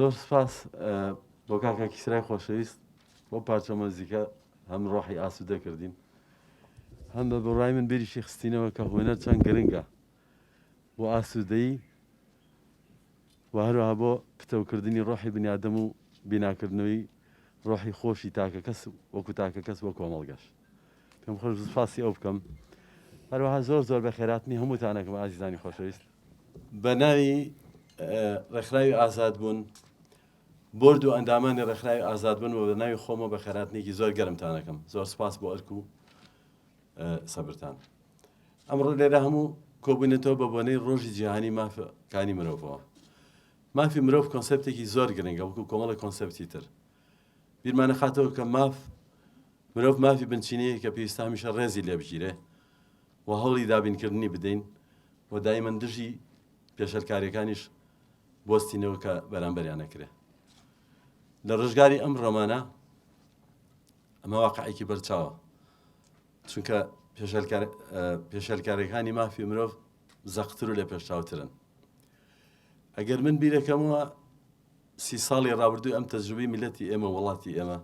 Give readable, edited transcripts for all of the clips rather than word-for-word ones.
زۆر سپاس بۆ کاکە کیسرای خۆشەویست بۆ پارچە مۆزیکە هەم ڕۆحی ئاسوودە کردین هەم بە بڕای من بێریشی خستینەوە کە هوێنەر چەند گرنگە بۆ ئاسوودەیی و هەروەها بۆ پتەوکردنی ڕۆحی بنیادەم و بیناکردنەوەی ڕۆحی خۆشی تاکە کەس وەکو تاکە کەس بۆ کۆمەڵگەش پێم خۆش سپاسی ئەو بکەم هەروەها زۆر زۆر بە خێراتنی هەمووتانەکەم ئازیزانی خۆشەویست بە ناوی ڕێکخراوی ئازادبوون بۆرد و ئەندامانی ڕێکخراوی ئازادبوون و بە ناوی خۆمە بە خێراتنێکی زۆر گەرمتانەکەم زۆر سپاس بۆ ئەرک و سەبرتان ئەمڕۆ لێرە هەموو کۆبوونێتەوە بە بۆنەی ڕۆژی جیهانی مافەکانی مرۆڤەوە مافی مرۆڤ کۆنسەپتێکی زۆر گرنگە وەکو کۆمەڵی کۆنسەپتی تر بیرمانە خاتەوە کە مرۆڤ مافی بنچینەیە کە پێویستە هەمیشە ڕێزی لێ بگیرێ و هەوڵی دابینکردنی بدەین و دایمەن دژی پێشەرکاریەکانیش بۆستینەوە کە بەرامبەریان نەکرێ لە ڕژگاری ئەم ڕۆمانە ئەمە واقعێکی بەرچاوە چونکە پێشەرکاریەکانی مافی مرۆڤ زەقتر و لە پێشچاوترن ئەگەر من بیرەکەمەوە 30 ساڵی ڕابردووی ئەم تەجروبەی میلەتی ئێمە وڵاتی ئێمە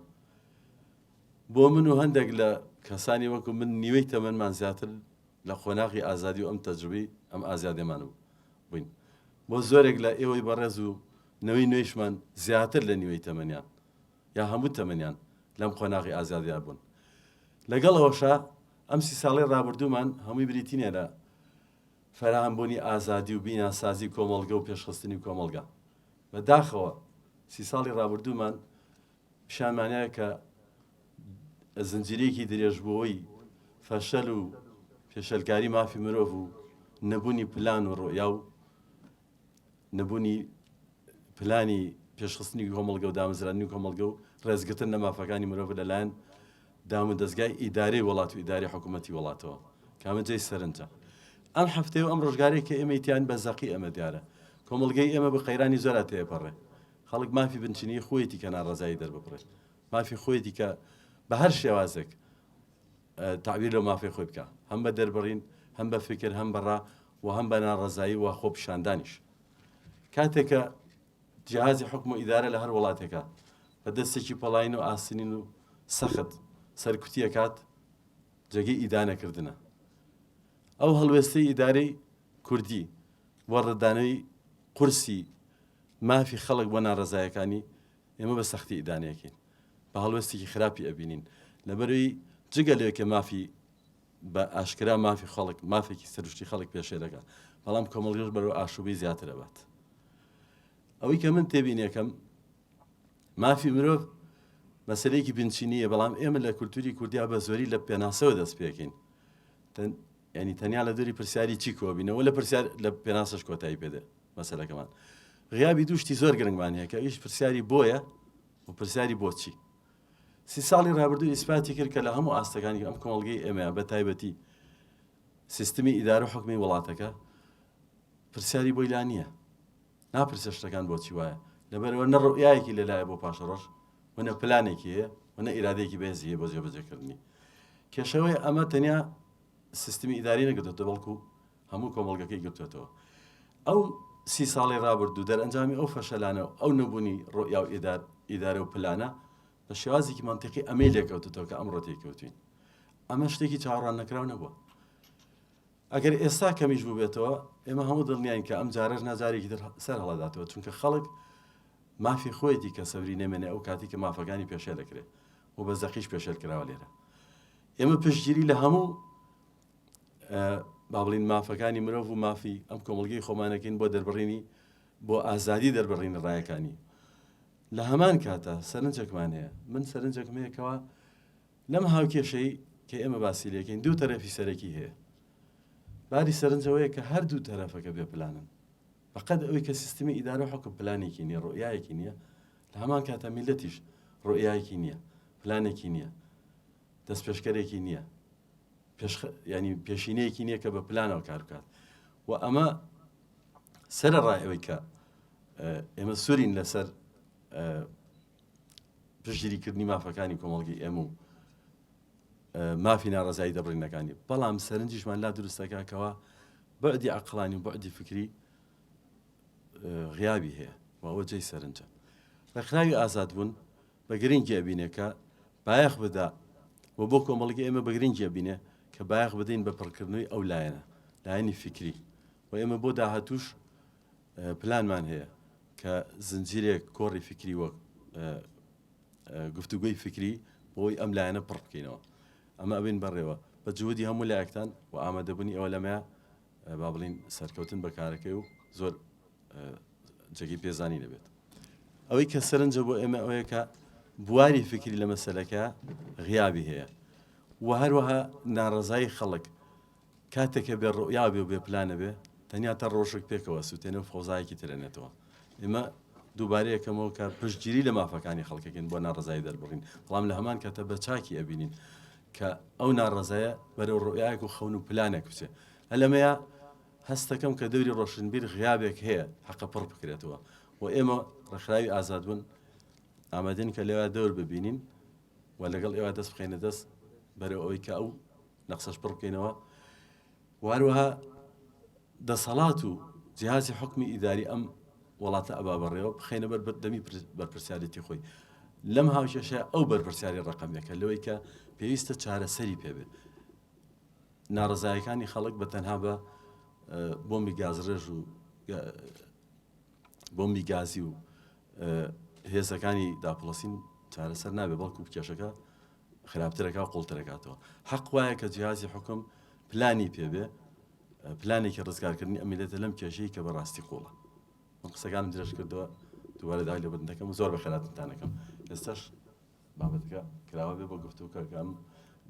بۆ من و هەندێک لە کەسانی وەکو من نیوەی تەمەنمان زیاتر لە خۆناغی ئازادی و ئەم تەجروبەی ئەم ئازادیمان بووین بۆ زۆرێک لە ئێوەی بەڕێز و نەوەی نوێیشمان زیاتر لە نیوەی تەمەنیان یا هەموو تەمەنیان لەم خۆناغی ئازادیا بوون لەگەڵ ئەوەشە ئەم 30 ساڵی ڕابردوومان هەمووی بریتینە لە فەرهەمبوونی ئازادی و بیناسازی کۆمەڵگە و پێشخستنی کۆمەڵگە بەداخەوە 30 ساڵی ڕابردوومان پیشانمانایە کە زنجیرەیەکی درێژبووەی فەشەل و پێشەلکاری مافی مرۆڤ و نەبوونی پلان و ڕۆیا و نەبوونی پلانی پێشخستنی کۆمەڵگە و دامەزرانی کۆمەڵگە و ڕێزگرتن لە مافەکانی مرۆڤ لەلایەن دام و دەستگای ئیدارەی وڵات و ئیداری حکوومەتی وڵاتەوە کامەجێی سەرنجە ئەم هەفتەیە و ئەم ڕۆژگارێک کە ئێمە تیان بە زەقی ئەمە دیارە کۆمەڵگەی ئێمە بە قەیرانی زۆرا تێپەڕێ خەڵک مافی بنچینی خۆیەتی کە ناڕەزایی دەرببڕێت مافی خۆیەتی کە بە هەر شێوازێک تعبیر لە مافی خۆی بکە هەم بە دەربڕین هەم بە فکر هەم بەڕا و هەم بە ناڕەزایی و خۆ پیشاندانیش کاتێکە جیهازی حکم و ئیدارە لە هەر وڵاتێکە بە دەستێکی پەڵاین و ئاسنین و سەخت سەرکوتیە کات جێگەی ئیدانەکردنە ئەو هەڵوێستەی ئیدارەی کوردی بۆ ڕێدانەوەی قورسی مافی خەڵک بۆ ناڕەزایەکانی ئێمە بە سەختی ئیدانەیەکەین بە هەڵوێستێکی خراپی ئەبینین لەبەرەوەی جگە لێکە مافی بە ئاشکرا مافی خەڵک مافێکی سەرشتی خەڵک پێشێ دەکات بەڵام کۆمەڵگەش بەرەو ئاشوبەی زیاتر ئەبات ئەوەی کە من تێبینەکەم مافی مرۆڤ مەسەلەیەکی بنچینیە بەڵام ئێمە لە کولتوری کوردیا بە زۆری لە پێناسەوە دەست پێکەین ینی تەنیا لە دووری پرسیاری چی کۆبینەوە لە پرسیار لە پێناسەش کۆتایی پێدە مەسەلەکەمان غیابی دووشتی زۆر گرنگمان هەیە کە ئیش پرسیاری بۆیە و پرسیاری بۆچی 30 ساڵی ڕابردوو ئیسپاتی کرد کە لە هەموو ئاستەکانی ئەم کۆمەڵگەی ئێمە بە تایبەتی سیستمی ئیدارە و حکمی وڵاتەکە پرسیاری بۆی لا نییە ناپرسە شتەکان بۆچی وایە لەبەرەوە نە ڕۆیایەکی لەلایە بۆ پاشەڕۆژ و نە پلانێکی هەیە و نە ئیرادەیەکی بەهێزی هەیە بۆ جێبەجێکردنی کێشەوەی ئەمە تەنیا سیستمی ئیداری نەگرتوێتە بەڵکو هەموو کۆمەڵگەکەی گرتوێتەوە ئەو 30 ساڵی ڕابردوو دەرئەنجامی ئەو فەشەلانە و ئەو نەبوونی ڕۆیا و ئیدارە و پلانە بە شێوازێکی مەنتیقی ئەمەی لێکەوتێتەوە کە ئەمڕۆ تێکەوتوین ئەمە شتێکی چاوەڕوان نەکراو نەبووە ئەگەر ئێستا کەمیش بوو بێتەوە ئێمە هەموو دڵنیاین کە ئەم جارەش ناجارێکی تر سەر هەڵەداتەوە چونکە خەڵک مافی خۆیەتی کە سەوری نەمێنێ ئەو کاتی کە مافەکانی پێشێ دەکرێت و بە زەقیش پێشێل کراوە لێرە ئێمە پشتگیری لە هەموو با بڵین مافەکانی مرۆڤ و مافی ئەم کۆمەڵگەی خۆمانەکەین بۆ دەربڕینی بۆ ئازادی دەربڕینی ڕایەکانی لە هەمان کاتە سەرنجێکمان هەیە من سەرنجێکم هەیەکەوە لەم هاوکێشەی کە ئێمە باسی لەکەین دوو تەرەفی سەرەکی هەیە باری سەرنجەوەیە کە هەردوو تەرەفەکە بێ پلانن فقط ئەوەی کە سیستمی ئیدارە و حکم پلانێکی نییە ڕۆیایەکی نییە لە هەمان کاتە میلەتیش ڕۆیایەکی نییە پلانێکی نییە دەست پێشکەرێکی نییە ینی پێشینەیەکی نییە کە بە پلانەوە کار بکات و ئەمە سەرەڕای ئەوەی کە ئێمە سوورین لەسەر پشتگیریکردنی مافەکانی کۆمەڵگەی ئێمە و مافی ناڕەزایی دەبڕینەکانی بەڵام سەرنجیشمان لا دروستەکەکەوە بەعدی عەقڵانی و بەعدی فکری غیابی هەیە و ئەوە جێی سەرنجە ڕێکخراوی ئازاد بوون بە گرنگی ئەبینێ کە بایەخ بدا و بۆ کۆمەڵگە ئێمە بە گرنگی ئەبینێ کە بایەخ بدەین بە پڕکردنەوەی ئەو لایەنە لایەنی فکری و ئێمە بۆ داهاتوش پلانمان هەیە کە زنجیرێک کۆڕی فکری وەک گفتوگوی فکری بۆی ئەم لایەنە پڕ بکەینەوە ئەمە ئەبین بەڕێوە بە جوودی هەموو لایەکتان و ئامادەبوونی ئەوە لەمەیە با بڵین سەرکەوتن بەکارەکەی و زۆر جێگی پێزانی دەبێت ئەوەی کە سەرنجە بۆ ئێمە ئەوەیە کە بواری فکری لە مەسەلەکە غیابی هەیە و هەروەها ناڕەزایی خەڵک کاتێکە بێ ڕۆیا بێ و بێ پلانە بێ تەنیا تا ڕۆژێک پێکەوە سووتێنە و فۆزایەکی ترێنێتەوە ئێمە دووبارەیەکەمەوە کە پشتگیری لە مافەکانی خەڵکەکەین بۆ ناڕزایی دەربڕین بەڵام لە هەمان کاتە بە چاکی ئەبینین کە ئەو ناڕزایە بەرەو ڕۆیاک و خەون و پلانێک بچێ هەلەمەیە هەستەکەم کە دەوری ڕۆشنبیر غیابێک هەیە حەقە پڕ بکرێتەوە و ئێمە ڕێکخراوی ئازادبوون ئامادەین کە لێوە دەور ببینین و لەگەڵ ئێوە دەست بخەینە دەست بەرەو ئەوەی کە ئەو نەقسەش پڕ بکەینەوە واروها دەسەڵات و جیهازی حکمی ئیداری ئەم وڵاتە ئەبا بەڕێوە بخەینە دەمی بەرپرسیارەتی خۆی لەم هاوشێشە ئەو بەرپرسیاری ڕقەمێکە لەوەی کە پێویستە چارەسەری پێبێ ناڕزایەکانی خەڵک بە تەنها بە بۆمبی گازڕێژ و بۆمبی گازی و هێزەکانی داپڵەسین چارەسەر نابێ بەڵکو کێشەکە خراپترەکە و قوڵترەکاتەوە حەق وایە کە جیهازی حکم پلانی پێبێ پلانێکی ڕزگارکردنی ئەمیلێتە لەم کێشەی کە بەڕاستی قوڵە من قسەکانم درێژ کردەوە دووارە داوای لێ بردنەکەم زۆر بە خێراتتانەکەم ئێستاش بابەتەکە کراوە بێ بۆ گفتوگۆکەکەم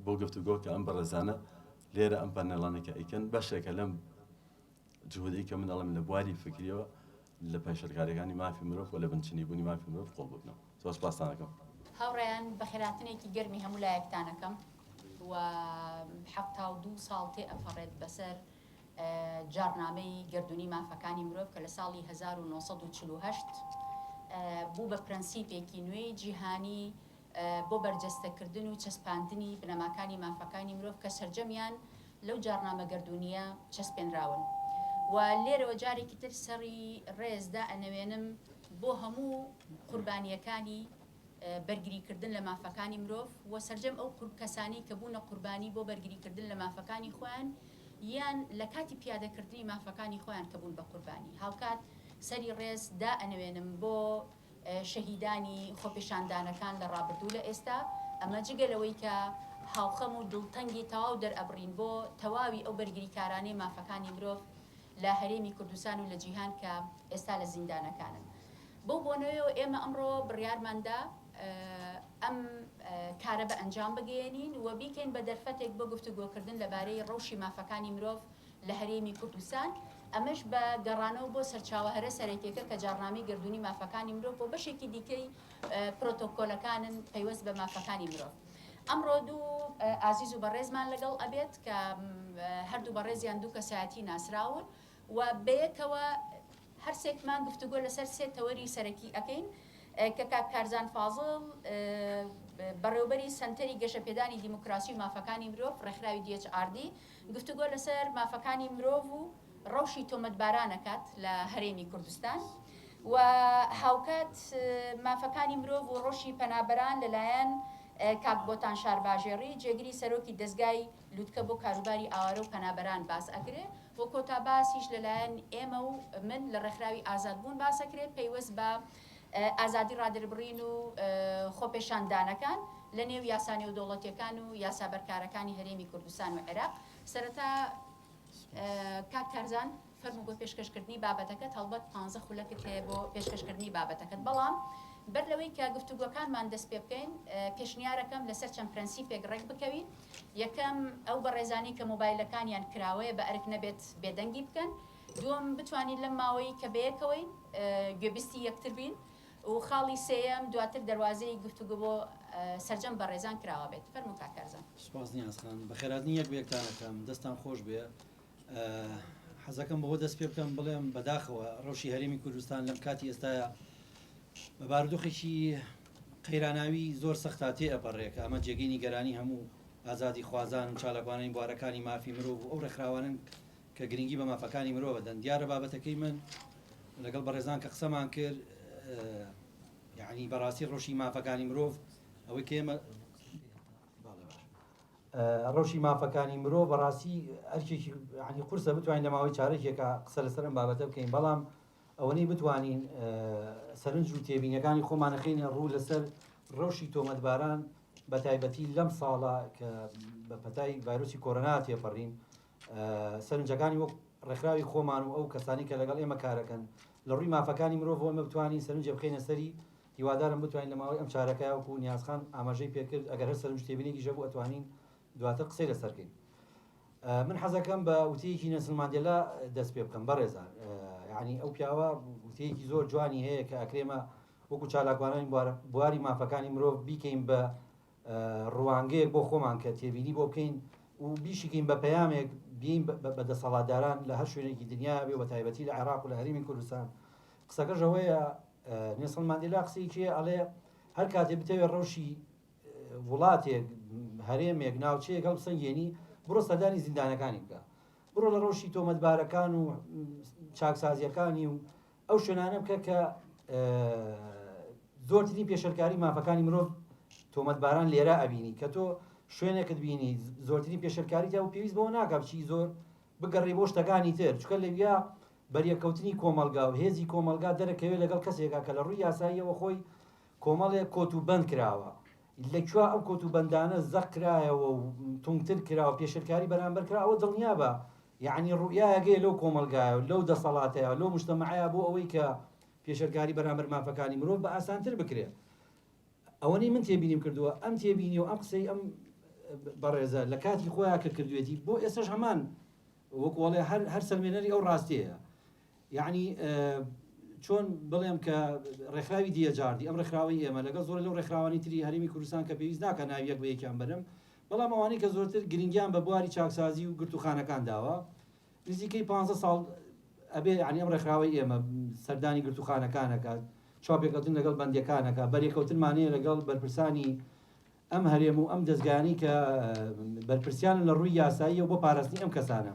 بۆ گفتوگۆ کە ئەم بەڕێزانە لێرە ئەم پانێڵانێکە ئەیکەن بەشێکە لەم جهودەی کە من ئەڵێم لە بواری فکریەوە لە پێشەرکاریەکانی مافی مرۆڤ و لە بنچینی بوونی مافی مرۆڤ قوڵ ببنەوە زۆر سوپاستانەکەم هاوڕێیان بە خێراتنێکی گەرمی هەموو لایەکتانەکەم و 72 ساڵ تێ ئەفەڕێت بەسەر جارنامەی گردوونی مافەکانی مرۆڤ کە لە ساڵی 1948 بوو بە پرەنسیپێکی نوێی جیهانی بۆ بەرجەستەکردن و چەسپاندنی بنەماکانی مافەکانی مرۆڤ کە سەرجەمیان لەو جارنامە گردوونیە چەسپێنراون و لێرەوە جارێکی تر سەری ڕێزدا ئەنەوێنم بۆ هەموو قوربانیەکانی بەرگریکردن لە مافەکانی مرۆڤ و سەرجەم ئەو کەسانی کە بوونە قوربانی بۆ بەرگریکردن لە مافەکانی خۆیان یان لە کاتی پیادەکردنی مافەکانی خۆیان کە بوون بە قوربانی هاوکات سەری ڕێز دا ئەنەوێنم بۆ شەهیدانی خۆپیشاندانەکان لە ڕابردوو لە ئێستا ئەمە جگەلەوەی کە هاوخەم و دڵتەنگی تەواو دەرئەبڕین بۆ تەواوی ئەو بەرگریکارانەی مافەکانی مرۆڤ لە هەرێمی کوردستان و لە جیهان کە ئێستا لە زیندانەکانن بۆ بۆنەوەیەوە ئێمە ئەمڕۆ بڕیارماندا ئەم کارە بە ئەنجام بگەێنین و بیکەین بە دەرفەتێک بۆ گفتوگۆکردن لەبارەی ڕەوشی مافەکانی مرۆڤ لە هەرێمی کوردستان ئەمەش بە گەڕانەوە بۆ سەرچاوە هەرە سەرەکیەکە کە جارنامەی گردوونی مافەکانی مرۆڤ بۆ بەشێکی دیکەی پرۆتۆکۆلەکانن پەیوەست بە مافەکانی مرۆڤ ئەمڕۆ دوو ئازیز و بەڕێزمان لەگەڵ ئەبێت کە هەردوو بەڕێزیان دوو کەسایەتی ناسراون و بەیەکەوە هەرسێکمان گفتوگۆ لەسەر سێ تەوەری سەرەکی ئەەکەین کە کاک کارزان فازڵ بەڕێوبەری سەنتەری گەشەپێدانی دیموکراسی و مافەکانی مرۆڤ ڕێکخراوی DHRD گفتوگۆ لەسەر مافەکانی مرۆڤ و ڕەوشی تۆمەتبارانەکات لە هەرێمی کوردستان و هاوکات مافەکانی مرۆڤ و ڕۆشی پەنابەران لەلایەن کاک بۆتان شارباژێڕی جێگیری سەرۆکی دەستگای لووتکە بۆ کاروباری ئاوارە و پەنابەران باس ئەکرێ بۆ کۆتا باسیش لەلایەن ئێمە و من لە ڕێکخراوی ئازادبوون باسەکرێت پەیوەست بە ئازادی ڕادربڕین و خۆپێشاندانەکان لە نێو یاسانی و دەوڵەتیەکان و یاسابەرکارەکانی هەرێمی کوردستان و عێراق سەرەتا کاک کارزان فەرموو بۆ پێشکەشکردنی بابەتەکەت هەڵبەت 15 خولەکت هەیە بۆ پێشکەشکردنی بابەتەکەت بەڵام بەر لەوەی کە گفتوگۆکانمان دەست پێ بکەین پێشنیارەکەم لەسەر چەند پرەنسیپێک ڕێک بکەوین یەکەم ئەو بەڕێزانی کە مۆبایلەکانیان کراوەیە بە ئەرک نەبێت بێدەنگی بکەن دووەم بتوانین لەم ماوەی کە بەیەکەوەی گوێبیستی یەکتر بین و خاڵی سێیەم دواتر دەواازەی گفتوگۆ بۆ سەرجەم بەڕێزان کراوە بێت فەرموو کاک کارزان سوپاس نیازخان بەخێراتنی یەک بێکتانەکەم دەستان خۆش بێ حەزەکەم بەوە دەست پێ بکەم بڵێم بەداخەوە ڕەوشی هەرێمی کوردستان لەم کاتی ئێستاە بە بارودۆخێکی قەیراناوی زۆر سەختا تێ ئەپەڕێکە ئەمە جێگەی نیگەرانی هەموو ئازادی خوازان و چالاکوانەی بوارەکانی مافی مرۆڤ و ئەو ڕێکخراوانن کە گرنگی بە مافەکانی مرۆڤ دەن دیارە بابەتەکەی من لەگەڵ بەڕێزان کە قسەمان کرد یعنی بەڕاستی ڕۆژی مافەکانی مرۆڤ ئەوەی کە ئێمە ڕۆژی مافەکانی مرۆڤ بەڕاستی ئەرکێکی ینی قورسە بتوانین لە ماوەی چارەکێکە قسە لەسەر ئەم بابەتە بکەین بەڵام ئەوەنەی بتوانین سەرنج و تێبینیەکانی خۆمانەخینە ڕوو لەسەر ڕۆژی تۆمەتباران بە تایبەتی لەم ساڵە کە بە پەتای ڤایرۆسی کۆرۆنا تێپەڕین سەرنجەکانی وەک ڕێکخراوی خۆمان و ئەو کەسانی کە لەگەڵ ئێمە کارەکەن لە ڕووی مافەکانی مرۆڤ ئەمە بتوانین سەرنجە بخینە سەری هیوادارم بتوانین لە ماوەی ئەم چارەکە وەکو نیازخان ئاماژەی پێکرد ئەگەر هەر سەرنج تێبینێکی ژەبوو ئەتوانین دواتر قسەی لەسەرکەین. من حەزەکەم بە وتەیەکی نێلسن ماندێلا دەست پێ بکەم بەڕێزان یعنی ئەو پیاوە وتەیەکی زۆر جوانی هەیە کە ئەکرێمە وەکو چالاکوانانی بواری مافەکانی مرۆڤ بیکەین بە ڕوانگەیەک بۆ خۆمان کە تێبینی بۆ بکەین و بیشیکەین بە پەیامێک بین بە دەسەڵاتداران لە هەر شوێنێکی دنیا بێ بە تایبەتی لە عێراق و لە هەرێمی کوردستان. قسەکەش ئەوەیە نێلسن ماندێلا قسەیەکی ئەڵێ هەر کاتێک بتەوێت ڕەوشی وڵاتێک هەرێمێک ناوچەیەک هەڵ بسەنگێنی بڕۆ سەردانی زیندانەکانی بکە، بڕۆ لە ڕۆژی تۆمەتبارەکان و چاکسازیەکانی و ئەو شوێنانە بکە کە زۆرترین پێشەرکاری مافەکانی مرۆڤ تۆمەتباران لێرە ئەبینی کە تۆ شوێنێکت بینی زۆرترین پێشەرکاری تا و پێویست بەوە ناکات بچی زۆر بگەڕێ بۆ شتەکانی تر چکە لەویا بەریەکەوتنی کۆمەلگا و هێزی کۆمەلگا دەرەکەوێت لەگەڵ کەسێکا کە لە ڕووی یاساییەوە خۆی کۆمەڵێک کۆت و بەند کراوە لەکوێ ئەو کۆت و بەندانە زەق کرایەوە و تونگتر کراوە پێشەرکاری بەرامبەر کرا ئەوە دڵنیا بە یعنی ڕوئیاگەی لەو کۆمەلگایە و لەو دەسەڵاتەیە لەو مجتەمەعەیە بۆ ئەوەی کە پێشەرکاری بەرامبەر مافەکانی مرۆڤ بە ئاسانتر بکرێت. ئەوەنەی من تێبینیم کردووە ئەم تێبینی و ئەم قسەی ئەم بەڕێزە لە کاتی خۆیان کە کردوێتی بۆ ئێستش هەمان وەکوڵێ هەر سەلمێنەری ئەو ڕاستیەیە یعنی چۆن بڵێم کە ڕێکخراوی دیەجاردی ئەم ڕێکخراوی ئێمە لەگەڵ زۆر لەو ڕێکخراوانی تری هەرێمی کوردستان کە پێویست ناکە ناویەک بە یەکیان بەرم بەڵام ئەوانەی کە زۆرتر گرنگیان بە بواری چاکسازی و گرتوخانەکان داوە نزیکەی 15 ساڵ ئەبێ ینی ئەم ڕێکخراوی ئێمە سەردانی گرتوخانەکانەکات چاپێکەوتن لەگەڵ بەندەکانەکە بەرێکەوتنمانەیە لەگەڵ بەرپرسانی ئەم هەرێم و ئەم دەستگانی کە بەرپرسیان لە ڕووی یاسایی و بۆ پاراستنی ئەم کەسانە.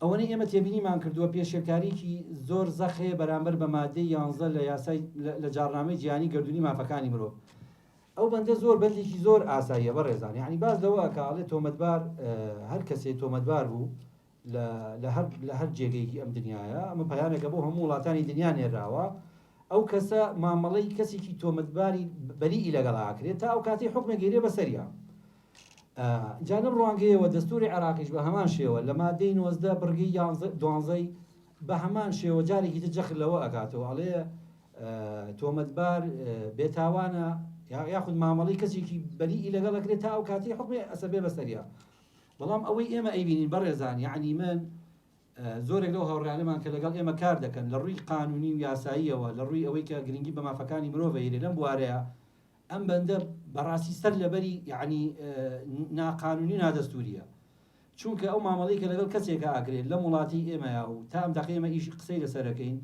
ئەوەنەی ئێمە تێبینیمان کردووە پێشێکاریکی زۆر زەخێ بەرامبەر بە مادەی 11 لە یاسای لە جاڕنامەی جیهانی گردونی مافەکانی مرۆڤ. ئەو بەندە زۆر بەندێکی زۆر ئاساییە بەڕێزان یعنی باز لەوە کاڵێ تۆمەتبار هەر کەسێ تۆمەتبار بوو لە هەر جێگەیەکی ئەم دنیاە ئەمە پەیامێکە بۆ هەموو وڵاتانی دنیا نێراوە ئەو کەسە مامەڵەی کەسێکی تۆمەتباری بەریئی لەگەڵ ئاکرێت تا ئەو کاتی حکمە گەیرێ بەسەریە. جانب ڕوانگەیەوە دەستوری عێراقیش بە هەمان شێوە لە مادەی 19 بڕگەی 12 بە هەمان شێوە جارێکی تر جەخت لەوە ئەکاتەوە ئەڵێ تۆمەتبار بێتاوانە یاخود مامەڵەی کەسێکی بەریئی لەگەڵ ئەکرێت تا ئەو کاتی حکمێ ئەسەبێ بەسەریە. بەڵام ئەوەی ئێمە ئەیبینین بەڕێزان یعنی من زۆرێک لەو هاوڕێیانەمان کە لەگەڵ ئێمە کار دەکەن لە ڕووی قانونی و یاساییەوە لە ڕووی ئەوەی کە گرنگی بە مافەکانی مرۆڤ هەیە لەم بوارەیە ئەم بەندە بەڕاستی سەر لەبەری یعنی ناقانونی نادەستوریە چونکە ئەو مامەڵەی کە لەگەڵ کەسێکە ئاگرێت لە وڵاتی ئێمەیە و تا ئەم دەقەی ئێمە ئیشی قسەی لەسەرەکەین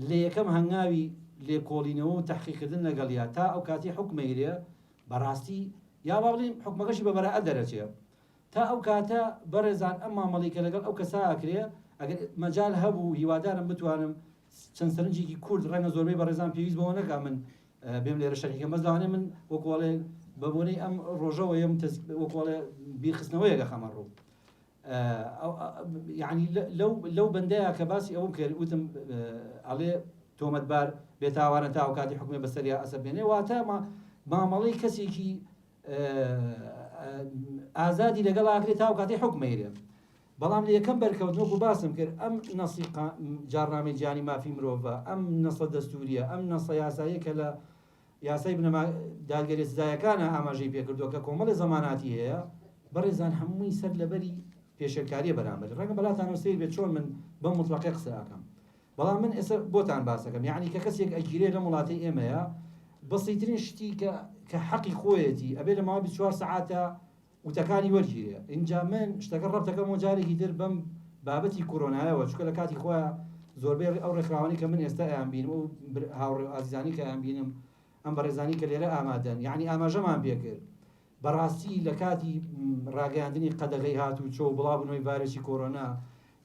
لە یەکەم هەنگاوی لێکۆڵینەوە و تەحقیقکردن لەگەڵیا تا ئەو کاتی حکمەیرێ بەڕاستی یا با بڵین حکمەکەشی بە بەراعەت دەرەچێت تا ئەو کاتە بەڕێزان ئەم مامەڵەی کە لەگەڵ ئەو کەسا ئاکرێ ئەگەر مەجال هەبوو هیوادارم بتوانم چەند سەرنجێکی کورد ڕەنگە زۆربەی بەڕێزان پێویست بەوە نەکا من بێم لێرە شەریکەم بەس داوانێ من وەکوڵێ بەبوونەی ئەم ڕۆژەوە یم وەکوڵێ بیرخستنەوەیەکە خەمە ڕوو یعنی لەو بەندەیە کە باسی ئەوم کرد وتم ئەڵێ تۆمەتبار بێتاوانە تا ئەو کاتی حکومێ بەسەریا ئەسەبێنێ واتە مامەڵەی کەسێکی ئازادی لەگەڵ ئاکرێت تا ئەو کاتی حکمەیرێ. بەڵام لە یەکەم بەرکەوتنەوەکو باسم کرد ئەم نەسی جاڕنامەی جیهانی مافی مرۆڤە ئەم نەسە دەستوریە ئەم نەسە یاساییە کە لە یاسای بنەما دادگەری سزایەکانە ئاماژەی پێکردووە کە کۆمەڵی زەماناتی هەیە بەڕێزان هەمووی سەر لەبەری پێشەرکاریە بەرامبەر ڕەنگە بەلاتانەوە سیر بێت چۆن من بەم مطلقی قسە ئەکەم بەڵام من ئێستا بۆتان باسەکەم یعنی کە کەسێک ئەگیرێ لە وڵاتی ئێمەیە بەسیترین شتی کە حەقی خۆیەتی ئەبێ لە ماوەی 24 ساعاتە وتەکانی وەرگیرێ. اینجا من شتەکە ڕەبتەکەم و جارێکی تر بەم بابەتی کۆرۆنایەوە چکە لە کاتی خۆیان زۆربەی ئەو ڕێکخراوانی کە من ئێستا ئەیان بینم و هاوڕێ ئازیزانی کە ئەیان بینم ئەم بەڕێزانی کە لێرە ئامادەن یعنی ئاماژەمان پێکرد بەڕاستی لە کاتی ڕاگەیاندنی قەدەغەی هاتوو چۆ بڵاوبوونەوەی ڤایرۆسی کۆرۆنا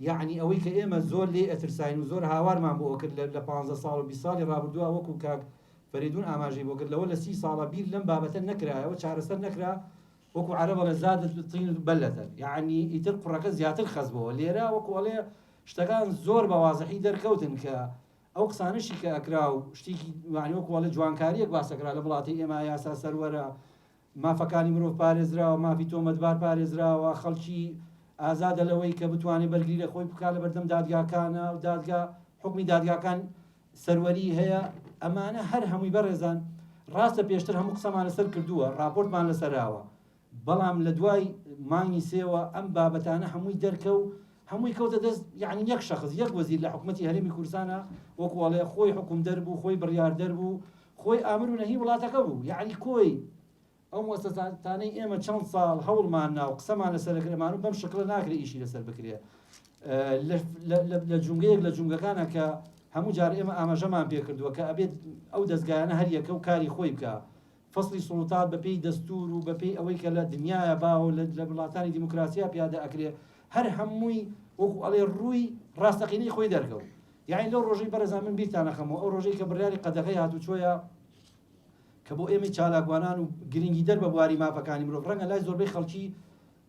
یعنی ئەوەی کە ئێمە زۆر لێ ئەترساین و زۆر هاوارمان بۆ کرد لە 15 ساڵ و 20 ساڵی ڕابردووە وەکو کاک فەریدون ئاماژەی بۆ کرد لەوە لە 30 ساڵە بیر لەم بابەتە نەکرایەوە چارەسەر نەکرا وەکو عەرەبە لە زادت طین بەلەتە یعنی ئیتر قوڕەکە زیاتر خەزبەوە لێرە وەکو ئەڵێ شتەکان زۆر بە وازەحی دەرکەوتن کە ئەو قسانشی کە ئەکرا و شتێکی معنی وەکو ئەڵێ جوانکاریەک باسەکرا لە وڵاتی ئێمە یاسا سەروەرە مافەکانی مرۆڤ پارێزراوە مافی تۆمەتبار پارێزراوە خەڵکی ئازادە لەوەی کە بتوانێت بەرگری لە خۆی بکات لە بەردەم دادگاکانە و دادگا حکمی دادگاکان سەروەری هەیە ئەمانە هەر هەمووی بەڕێزان ڕاستە پێشتر هەموو قسەمان لەسەر کردووە راپۆرتمان لەسەراوە بەڵام لە دوای مانگی سێوە ئەم بابەتانە هەمووی دەرکە و هەمووی کەوتە دەست یعنی یەک شەخص یەک وەزیر لە حکومەتی هەرێمی کوردستانە وەکو ئەڵێ خۆی حکوم دەربوو خۆی بڕیاردەر بوو خۆی ئامر و نەهی وڵاتەکە بوو یعنی کۆی ئەو مؤسساتانەی ئێمە چەند ساڵ هەوڵمان ناو قسەمان لەسەر کرێمان و بەم شکڵە ناکرێ ئیشی لەسەر بکرێ لە جونگەیەک لە جونگەکانە کە هەموو جار ئێمە ئاماژەمان پێ کردووە کە ئەبێت ئەو دەستگایانە هەر یەکە و کاری خۆی بکە فەصلی سوڵتات بەپێی دەستور و بەپێی ئەوەی کە لە دنیاە باوە لە وڵاتانی دیموکراسیا پیادە ئەکرێ هەر هەمووی وەکو ئەڵێ ڕووی ڕاستەقینەی خۆی دەرکەوت یعنی لەو ڕۆژەی بەرەزان من بیرتانە خەمەوە ئەو ڕۆژەی کە بڕیاری قەدەغەی هاتوچۆیە کە بۆ ئێمەی چالاکوانان و گرنگی دەر بە بواری مافەکانی مرۆڤ ڕەنگە لای زۆربەی خەڵکی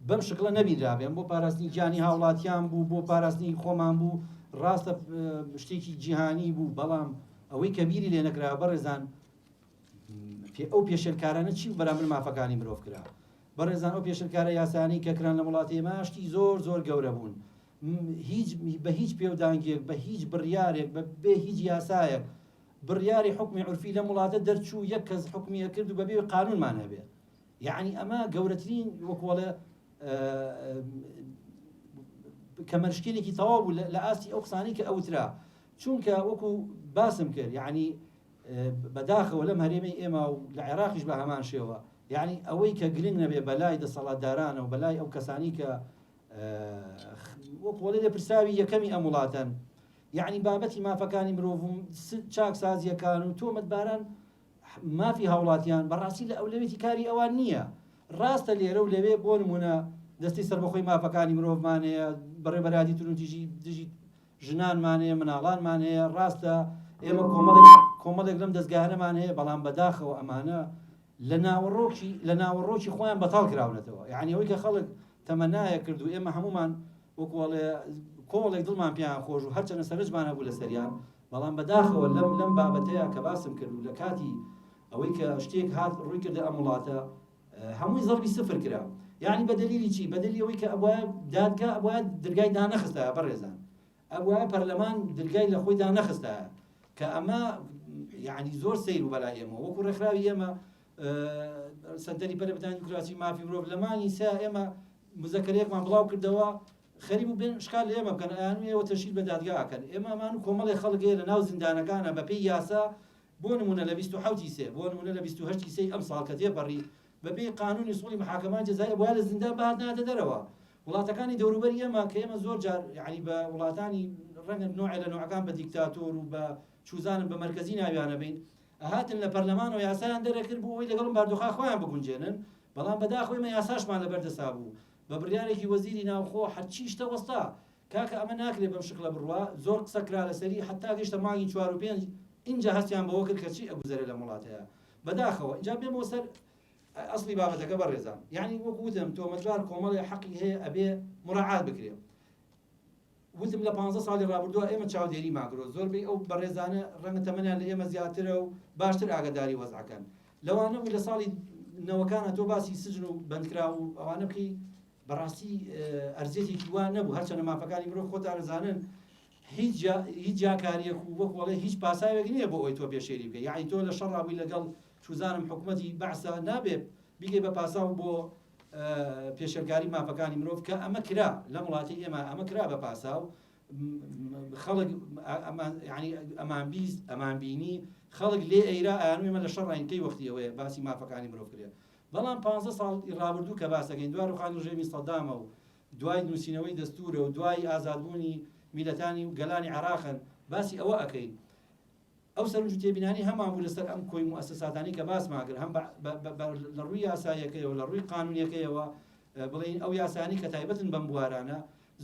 بەم شکڵە نەبیرابێن بۆ پاراستنی گیانی هاوڵاتیان بوو بۆ پاراستنی خۆمان بوو ڕاستە شتێکی جیهانی بوو بەڵام ئەوەی کە بیری لێ نەکرا بەڕێزان ئەو پێشێلکارانە چی بەرامبەر مافەکانی مرۆڤ کرا بەڕێزان ئەو پێشێلکارە یاسانی کە کران لە وڵاتی ئێمە شتی زۆر گەورە بوون بە هیچ پێودانگێک بە هیچ بڕیارێک بێ هیچ یاسایەک بڕیاری حکمی عورفی لە وڵاتە دەرچوو یەک کەس حکمیە کرد و بەبێ قانونمان هەبێ یعنی ئەمە گەورەترین وەکوڵێ کەمەرشکێنێکی تەواو بوو لە ئاستی ئەو قسانەی کە ئەوترا چونکە وەکو باسم کرد یعنی بەداخەوە لەم هەرێمەی ئێمە و لە عێراقیش بە هەمان شێوە یعنی ئەوەی کە گرنگ نەبێ بەلای دەسەڵاتدارانە و بەلای ئەو کەسانی کە وەکوڵێ لە پرساوی یەکەمی ئەم وڵاتەن یعنی بابەتی مافەکانی مرۆڤ چاکسازیەکان و تۆمەتباران مافی هاوڵاتیان بەڕاستی لە ئەولەوێتی کاری ئەوان نییە ڕاستە لێرە و لەوێ بۆ نمونە دەستی سەربەخۆی مافەکانی مرۆڤمان هەیە بەڕێبەرادی تونوتیژی دژی ژنانمان هەیە مناڵانمان هەیە ڕاستە ئێمە کۆمەڵێک لەم دەستگاهانەمان هەیە بەڵام بەداخەوە ئەمانە لە ناوەڕۆکی خۆیان بەتاڵ کراونەتەوە یعنی ئەوەی کە خەڵک تەمەنایە کرد و ئێمە هەمومان وەکوڵێ کۆڵێک دڵمان پێیان خۆش و هەرچەنە سەرنجمان هەبوو لە سەریان بەڵام بەداخەوە لەم بابەتەیە کە باسم کرد و لە کاتی ئەوەی کە شتێک هات ڕووی کردە ئەم وڵاتە هەمووی زەربی سفر کرا یعنی بەدەلیلی چی بەدەلی ئەوەی کە ئەوە دادگا ئەوە دەرگای دانەخستایە بەڕێزان ئەوە پەرلەمان دەرگای لە خۆی دانەخستایە کە ئەمە یعنی زۆر سەیر و بەلای ئێمە وەکو ڕێکخراوی ئێمە سەنتەری پەرلەمانی دیموکراسی مافی مرۆڤ لەمانی سا ئێمە مزەکەرەیەکمان بڵاو کردەوە خەریب و بێن شکال لە ئێمە بکەن ئەیانوێەوە تەشکیل بە دادگاکەن ئێمە ئەمان و کۆمەڵی خەڵکێ لە ناو زیندانەکانە بەپێی یاسا بۆ نمونە لە 27 سێ بۆ نمونە لە 28 سێ ئەم ساڵ کە تێپەڕی بەپێی قانونی سوڵی محاکەمان جەزای وایە لە زیندان بەهات ناتە دەرەوە وڵاتەکانی دەوروبەری ئێمە کە ئێمە زۆر جار یعنی بە وڵاتانی ڕەنگە نوعێ لە نوعەکان بە دیکتاتۆر و بە چوزانن بە مەرکەزی ناویانە بین ئەهاتن لە پەرلەمان و یاسایان دەرەکرد بوو ئەوەی لەگەڵم باردۆخا خۆیان بگونجێنن بەڵام بەداخۆی مە یاساشمان لەبەردەسا بوو بە بڕیارێکی وەزیری ناوخۆ هەرچی شتە وەستا کاکە ئەمە ناکرێت بەم شکلە بڕوا زۆر قسە کرا لەسەری حتا گەیشتە مانگی 4 و 5 اینجا هەستیان بەوە کرد کە چی ئەگوزەرێ لە وڵاتەیە بەداخەوە اینجا بێمەوە سەر ئەسڵی بابەتەکە بەڕێزان یعنی وەکو وتم تۆمەتبار کۆمەڵی حەقی هەیە ئەبێ مراعات بکرێ وتم لە 15 ساڵی ڕابردووە ئێمە چاودێری ماگرۆ زۆربەی ئەو بەڕێزانە ڕەنگە تەمەنیان لە ئێمە زیاترە و باشتر ئاگاداری وەزعەکەن لەوانە بووی لە ساڵی نەوەکانە تۆ باسی سجن و بەندکرا و ئەوانە بکەی بەڕاستی ئەرزێتێکی وان نەبوو هەرچەنە مافەکانی مرۆڤ خۆتان دەزانن هیچ جاکاریەک و وەکوڵێ هیچ پاساوێک نییە بۆ ئەوی تۆ پێشێری بکە یعنی تۆ لە شەڕابووی لەگەڵ چوزانم حکومەتی بەعسا نابێت بیگەی بە پاساو بۆ پێشەرگاری مافەکانی مرۆڤ کە ئەمە کرا لە وڵاتی ئێمە ئەمە کرا بە پاساو خەڵک ئەمان بینی خەڵک لێ ئەیرا ئەیانوێمە لە شەڕینکەی وەختیەوەیە باسی مافەکانی مرۆڤ کرێت بەڵام 15 ساڵ ڕابردوو کە باسەکەین دوای ڕوخانی ڕژێمی سەدامە و دوای نووسینەوەی دەستورە و دوای ئازادبوونی میلەتانی و گەلانی عێراقن باسی ئەوە ئەەکەین ئەو سەرنج و تێبینانی هەمان بوو لەسەر ئەم کۆی موسساتانی کە باسمان کرد هەم لە ڕووی یاسایەکەیەوە لە ڕووی قانونیەکەیەوە بڵین ئەو یاسانی کە تایبەتن بەم بوارانە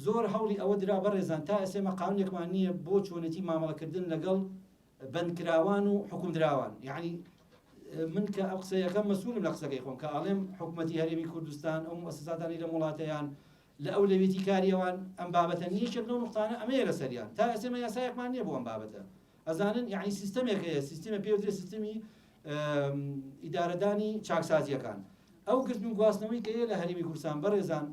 زۆر هەوڵی ئەوە درا بەڕێزان تا ئێسێمە قانونێکمان نییە بۆ چۆنەتی مامەڵەکردن لەگەڵ بەندکراوان و حکوم دراوان یعنی من کە ئەو قسەیەکەم مەسوولم لە قسەکەی خۆم کە ئاڵێم حکوومەتی هەرێمی کوردستان ئەو مؤسساتانی لە وڵاتەیان لە ئەولەوێتی کاریەوان ئەم بابەتە نیەکێک لەو نقطانە ئەمەیە لە سەریان تا ئێستا یاسایەکمان نییە بۆ ئەم بابەتە ئەزانن یعنی سیستەمێک هەیە سیستەمە پێ وترێت سیستەمی ئیدارەدانی چاکسازیەکان ئەو گرتن و گواستنەوەی کە هەیە لە هەرێمی کوردستان بەڕێزان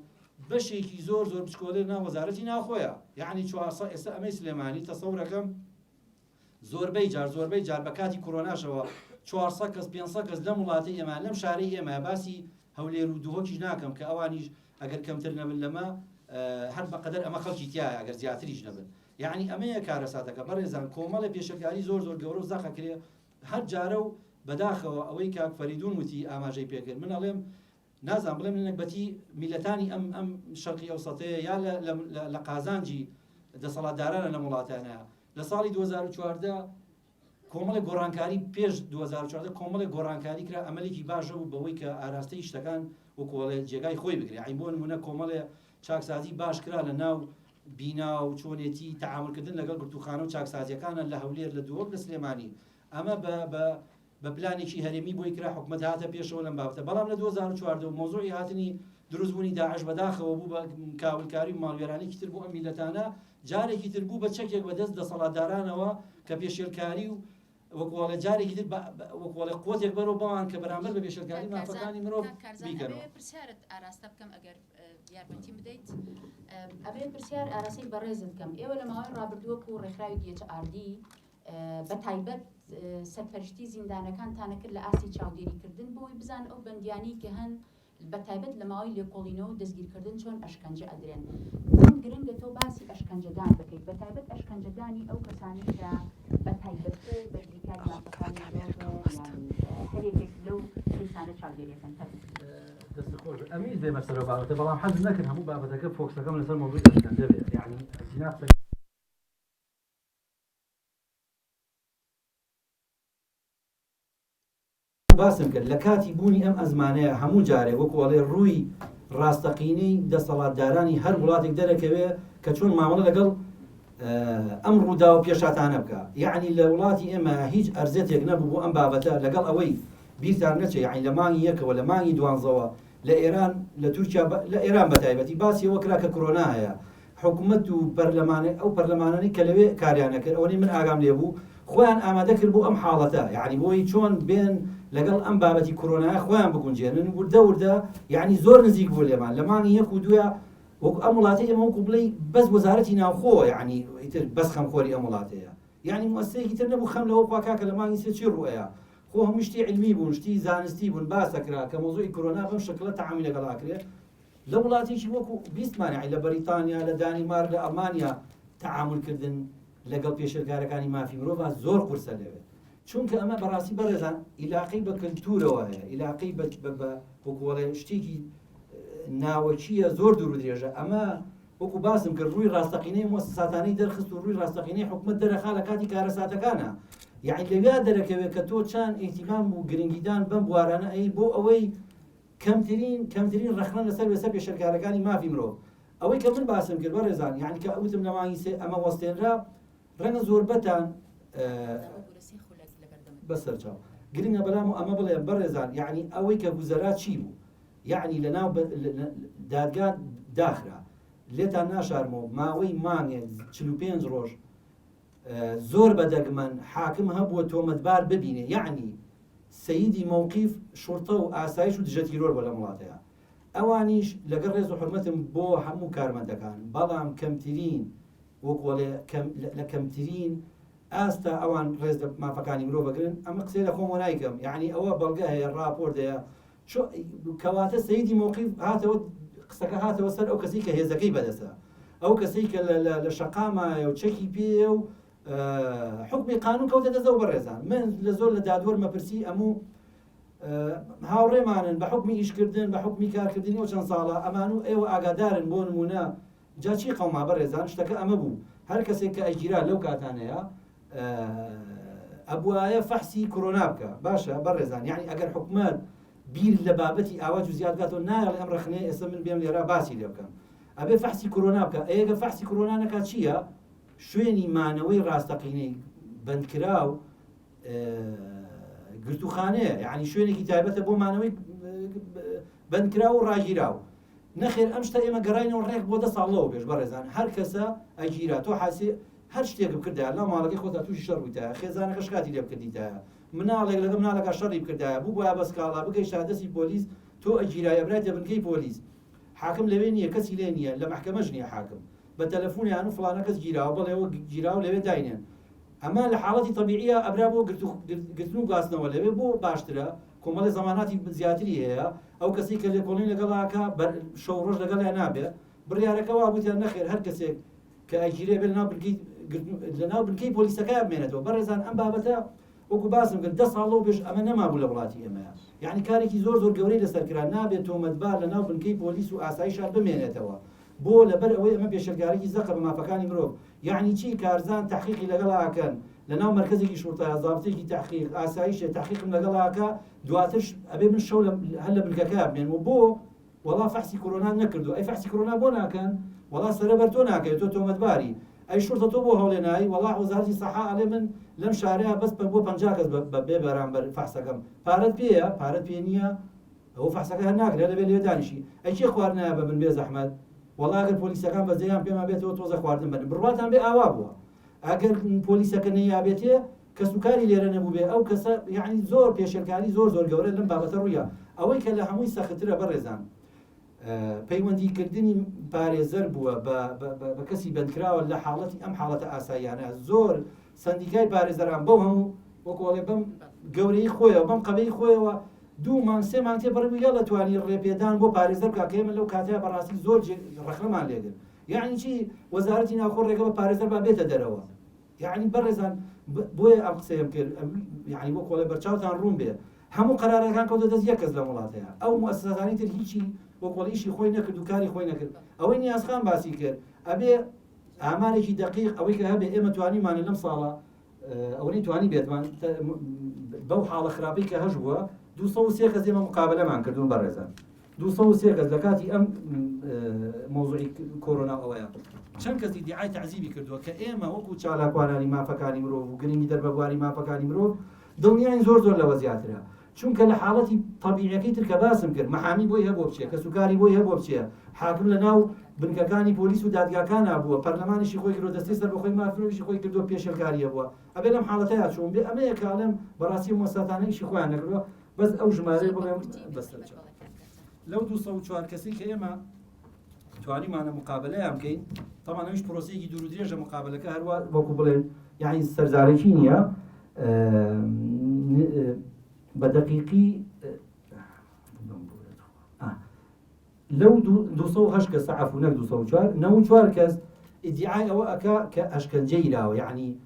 بەشێکی زۆر بچکۆلێ ناو وەزارەتی ناوخۆیە یعنی 400 ئێستا ئەمەی سلێمانی تەسەورەکەم زۆربەی جار بە کاتی کۆرۆناشەوە 400 کەس 500 کەس لەم وڵاتی ئێمە لەم شارەی ئێمە باسی هەولێر و دووهۆکیش ناکەم کە ئەوانیش ئەگەر کەمتر نەبن لەمە هەر بەقەدەر ئەمە خەڵکی تایە ئەگەر زیاتریش نەبن یعنی ئەمەیە کارەساتەکە بەڕێزان کۆمەڵە پێشەکاری زۆر گەورە و زاخەکرێ هەر جارە و بەداخەوە ئەوەی کاک فەریدون وتی ئاماژەی پێکرد من ئەڵێم نازان بڵێم نەکبەتی میلەتانی ئەم شەرقی ئەوسەتەیە یا لە قازانجی دەسەڵاتدارانە لە وڵاتانە لە ساڵی 2014 کۆمەڵی گۆڕانکاری پێش 2014 کۆمەڵی گۆڕانکاری کرا ئەمەلێکی باشە و بەوەی کە ئاراستەی شتەکان وەکوڵێ جێگای خۆی بگرێ ئەین بۆ نمونە کۆمەڵێ چاکسازی باش کرا لە ناو بینا و چۆنێتی تەعاملکردن لەگەڵ گرتوخانە و چاکسازیەکانە لە هەولێر لە دووەک لە سلێمانی ئەمە بە پلانێکی هەرێمی بۆی کرا حکومەت هاتە پێشەوە لەم بابەتە بەڵام لە 2014 مۆزوعی هاتنی دروستبوونی داعش بەداخەوە بوو بە کاولکاری و ماڵوێرانێکی تر بۆ ئەم میلەتانە جارێکی تر بوو بە چەکێک بەدەست دەسەڵاتدارانەوە کە پێشێلکاری و وەکوڵە جارێکی تر وەکوڵە قوتێک بەرەو بەوان کە بەرامبەر بە پێشێلکاری مافەکانی مرۆڤ بیکەنەوە. پرسیارت ئاراستە بکەم ئەگەر یارمەتی بدەیت ئەبێ پرسیار ئاراستی بەڕێزت بکەم ئێوە لە ماوەی ڕابردووەک و ڕێکخراوی DHRD بە تایبەت سەرپەرشتی زیندانەکانتانە کرد لە ئاسی چاودێریکردن بۆی بزان ئەو بەندیانی کە هەن بە تایبەت لە ماوەی لێکۆڵینەوە و دەستگیرکردن چۆن ئەشکەنجە ئەدرێن بەم گرنگە تۆ باسی ئەشکەنجەدان بکەیت بە تایبەت ئەشکەنجەدانی ئەو کەسانی کە بە تایبەت بەشریکاری هەرێکێک لەو کەسانە چاودێریەکەن دەستخۆش ئەمیش دێمە سەرەوە بابەتە بەڵام حەز نەکرد هەموو بابەتەکە فۆکسەکەم لەسەر مۆزوعی ئەشکەنجە بێت یعنی جناح باسم کرد لە کاتی بوونی ئەم ئەزمانەیە هەموو جارێ وەکوڵێ ڕووی ڕاستەقینەی دەسەڵاتدارانی هەر وڵاتێک دەرەکەوێ کە چۆن مامەڵە لەگەڵ ئەم ڕوودا و پێشاتانە بکە یعنی لە وڵاتی ئێمە هیچ ئەرزێتێک نەبوو بۆ ئەم بابەتە لەگەڵ ئەوەی بیرتان نەچێ یعنی لە مانگی یەکەوە لە مانگی دوانزەوە لە ئێران لە تورکیا لە ئێران بەتایبەتی باسی ئەوە کرا کە کۆرۆنا هەیە حکوومەت و ئەو پەرلەمانانی کە لەوێ کاریانە کرد ئەوەی من ئاگام لێ بوو خۆیان ئامادە کرد بۆ ئەم حاڵەتە یعنی بۆی چۆن بێن لەگەڵ ئەم بابەتی کۆرۆنای خۆیان بگونجێنن وردە یعنی زۆر نزیک بوو لێمان لە مانگی یەک و دووە وەکو ئەم وڵاتی ئێمە وەکو بڵێ بەس وەزارەتی ناوخۆ یعنی ئیتر بەس خەمخۆری ئەم وڵاتەیە یعنی مؤسسەیەکی تر نەبوو خەم لەوە کاکە لە مانگی سێ چی ڕوئەیە خۆ هەموو شتی علمی بوون شتی زانستی بوون باسەکرا کە مۆزوعی کۆرۆنا بەم شکلە تەعامی لەگەڵاکرێت لە وڵاتێکی وەکو بیستمانە لە بەریتانیا لە دانیمار لە ئەڵمانیا تەعاملکردن لەگەڵ پێشێلکارەکانی مافی مرۆڤ زۆر قورسە لەوێت چونکە ئەمە بەڕاستی بەڕێزان ئیلاقەی بە کلتورەوە هەیە ئیلاقەی بە وەکوڵێ شتێکی ناوەچیە زۆر دوور و درێژە ئەمە وەکو باسم کرد ڕووی ڕاستەقینەی مؤسساتانەی دەرخست و ڕووی ڕاستەقینەی حکومەت دەرەخا لە کاتی کارەساتەکانە یعنی لەویا دەرەکەوێت کە تۆ چەند ئیهتیمام و گرنگیدان بەم بوارانە ئەی بۆ ئەوەی کەمترین ڕەخنە لەسەر وێسە پێشەلکارەکانی مافی مرۆڤ ئەوەی کە من باسم کرد بەڕێزان یعنی کە ئەوتم لە مانگی سێ ئەمە وەستێنرا ڕەنگە زۆربەتان بەسەر چاو گرنگە بەلام و ئەمە بڵێ بەڕێزان یعنی ئەوەی کە گوزەرا چی بوو یعنی لەناو دادگا داخرا لێتان ناشارمەوە ماوەی مانگێک 45 ڕۆژ زۆر بەدەگمەن حاکم هەبووە تۆمەتبار ببینێ یعنی سەیدی مووقیف شورتە و ئاسایش و دژە تیرۆر بە لە وڵاتەیە ئەوانیش لەگەڵ ڕێز و حرمەتم بۆ هەموو کارمەندەکان بەڵام کەمترین وەکوڵێ لە کەمترین ئاستا ئەوان ڕێز مافەکانی مرۆڤ بگرن ئەمە قسەی لە خۆمەوە نایکەم یعنی ئەوە بەڵگە هەیە ڕاپۆرت هەیە کەواتە سەیدی مووقیف هاتەوە قسەکە هاتەوە سەر ئەو کەسی کە هێزەکەی بەدەسە ئەو کەسی کە لە شەقامایە و چەکی پێ و حکمی قانون کەوتە دەزەوە بەڕێزان من لە زۆر لە دادوەر مەپرسی ئەموو هاوڕێمانن بە حکمی ئیشکردن بە حکمی کارکردنی و چەند ساڵە ئەمان و ئێوە ئاگادارن بۆ نمونە جاچی قەوما بەڕێزان شتەکە ئەمە بوو هەر کەسێک کە ئەیگیرا لەو کاتانەیە ئەبوایە فەحسی کۆرۆنا بکە باشە بەڕێزان یعنی ئەگەر حکومەت بیر لە بابەتی ئاواج و زیاد بکاتەوە نایڵ ئەم ڕخنەیە ئێستا من بێم لێرە باسی لێ بکەم ئەبێ فەحسی کۆرۆنا بکە ئەگە فەحسی کۆرۆنا نەکات چییە شوێنی مانەوەی ڕاستەقینەی بەندکراو گرتوخانەیە، یعنی شوێنێکی تایبەتە بۆ مانەوەی بەندکرا و ڕاگیراو. نەخێر ئەم شتە ئێمە گەڕینەوە ڕێک بۆ 10 ساڵەوە بێژ بەڕێزان، هەر کەسە ئەگیرا تۆ حاسی هەر شتێک بکردایە لە ماڵەکەی خۆتا تووشی شەڕ بوویتایە، خێزانەکەش کاتی لێ بکردیتایە، مناڵێک لەگە مناڵەکە شەڕی بکردایە، بوو بۆە بەسکاڵا بگەیشتا دەستی پۆلیس، تۆ ئەگیرایە برایتە بنکەی پۆلیس، حاکم لەوێ نییە، کەسی لێ نییە، لە محکەمەش نییە حاکم، بە تەلەفۆنیان و فڵانە کەس گیراوە بەڵێەوە گیراوە لەوێ داینێن. ئەمە لە حاڵەتی طبیعیە ئەبرا بۆ گرتن و گواستنەوە لەوێ بۆ باشترە، کۆمەڵی زەماناتی زیاتری هەیە، ئەو کەسی کە لێکۆڵین لەگەڵاکە شەو ڕۆژ لەگەڵیان نابێ، بڕیارەکە وا بوتیان نەخێر هەر کەسێک کە ئەگیرێ بێ لەناو بنکەی پۆلیسەکە بمێنێتەوە. بەڕێزان ئەم بابەتە وەکو باسم کرد 10 ساڵەوە پێش ئەمە نەمابوو لە وڵاتی ئێمەیە، یعنی کارێکی زۆر گەورەی لەسەرکرا، نابێت تۆمەتبار لەناو بنکەی پۆلیس و ئاسایشان بمێنێتەوە، بۆ لەبەر ئەوەی ئەمە پێشەرگارێکی زەقە بە مافەکانی مرۆڤ. یعنی چی کارزان تحقیقی لەگەڵاکەن لەناو مرکزێکی شورتە زابطێکی تحقیق ئاسایشێ تحقیقم لەگەڵاکە، دواترش ئەبێ من شەو هەر لە بنکەکە بمێنەوە. بۆ وەڵا فەحسی کۆرۆنا نەکردو، ئەی فەحسی کۆرۆنا بۆ ناکەن، وەڵا سەرەبەر تۆ ناکەی، تۆ تۆمەتباری، ئەی شورتە تۆ بۆ هەڵێنایی، وەڵا وەزارەتی سەحا ئەڵێ من لەم شارەیە بەس بۆ 50 کەس بێ بەرامبەر فەحسەکەم، پارەت پێیە، پارەت پێ نییە، ئەوە فەحسەکە هەر ناکرێت لەبێ لێ دانیشی، ئەی چێ خواردنایە بە من بێ زەحمەت، وەڵا ئەگەر پۆلیسەکان بەجێیان پێما بێتەوە تۆزە خواردن بن، بڕواتان بێ ئاوا بووە، ئەگەر پۆلیسەکە نەیابێتێ کەسوکاری لێرە نەبوو بێ، ئەو کەسە یعنی زۆر پێشێرکاری زۆر گەورە لەم بابەتە ڕوویە. ئەوەی کە لە هەمووی سەختترە بەڕێزان پەیوەندیکردنی پارێزەر بووە بە کەسی بەندکراوە لە حاڵەتی ئەم حاڵەتە ئاساییانە. زۆر سندیکای پارێزەران بەو هەموو وەکوڵێ بەم گەورەی خۆیەوە بەم قەبەی خۆیەوە 2 مانگ 3 مانگ تێبڕبوویە لە توانی ڕێپێدان بۆ پارێزەر کاکەمە لەو کاتەیە بەڕاستی زۆر ڕەخنەمان لێگر. یعنی چی وەزارەتی ناوخۆ ڕێگە بە پارێزەر با بێتە دەرەوە، یعنی بەڕێزان بۆیە ئەم قسەیەم کرد، یعنی بۆ کۆڵێ بەرچاوتان ڕوون بێ، هەموو قەرارەکان کەوتە دەست یەک کەس لە وڵاتەیە، ئەو موەسسەسانی تر هیچی وەکوڵ ئیشی خۆی نەکرد و کاری خۆی نەکرد. ئەوەی نیازخان باسی کرد ئەبێ ئامارێکی دقیق ئەوەی کە هەبێ ئێمە توانیمانە لەم ساڵە ئەوەی توانی بێتمان بەو حاڵە خراپەی کە هەش بووە 203 کەس ئێمە مقابلەمان کردوون بەڕێزان، 203 کەس لە کاتی ئەم مۆزوعی کۆرۆنا ئەوەیە. چەند کەس دیعای تعزیبی کردووە کە ئێمە وەکو چالاکوانانی مافەکانی مرۆڤ و گرنگی دەربەبواری مافەکانی مرۆڤ دڵنیاین زۆر لەوە زیاترە، چونکە لە حاڵەتی طبیعیەکەی تر کە باسم کرد مەحامی بۆی هەبوو بچێ، کەسوکاری بۆی هەبوو بچێ، حاکم لەناو بنکەکانی پۆلیس و دادگاکان بووە، پەرلەمانیشی خۆی کردو، دەستی سەر بەخۆی مافرۆیشی خۆی کردو، پێشێرکاریە بووە. ئەبێ لەم حاڵەتەیە چوون بێ ئەمەیە کاڵم بەڕاستی مۆساتانەیشی خۆیان نەکردووە، بەس ئەو ژمارەی بڵێم بەسەرچە لەو 204 کەسی کە ئێمە توانیمانە مقابلەیان بکەین. طبعا ئەوش پرۆسەیەکی دوور و درێژە مقابلەکە هەروە وەکو بڵێن یعنی سەرزارێکی نییە، بە دقیقی لەو 208 کەس عەفو نەک 204 94 کەس ئیدعای ئەوە ئەکا کە ئەشکەنجەی راوە، یعنی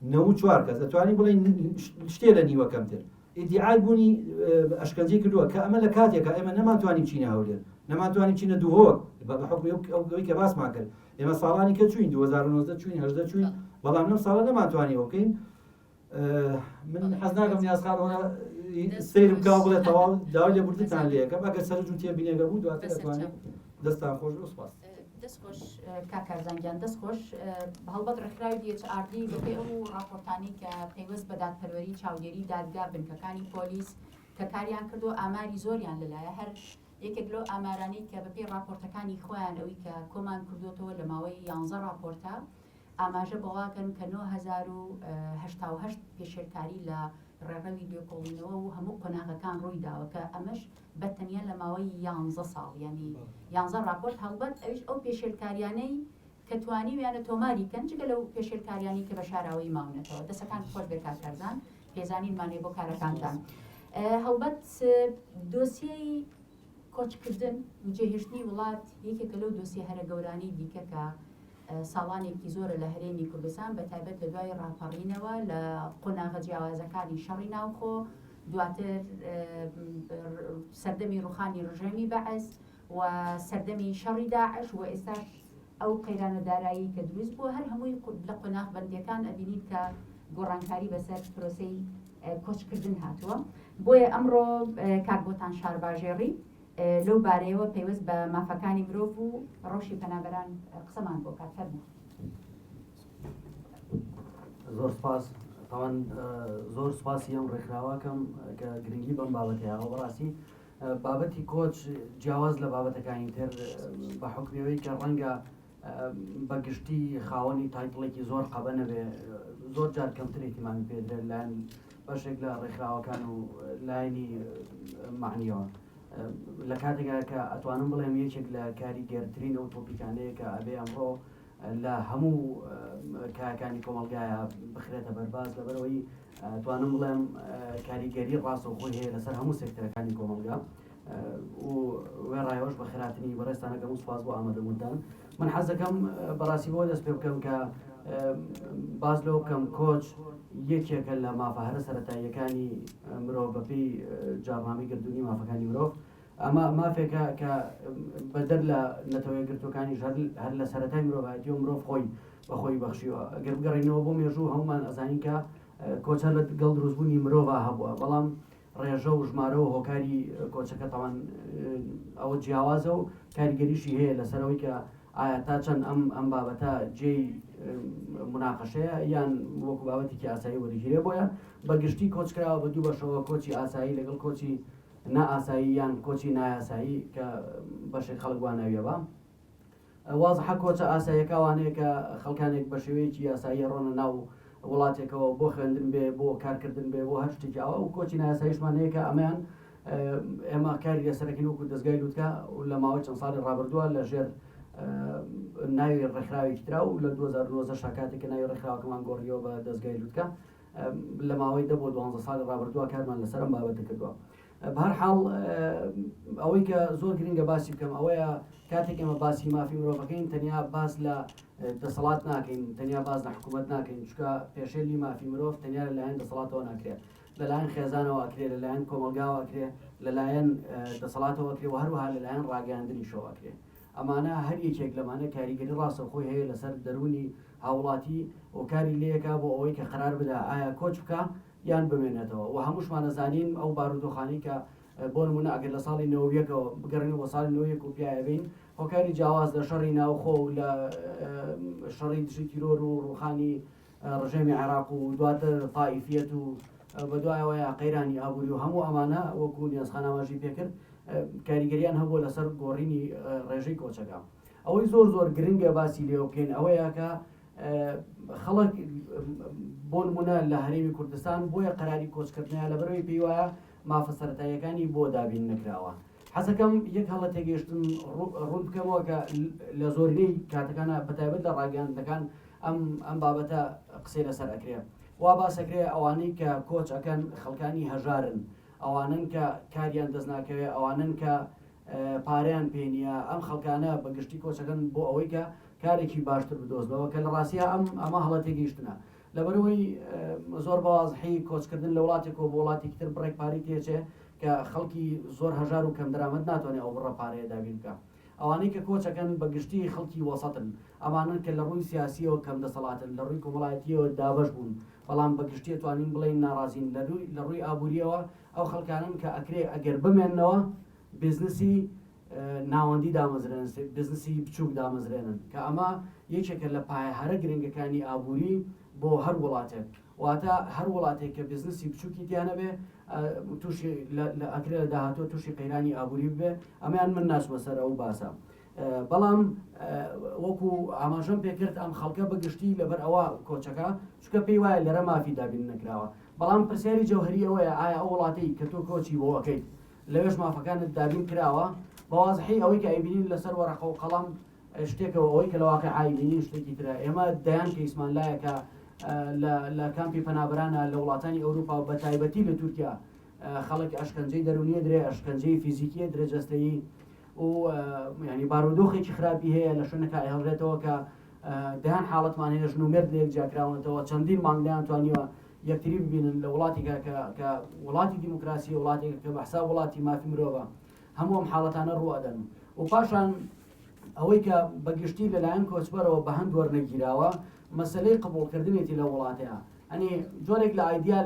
94 کەس دەتوانین بڵێن شتێ لە نیوەکەمتر ئیدعای بوونی ئەشکەنجەی کردووە کە ئەمە لە کاتێکە ئێمە نەماتوانین چینە هەولێر، نەماتوانین چینە دووهۆک بە حکمی ئەوەی کە باسمان کرد. ئێمە ساڵانی کە چوین 2019 چوین 18 چوین، بەڵام لەم ساڵە نەماتوانیەوە بکەین. من حەز ناکەم نیازخانەوە سەیرم کا بڵێ تەواو داوای لێبوردنتان لێ یەکەم، ئەگەر سەرنجوم تێبینێگە بوو دواتر دەتوانێت دەستان خۆش و سوپاس. دەستخۆش کاکارزانگیان دەستخۆش هەڵبەت ڕێکخراوی DHRD بەپێ ئەو راپۆرتانی کە پەیوەست بە دادپەروەری چاودێری دادگا بنکەکانی پۆلیس کە کاریان کردو ئاماری زۆریان لەلایە، هەر یەکێک لەو ئامارانی کە بەپێ راپۆرتەکانی خۆیان ئەوەی کە کۆمان کردوتەوە لە ماوەی 11 راپۆرتە ئاماژە بەواکەن کە 9088 پێشێرکاری لە ڕێڕەوی لێکۆڵینەوە و هەموو قۆناغەکان ڕووی داوە کە ئەمەش بەتەنیا لە ماوەی 11 ساڵ، ینی 11 راپۆرت هەڵبەت ئەوش ئەو پێشێرکاریانەی کە توانیویانە تۆماری کەن جگە لەو پێشێرکاریانی کە بە شاراوەی ماونەتەوە. دەسەکان خۆش بێ کارکارزان، پێزانینمانێ بۆ کارەکانتان. هەڵبەت دۆسیەی کۆچکردن و جێهێشتنی وڵات یەکێکە لەو دۆسیە هەرە گەورانی دیکە کە ساڵانێکی زۆرە لە هەرێمی کوردستان بە تایبەت لە دوای ڕاپەڕینەوە لە قۆناغە جیاوازەکانی شەڕی ناوخۆ، دواتر سەردەمی ڕوخانی ڕژێمی بەعەز و سەردەمی شەڕی داعش و ئێستاش ئەو قەیرانە دارایی کە دروست بووە، هەر هەمووی لە قۆناغ بەندیەکان ئەبینیت کە گۆڕانکاری بەسەر پرۆسەی کۆچکردن هاتووە. بۆیە ئەمڕۆ کاکبۆتان شارباژێڕی لەو بارەیەوە پەیوەست بە مافەکانی مرۆڤ و ڕۆژی پەنابەران قسەمان بۆ کات فەرموو. زۆر سپاس تاوان زۆر سوپاسی ئەم ڕێکخراوەکەم کە گرنگی بەم بابەتەیەوە بەڕاستی بابەتی کۆچ جیاواز لە بابەتەکانی تر بە حکمەوەی کە ڕەنگە بەگشتی خاوەنی تایتڵێکی زۆر قەبە نەبێ زۆر جار کەمتر احتیمامی پێدرێت لایەن بەشێک لە ڕێکخراوەکان و لایەنی معنیەوە لە کاتێکا کە ئەتوانم بڵێم یەکێک لە کاریگەرترین ئەو تۆپیکانەیە کە ئەبێ ئەمڕۆ لە هەموو کارەکانی کۆمەلگایە بخرێتە بەرباز لەبەرەوەی توانم بڵێم کاریگەری ڕاستەوخۆی هەیە لەسەر هەموو سێکتەرەکانی کۆمەلگا و وێ ڕایەوەش بە خێراتنی بەڕێستانەکەم و سوپاس بۆ ئامادەبوونتان من حەز دەکەم بەڕاستی بۆ دەست پێ بکەم کە باز لەو بکەم کۆچ یەکێکە لە مافەهرە سەرەتاییەکانی مرۆڤ بەپێی جاڕنامەی گردوونی مافەکانی مرۆڤ ئەمە مافێکە کە بەدەر لە نەتەوەی گرتوەکانی هەر لە سەرەتای مرۆڤایەتی و مرۆڤ خۆی بەخۆی بەخشیوە ئەگەر بگەڕینەوە بۆ مێژوو هەمومان ئەزانین کە کۆچە لە گەڵ دروستبوونی مرۆڤ هەبووە بەڵام ڕێژە و ژمارە و هۆکاری کۆچەکە تاوان ئەوە جیاوازە و کاریگەریشی هەیە لەسەرەوەی کە ئایا تا چەند ئەم بابەتە جێی مناقەشەیە یان وەکو بابەتێکی ئاسایی وەرگیرێ بۆیە بەگشتی کۆچکراوە بە دوو بەشەوە کۆچی ئاسایی لەگەڵ کۆچی نائاسایی یان کۆچی نایاسایی کە بەشێک خەڵک واناویە بە وازحە کۆچە ئاساییەکەوانەیە کە خەڵکانێک بە شێوەیەکی یاسایی ڕۆنە ناو وڵاتێکەوە بۆ خوێندن بێ بۆ کارکردن بێ بۆ هەر شتێکیاوە و کۆچی نایاساییشمان هەیە کە ئەمەیان ئێمە کاری لەسەرەکەین وەکو دەستگای لووتکە و لە ماوەی چەند ساڵی ڕابردووە لە ژێر ناوی ڕێکخراوێکی ترا و لە 2009 شاکاتێککە ناوی ڕێکخراوەکەمان گۆڕیەوە بە دەستگای لووتکە لە ماوەی دە بۆ 12 ساڵی ڕابردووە کارمان لەسەرم بابەتە کردووە بەهەرحاڵ ئەوەی کە زۆر گرنگە باسی بکەم ئەوەیە کاتێک ئێمە باسی مافی مرۆڤەکەین تەنیا باس لە دەسەڵات ناکەین تەنیا باز لە حکوومەت ناکەین چکە پێشێلی مافی مرۆڤ تەنیا لەلایەن دەسەڵاتەوە ناکرێت لەلایەن خێزانەوە ئەکرێت لەلایەن کۆمەلگاوە ئەکرێت لەلایەن دەسەڵاتەوە ئەکرێت و هەروەها لەلایەن ڕاگەاندنیشەوە ئەکرێت ئەمانە هەر یەکێک لەمانە کاریگەری ڕاستەوخۆی هەیە لەسەر دەرونی هاوڵاتی و کاری لەیەکا بۆ ئەوەی کە قرار بدا ئایا کۆچ بکە یان بمێنێتەوە و هەمووشمان نەزانین ئەو بارودۆخانی کە بۆ نمونە ئەگەر لە ساڵی 90ەوە بگەڕین بۆ ساڵی 90 و پیاەبین هۆکاری جیاواز لە شەڕی ناوخۆ و لە شەڕی دژی تیرۆر و ڕوخانی ڕژێمی عێراق و دواتر تائیفیەت و بەدوایەوەیە قەیرانی ئابووری و هەموو ئەمانە وەکو نیازخان ئاماژەی پێکرد کاریگەریان هەبووە لەسەر گۆڕینی ڕێژەی کۆچەکە ئەوەی زۆر گرنگە باسی لێ بکەین ئەوەیە کە خەڵک بۆ نمونە لە هەرێمی کوردستان بۆیە قەراری کۆچکردنیان لەبەرەوەی پێی وایە مافە سەرەتاییەکانی بۆ دابین نەکراوە حەزەکەم یەک هەڵە تێگەیشتن ڕوون بکەمەوە کە لە زۆرینەی کاتەکانە بەتایبەت لە ڕاگەاندنەکان ئەم بابەتە قسەی لەسەر ئەکرێ وا باسەکرێ ئەوانەی کە کۆچ ئەەکەن خەڵکانی هەژارن ئەوانن کە کاریان دەست ناکەوێت ئەوانن کە پاریان پێنیە ئەم خەڵکانە بەگشتی کۆچەکەن بۆ ئەوەی کە کارێکی باشتر بدۆزنەوە کە لە ڕاستیە ئەمە هەڵە تێگەیشتنە لەبەرەوەی زۆر بەوازحی کۆچکردن لە وڵاتێکەوە بۆ وڵاتێکی تر بڕێک پاری تێچێ کە خەڵکی زۆر هەژار و کەم دەرامەت ناتوانێت ئەو بڕە پارەیە دابین بکە ئەوانەی کە کۆچەکەن بەگشتی خەڵکی وەسەتن ئەمانن کە لە ڕووی سیاسیەوە کەم دەسەڵاتن لە ڕووی کۆمەڵایەتیەوە دابەش بوون بەڵام بەگشتی توانین بڵین ناڕازین لە ڕووی ئابوووریەوە ئەو خەڵکانن کە ئەکرێ ئەگەر بمێننەوە بزنسی ناوەندی دامەزرێن بزنسی بچووک دامەزرێنن کە ئەمە یەکێکە لە پایە هەرە گرنگەکانی ئابووری بۆ هەر وڵاتێک واتە هەر وڵاتێک کە بزنسی بچووکی دیانە بێ تووشی ئەکرێ لە داهاتوە تووشی قەیرانی ئابووری بێ ئەمەیان من ناچمە سەر ئەو باسە بەڵام وەکو ئاماژەم پێکرد ئەم خەڵکە بەگشتی لەبەر ئەوە کۆچەکە چکە پێی وایە لەرە مافی دابین نەکراوە بەڵام پرسیاری جەوهری ئەوەیە ئایا ئەو وڵاتەی کە تۆ کۆچی بۆ ئەەکەیت لەوێش مافەکانت دابین کراوە بەوازحی ئەوەی کە ئەیبینین لەسەر وەرەقە و قەڵام شتێکەوە ئەوەی کە لە واقع ئایبینی شتێکی ترە ئێمە دەیان کە ئیسمان لایەکە لە کامپی پەنابرانە لە وڵاتانی ئەوروپا و بە تایبەتی لە تورکیا خەڵک ئەشکەنجەی دەرونیە درێ ئەشکەنجەی فیزیکیە درێجەستەیی و ینی بارودۆخێکی خراپی هەیە لە شوێنەکە ئەهێڵرێتەوە کە دەیان حاڵەتمان هەیە ژن و مێرد لە یەکجاکراونەتەوە چەندین مانگدایان توانیوە یەکتری ببینن لە وڵاتێکە کە وڵاتی دیموکراسی وڵاتێک کە بەحسا وڵاتی مافی مرۆڤە هەموو ئەم حاڵەتانە ڕوئەدەن و پاشان ئەوەی کە بەگشتی لەلایەن کۆچبەرەوە بە هەند وەرنەگیراوە مەسلەی قبولکردنێتی لە وڵاتەیە ئەنی جۆرێک لە ئایدیا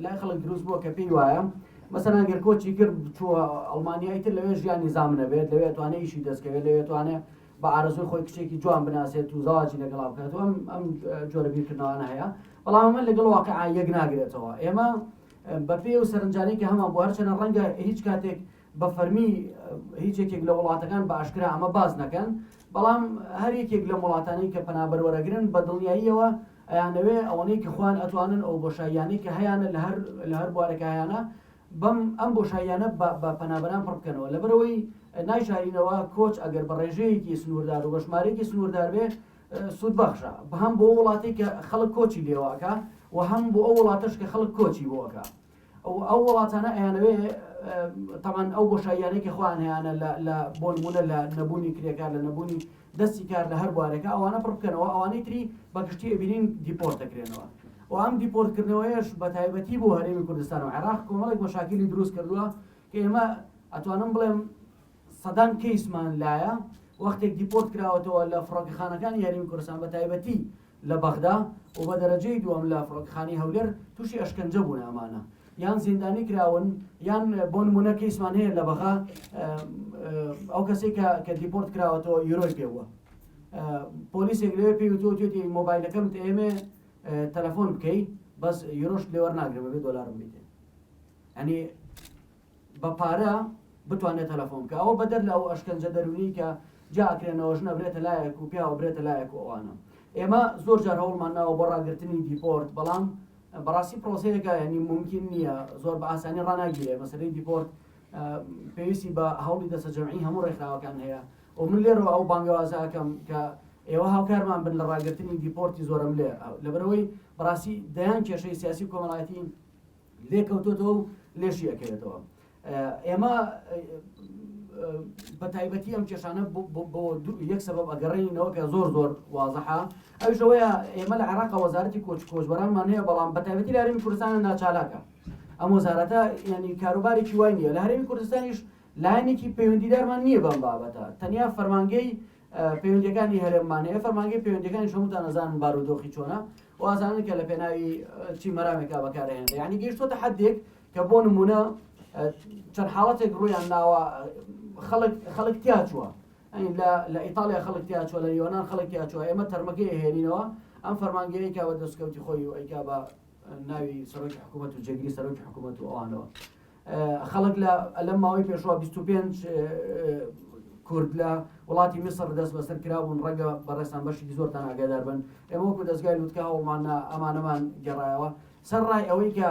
لای خەڵک دروست بووە کە پێی وایە مەسەلەن گەر کۆچی کرد چووە ئەڵمانیایی تر لەوێ ژیان نیزام نەبێت لەوێ توانێت ئیشی دەستکەوێت لەوێ توانێت بە ئارەزوی خۆی کچێکی جوان بناسێت و زاواجی لەگەڵا بکات و ئەم جۆرە بیرکردنەوەانە هەیە بەڵام ئەمە لەگەڵ واقعا یەک ناگرێتەوە ئێمە بە پێ و سەرنجانی کە هەمان بۆ هەرچەنە ڕەنگە هیچ کاتێک بە فەرمی هیچێکێک لە وڵاتەکان بە ئاشکرا ئەمە باز نەکەن بەڵام هەر یەکێک لە وڵاتانەی کە پەنابەروەرەگرن بە دڵنیاییەوە ئەیانەوێ ئەوەنەی کە خوان ئەتوانن ئەو بۆشاییانەی کە هەیەە لە هەر بوارێکە هەیەە بەم ئەم بۆشاییانە بە پەنابەران پڕ بکەنەوە لەبەرەوەی نایشارینەوە کۆچ ئەگەر بە ڕێژەیەکی سنووردار و بە ژمارەیەکی سنووردار بێ سوود بەخشە بە هەم بۆ وڵاتی کە خەڵک کۆچی لێواکە و هەم بۆ ئەو وڵاتش کە خەڵک کۆچی بۆکە ئەو وڵاتانە ئەیانەوێ تەمان ئەو بۆشاییانێکی خوان هەیەە لە بۆ نمونە لە نەبوونی کرێکار لە نەبوونی دەستی کار لە هەر بوارێکە ئەوانە پڕ بکەنەوە ئەوانەی تری بەگشتی ئەبینین دیپۆرت دەکرێنەوە و ئەم دیپۆرتکردنەوەیش بە تایبەتی بۆ هەرێمی کوردستان و عێراق کۆمەڵێک مەشاکلی دروست کردووە کە ئێمە ئەتوانم بڵێم سەدان کەیسمان لایە وەختێک دیپۆرت کراوەتەوە لە فڕۆکەخانەکانی یاریمی کوردستان بە تایبەتی لە بەغدا و بە دەرەجەی دووەم لە فڕۆکەخانی هەولێر تووشی ئەشکەنجە بوون ئەمانە یان زیندانی کراون یان بۆ نمونە کەیسمان هەیە لە بەغا ئەو کەسێک کە دیپۆرت کراوەتەوە یورۆی پێوە پۆلیسێک لەوێ پێی وتوتی مۆبایلەکەمت ئێمێ تەلەفۆن بکەی بەس یورۆش لێوە ناگرێت بێ دۆلارم بیتێ ئەنی بە پارە بتوانێت تەلەفۆن بکە ئەوە بەدەر لە ئەو ئەشکەنجە دەرونی کە جاکرێنەوە ژنە برێتە لایەک و پیاوە برێتە لایەک و ئەوانە ئێمە زۆر جار هەوڵمان ناوە بۆ ڕاگررتنی دیپۆرت بەڵام بەڕاستی پرۆسەیەەکە ینی ممکن نییە زۆر بە ئاسانی ڕناگیرێ مەسەرەی دیپۆرت پێویستی بە هەوڵی دەسە جەمعی هەموو ڕێکخراوەکان هەیە و من لێرەوە ئەو بانگەوازەکەم کە ئێوە هاوکارمان بن لە ڕاگررتنی دیپۆرتی زۆرم لێ لەبەرەوەی بەڕاستی دەیان کێشەی سیاسی کۆمەڵایەتی لێکەوتۆتەوە و لێشی ئەکەوێتەوە ئێمە بە تایبەتی ئەم کێشانە بۆ یەک سەبەب ئەگەڕێنینەوە کە زۆر وازەحە ئەوشەوەیە ئێمە لە عێراق وەزارەتی کۆچبەرانمان هەیە بەڵام بە تایبەتی لە هەرێمی کوردستانە ناچالاکە ئەم وەزارەتە ینی کاروبارێکی وای نییە لە هەرێمی کوردستانیش لایەنێکی پەیوەندیدارمان نییە بەم بابەتە تەنیا فەرمانگەی پەیوەندیەکانی هەرێممان هەیە فەرمانگەی پەیوەندیەکانی هەمووتان ئەزانن بارودۆخی چۆنە و ئازانن کە لە پێناوی چی مەرامێکا بەکارهێنێت یعنی گەیشتۆتە حەدێک کە بۆ نمونە چەند حاڵەتێک ڕوویان ناوە خەڵک تیا چووە لە ئیتالیا خەڵک تیا چووە لە یۆنان خەڵک تیا چووە ئێمە تەرمەکەی هێنینەوە ئەم فەرمانگەیەکا بە دەستکەوتی خۆی و ئەیکا بە ناوی سەرۆکی حکوومەت و جێگیری سەرۆکی حکوومەت و ئەوانەوە خەڵک لەم ماوەی پێشوە 25 کورد لە وڵاتی میسر دەست بەسەر کرابوون ڕەنگە بەڕێستان بەشی زۆرتان ئاگادار بن ئێمە وەکو دەستگای لوتکە هەوڵمان ئەمانەمان گەڕایەوە سەر ڕای ئەوەی کە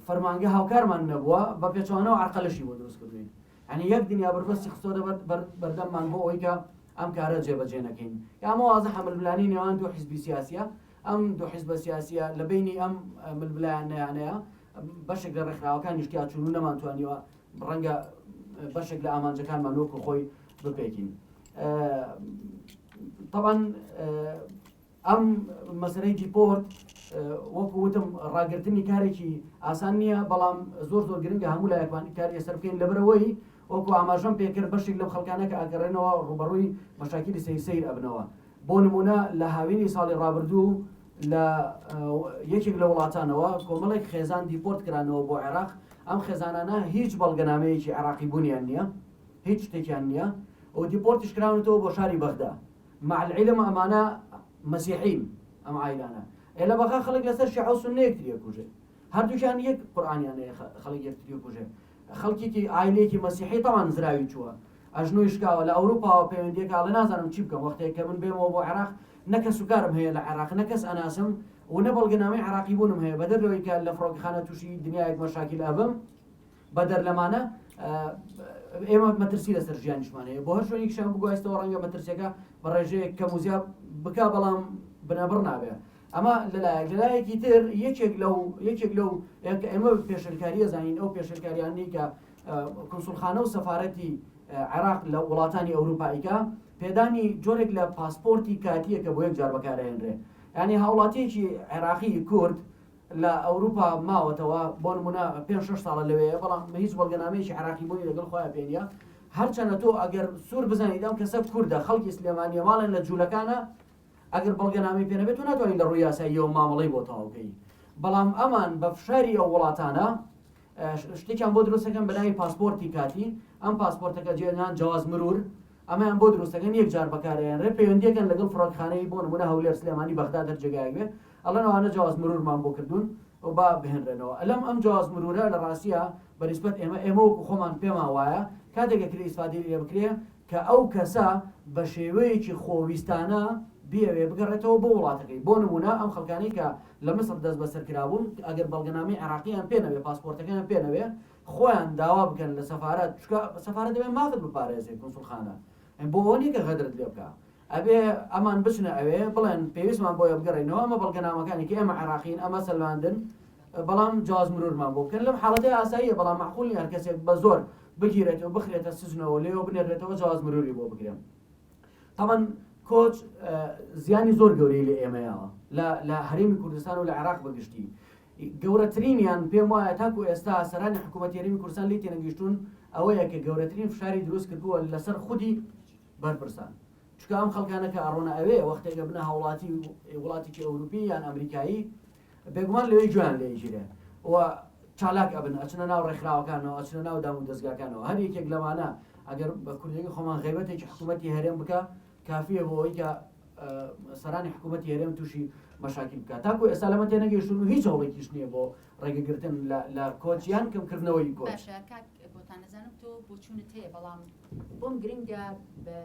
فەرمانگە هاوکارمان نەبووە بە پێچوانەوە عەرقەلەشی بۆ دروست کردوین ئەنی یەک دنیا بەربەستی خستۆدە بەردەممان بۆ ئەوەی کە ئەم کارە جێبەجێ نەکەین ئەمە وازە ململانی نێوان دوو حیزبی سیاسیە ئەم دوو حیزبە سیاسیە لە بینی ئەم ململایان نەیانەیە بەشێک لە ڕێکخراوەکانی شتیا چون و نەمانتوانیوە ڕەنگە بەشێک لە ئامانجەکانمان وەکو خۆی بپێکین طبعاً ئەم مەسەرەی دیپۆرت وەکو وتم ڕاگررتنی کارێکی ئاسان نییە بەڵام زۆر گرنگە هەموو لایەکوانی کاری سەر بکەین لەبەرەوەی وەکو ئاماژەم پێکرد بەشێک لەم خەڵکانە کە ئاگەڕێنەوە ڕوبەڕووی مەشاکلی سەیر ئەبنەوە بۆ نمونە لە هاوینی ساڵی ڕابردوو لە یەکێک لە وڵاتانەوە کۆمەڵێک خێزان دیپۆرت کرانەوە بۆ عێراق ئەم خێزانانە هیچ بەڵگەنامەیەکی عێراقی بوونیان نییە هیچ شتێکیان نییە و دیپۆرتیش کراونەوە بۆ شاری بەغدا مع العلم ئەمانە مەسیحین ئەم عایلانە لە بەغا خەڵک لەسەر شیعە و سوننە یەکتری ئەکوژێ هەردووکیان یەک قورئانیان هەیە خەڵک یەکتری ئەکوژێ خەڵکێکی عایلەیەکی مەسیحی تەمان زراوی چووە ئەژنۆی شکاوە لە ئەوروپاوە پەیوەندیەکە لە نازانم چی بکەم وەختێک کە من بێمەوە بۆ عێراق نەکەس سوکارم هەیە لە عێراق نەکەس ئەناسم و نە بەڵگەنامەی عێراقی بوونم هەیە بەدەرەوەی کە لە فڕۆکەخانە تووشی دنیایەک مەشاکل ئەبم بەدەر لەمانە ئێمە مەترسی لەسەر ژیانیشمان هەیە بۆ هەر شوێنێکیشان بگوایستەوە ڕەنگە مەترسیەکە بە ڕێژەیەک کەم و زیاد بکا بەڵام بنەبڕ نابێ ئەمە لەلایەکی تر یەکێک لەو ئێمە پێشەرکاریە زانین ئەو پێشەرکاریانی کە کنسولخانە و سەفارەتی عێراق لە وڵاتانی ئەوروپاییکە پێدانی جۆرێک لە پاسپۆرتی کاتیە کە بۆ یەک جار بەکارهێنرێ یعنی هاوڵاتیەکی عێراقی کورد لە ئەوروپا ماوەتەوە بۆ نمونە 5-6 ساڵە لەوەیە بەڵام هیچ بەڵگەنامەیەکی عێراقی بوونی لەگەڵ خۆیان پێنیە هەرچەندە تۆ ئەگەر سوور بزانیت ئەم کەسە کوردە خەڵکی سلێمانیە ماڵێن لە جوولەکانە ئەگەر بەڵگەنامی پێنەبێت تو ناتوانین لە ڕووی یاساییەوە مامەڵەی بۆ تەواوکەی بەڵام ئەمان بە فشاری ئەو وڵاتانە شتێکیان بۆ دروستەکەن بەناوی پاسپۆرتی کاتی ئەم پاسپۆرتەکە جێنان جواز مرور ئەمەیان بۆ دروستەکەن یەک جار بەکارهێنرێ پەیوەندیەکەن لەگەڵ فڕۆکەخانەی بۆ نمونە هەولێر سلێمانی بەغدا دەرجێگایەک بێ ئەڵەنەوانە جیاواز مرورمان بۆ کردوون و با بهێنرێنەوە ئەلەم ئەم جیاواز مرورە لە ڕاستیە بەنسبەت ئێمە وەکو خۆمان پێمان وایە کاتێکەکری ئیسفادی لێ بکرێ کە ئەو کەسە بە شێوەیەکی خۆویستانە بیاوێ بگەڕێتەوە بۆ وڵاتەکەی بۆ نمونە ئەم خەڵکانی کە لە مەسر دەست بەسەرکرابوون ئەگەر بەڵگەنامەی عراقییان پێنەوێ پاسپۆرتەکەیان پێنەوێ خۆیان داوا بکەن لە سەفارەت سەفارەت دەبێت مافت بپارێزێ کۆنسوڵخانە بۆ ئەوە نیە کە غەدرت لێ بکە ئەبێ ئەمان بچنە ئەوێ بڵێن پێویستمان بۆیە بگەڕێنەوە ئەمە بەڵگەنامەکانی کە ئێمە عراقین ئەمە سەلماندن بەڵام جواز مرورمان بۆ بکەن لەم حاڵەتەی ئاساییە بەڵام معقوڵ نیە هەر کەسێک بە زۆر بگیرێتەوە بخرێتە سزنەوە لێەوە بنێرێتەوە جواز مروری بۆ بگرێن تاوان کۆچ زیانی زۆر گەورەی لە ئێمەیەوە لە هەرێمی کوردستان و لە عێراق بەگشتی گەورەترینیان پێم وایە تاکو ئێستا سەرانی حکوومەت هەرێمی کوردستان لی تێنەگەیشتون ئەوەیە کە گەورەترین فشاری دروست کردووە لەسەر خودی بەرپرسان چکە ئەم خەڵکانە کە ئەڕۆنە ئەوێ وەختێکە بنە وڵاتێکی ئەوروپی یان ئەمریکایی بێگومان لەوەی جویان لێژیرێ و چالاک ئەبن ئەچنە ناو ڕێکخراوەکانەوە ئەچنە ناو دام و دەستگاکانەوە هەر یەکێک لەمانە ئەگەر بە کوردێکی خۆمان غیبەتێکی حکوومەتی هەرێم بکە کافیە بۆ ئەوەی کە سەرانی حکوومەتی هەرێم تووشی مەشاکل بکات تاکو ئێستا لەمە تێنەگەیشتون و هیچ هەوڵێکیش نییە بۆ ڕێگەگرتن لە کۆچیان کەمکردنەوەی کۆچ باشە کاک بۆتان نەزانم تۆ بۆ چوونت هەیە بەڵام بۆم گرنگە بە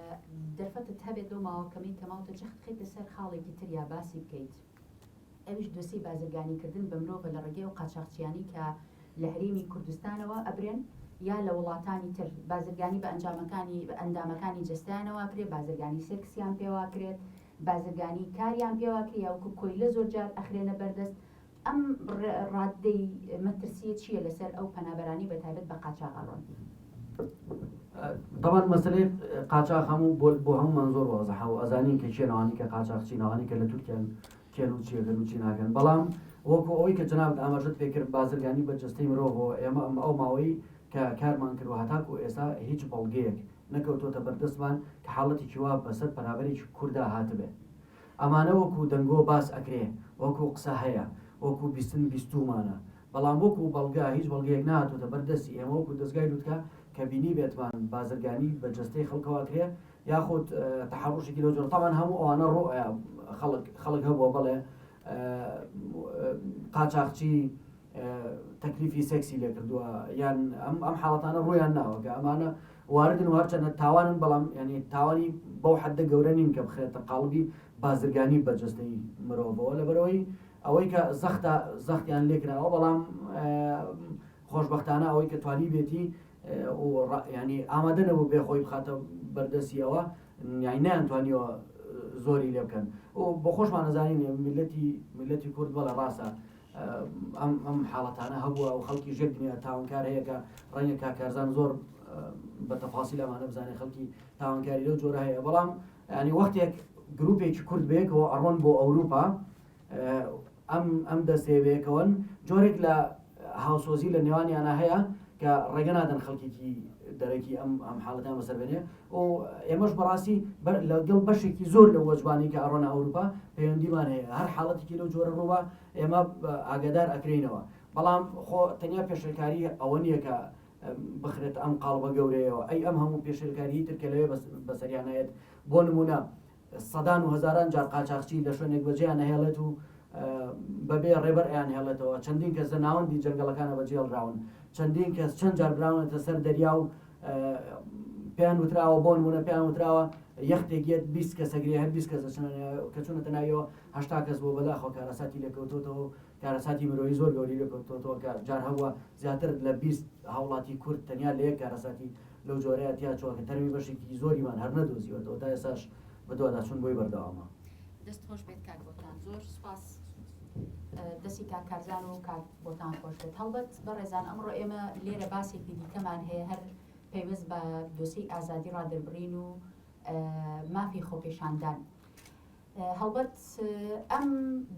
دەرفەتت هەبێت دۆ ماوەکەمی کەماوتە جەخت خێتە سەر خاڵێکی تر یا باسی بکەیت ئەویش دۆسی بازرگانیکردن بە مرۆڤ لە ڕێگەی و قاچاقچیانی کە لە هەرێمی کوردستانەوە ئەبرێن یا لە وڵاتانی تر بازرگانی بە ئەندامەکانی جستانەوە کرێت بازرگانی سێکسیان پێواکرێت بازرگانی کاریان پێواکرێت یاوەکو کۆیلە زۆر جار ئەخرێنە بەردەست ئەم ڕاددەی مەترسیە چییە لەسەر ئەو پەنابەرانی بەتایبەت بە قاچاقەڕۆن طبعا مەسلەی قاچاق هەموو بۆ هەمومان زۆر وازەحە و ئەزانین کە چێنەوانی کە قاچاق چینەوانی کە لە تورکیان کێن و چیەکەن و چی ناکەن بەڵام وەکو ئەوەی کە جناب ئاماژەت پێکرد بازرگانی بە جستەی مرۆڤەوە ئێمە ئەو ماوەی کە کارمان کردو هەتاکو ئێستا هیچ بەڵگەیەک نەکەوتۆتە بەردەستمان کە حاڵەتێکی وا بەسەر پەنابەرێکی کووردا هاتبێ ئەمانە وەکو دەنگۆ باس ئەکرێ وەکو قسە هەیە وەکو بیستن بیستومانە بەڵام وەکو بەڵگا هیچ بەڵگەیەک نهاتۆتە بەردەستی ئێمە وەکو دەستگای لوتکە کە بینی بێتمان بازرگانی بە جستەی خەڵکەوە کرێ یاخود تحڕوشێکی لەو جۆرە طبعاً هەموو ئەوانە ڕۆیە خەڵک هەبووە بەڵێ قاچاقچی تەکلیفی سێکسی لێ کردووە یان ئەم حاڵەتانە ڕوویان ناوە کە ئەمانە واردن و هەرچەندە تاوانن بەڵام ینی تاوانی بەو حەدە گەورە نین کە بخرێتە قاڵبی بازرگانی بەجستەی مرۆڤەوە لەبەرەوەی ئەوەی کە زەختیان لێکراوە بەڵام خۆشبەختانە ئەوەی کە توانی بێتی ینی ئامادە نەبوو بێ خۆی بخاتە بەردەستیەوە یانی نەیانتوانیەوە زۆری لێ بکەن و بۆ خۆشمان نەزانین میلەتی کورد بەڵە ڕاستە ئەم حاڵەتانە هەبووە و خەڵکی ژێر دنیا تاوانکار هەیە کە ڕەنگە کاکارزان زۆر بە تەفاسی لەمانە بزانێت خەڵکی تاوانکاری لەو جۆرە هەیە بەڵام ینی وەختێک گروپێکی کورد بێکەوە ئەڕۆن بۆ ئەوروپا ئەم دەستێوەیەکەوەن جۆرێک لە هاوسۆزی لە نێوانیانە هەیە کە ڕێگە نادەن خەڵکێکی دەرەکی ئەم حاڵەتیان بەسەربێنێ و ئێمەش بەڕاستی لەگەڵ بەشێکی زۆر لە وەجبانی کە ئەڕۆنە ئەوروپا پەیوەندیمان هەیە هەر حاڵەتێکی لەو جۆرە ڕووبە ئێمە ئاگادار ئەکرێنەوە بەڵام خۆ تەنیا پێشەکاری ئەوە نییە کە بخرێت ئەم قاڵبە گەورەیەوە ئەی ئەم هەموو پێشەکاری ترکە لەوێ بەسەریانەیەت بۆ نمونە سەدان و هەزاران جار قاچاقچی لە شوێنێک بەجێیان هێڵێت و بەبێ ڕێبەر ئەیان هێڵێتەوە چەندین کەس لە ناوەندی جەنگەڵەکانە بەجێڵراون چەندین کەس چەند جار براونەتە سەر دەریا و پێیان وتراوە بۆ نمونە پێیان وتراوە یەختێکێت 20 کەسەگرێ هەر 20 کەس کە چونەتە ناویەوە 80 کەس بۆ بەداخۆ کارەساتی لێکەوتۆتەوە کارەساتی مرۆیی زۆر گەوری لێکەوتۆتەوە کە جار هەبووە زیاتر لە 20 هاوڵاتی کورد تەنیا لە یەک کارەساتی لەو جۆرەیە تیا چووە کە تەرمی بەشێکی زۆریمان هەر نەدۆزیوەتەوە تا ئێساش بەدووادا چون بۆی بەردەوامە دەست خۆش بێت کاک بۆتان زۆر سوپاس دەستی کاکارزان و کاک بۆتان خۆش بێت هەڵبەت بەڕێزان ئەمڕۆ ئێمە لێرە باسێکی دیکەمان هەیە هەر پەیوەست بە دۆسی ئازادی ڕادربڕین و مافی خۆپێشاندان هەڵبەت ئەم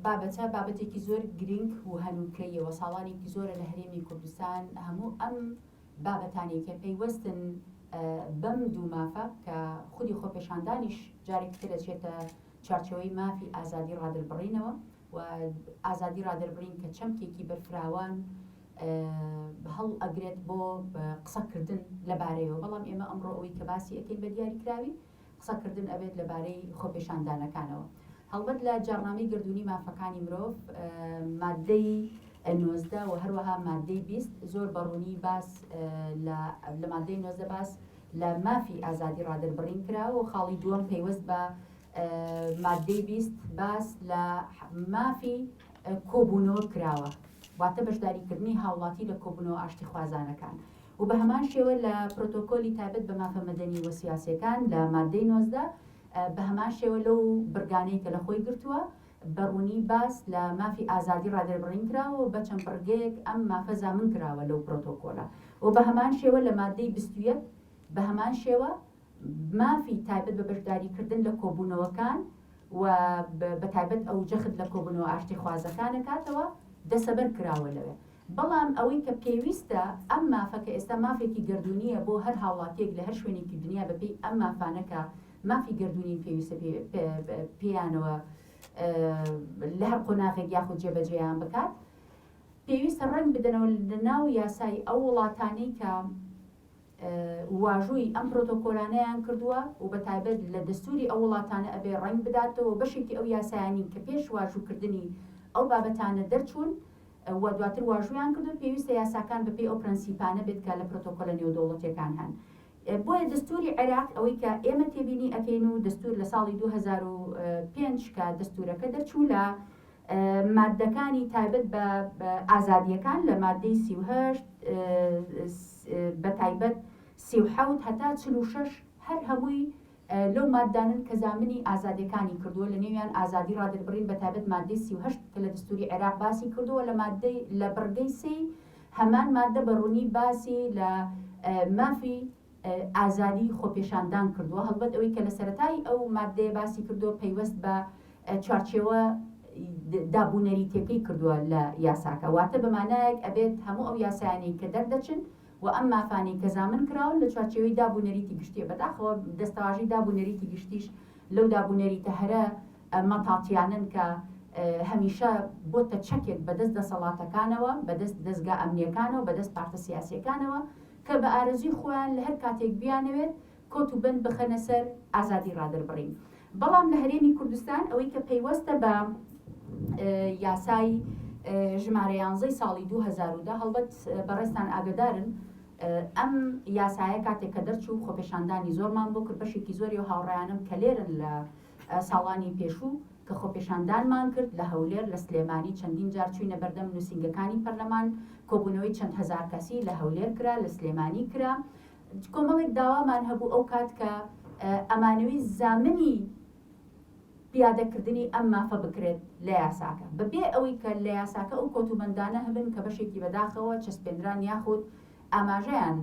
بابەتە بابەتێکی زۆر گرنگ و هەنووکەیەوە ساڵانێکی زۆرە لە هەرێمی کوردستان هەموو ئەم بابەتانی کە پەیوەستن بەم دوو مافە کە خودی خۆپێشاندانیش جارێکی تر دەچێتە چارچەوەی مافی ئازادی ڕادربڕینەوە و ئازادی ڕادربڕین کە چەمکێکی بەرفراوان هەڵ ئەگرێت بۆ قسەکردن لەبارەیەوە بەڵام ئێمە ئەمڕۆ ئەوەی کە باسی ئەەکەین بە دیاریکراوی قسەکردن ئەبێت لەبارەی خۆپێشاندانەکانەوە هەڵبەت لە جارنامەی گردوونی مافەکانی مرۆڤ مادەی 19 و هەروەها مادەی 20 زۆر بەڕوونی باس لە مادەی 19 باس لە مافی ئازادی ڕادربڕین کراوە و خاڵی دووەم پەیوەست بە مادەی 20 باس لە مافی کۆبوونەوە کراوە، واتە بەشداریکردنی هاوڵاتی لە کۆبوونەوە ئاشتی خوازانەکان و بە هەمان شێوە لە پرۆتۆکۆلی تایبەت بە مافە مەدەنی و سیاسیەکان لە مادەی 19 بە هەمان شێوە لەو بڕگانەی کە لە خۆی گرتووە بەڕوونی باس لە مافی ئازادی ڕادربڕین کراوە و بە چەند بڕگەیەک ئەم مافە زامن کراوە لەو پرۆتۆکۆلە و بە هەمان شێوە لە مادەی 21 بە هەمان شێوە مافی تایبەت بە بەشداریکردن لە کۆبوونەوەکان و بە تایبەت ئەو جەخت لە کۆبوونەوە ئاشتی خوازەکانە کاتەوە دەسەبەر کراوە لەوێ. بەڵام ئەوەی کە پێویستە ئەم مافە کە ئێستا مافێکی گردوونیە بۆ هەر هاوڵاتیەک لە هەر شوێنێکی دنیا بەپێی ئەم مافانەکە مافی گردوونی پێویستە پێیانەوە لە هەر قۆناغێک یاخود جێبەجێیان بکات، پێویستە ڕەنگ بدەنەوە لە ناو یاسای ئەو وڵاتانەی کە واژووی ئەم پرۆتۆکۆلانەیان کردووە و بە تایبەت لە دەستوری ئەو وڵاتانە ئەبێ ڕەنگ بداتەوە بەشێکی ئەو یاسایانی کە پێش واژووکردنی ئەو بابەتانە دەرچوون و دواتر واژویان کردو پێویستە یاساکان بەپێی ئەو پرەنسیپانە بێت کە لە پرۆتۆکۆلە نێودەوڵەتیەکان هەن. بۆیە دەستوری عێراق ئەوەی کە ئێمە تێبینی ئەکەین و دەستور لە ساڵی 2005 کە دەستورەکە دەرچوو لە مادەکانی تایبەت بە ئازادیەکان لە مادەی 38 بە تایبەت 37 هەتا 46 هەر هەمووی لەو مادانن کە زامنی ئازادیەکانی کردووە لە نێویان ئازادی ڕادربڕین بە تایبەت مادەی 38 کە لە دەستوری عێراق باسی کردووە لە بڕگەی سێ هەمان مادە بەڕوونی باسی لە مافی ئازادی خۆپێشاندان کردووە، هەڵبەت ئەوەی کە لە سەرەتای ئەو مادەیە باسی کردووە پەیوەست بە چارچێوە دابوونەریتەکەی کردووە لە یاساکە، واتە بەمانایەک ئەبێت هەموو ئەو یاسایانەی کە دەردەچن و ئەم مافانەی کە زامن کراون لە چارچێوەی دابوونەریتی گشتیە بەداخەوە دەستەواژی دابوونەریتی گشتیش لەو دابوونەریتە هەرە مەتاڵتیانن کە هەمیشە بۆتە چەکێک بەدەست دەسەڵاتەکانەوە بەدەست دەستگا ئەمنیەکانەوە بەدەست پارتە سیاسیەکانەوە کە بە ئارەزوی خۆیان لە هەر کاتێک بیانەوێت کۆت و بند بخەنە سەر ئازادی ڕادربڕین. بەڵام لە هەرێمی کوردستان ئەوەی کە پەیوەستە بە یاسای ژمارە 11 ساڵی 2010 هەڵبەت بەڕێستان ئاگدارن ئەم یاسایە کاتێک کە دەرچوو خۆپێشاندانی زۆرمان بۆ کرد بەشێکی زۆری و هاوڕێیانم کە لێرن لە ساڵانی پێشوو کە خۆپێشاندانمان کرد لە هەولێر لە سلێمانی چەندین جار چوینە بەردەم نووسینگەکانی پەرلەمان کۆبوونەوەی چەند هەزار کەسی لە هەولێر کرا لە سلێمانی کرا کۆمەڵێک داوامان هەبوو ئەو کات کە ئەمانەوەی زامنی پیادەکردنی ئەم مافە بکرێت لە یاساکە بەبێ ئەوەی کە لە یاساکە ئەو کۆتوبەندانە هەبن کە بەشێکی بەداخەوە چەسپێنران یاخود ئاماژەیان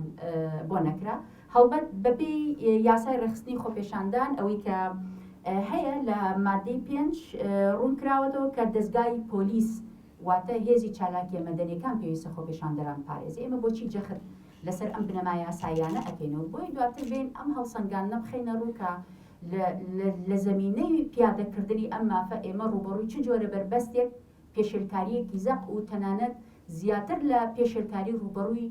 بۆ نەکرا هەڵبەت بەبێ یاسای ڕێخستنی خۆپێشاندان ئەوەی کە هەیە لە مادەی 5 ڕوون کراوەتەوە کە دەستگای پۆلیس واتە هێزی چالاکیە مەدەنیەکان پێویستە خۆپێشاندەران پارێزی ئێمە بۆچی جەخت لەسەر ئەم بنەما یاسایانە ئەکەینەوە بۆی دواتر بێن ئەم هەڵسەنگانە بخەینە ڕووکە لە زەمینەی پیادەکردنی ئەم مافە ئێمە ڕوبەڕووی چ جۆرە بەربەستێک پێشێلکاریەکی زەق و تەنانەت زیاتر لە پێشێلکاری ڕوبەڕووی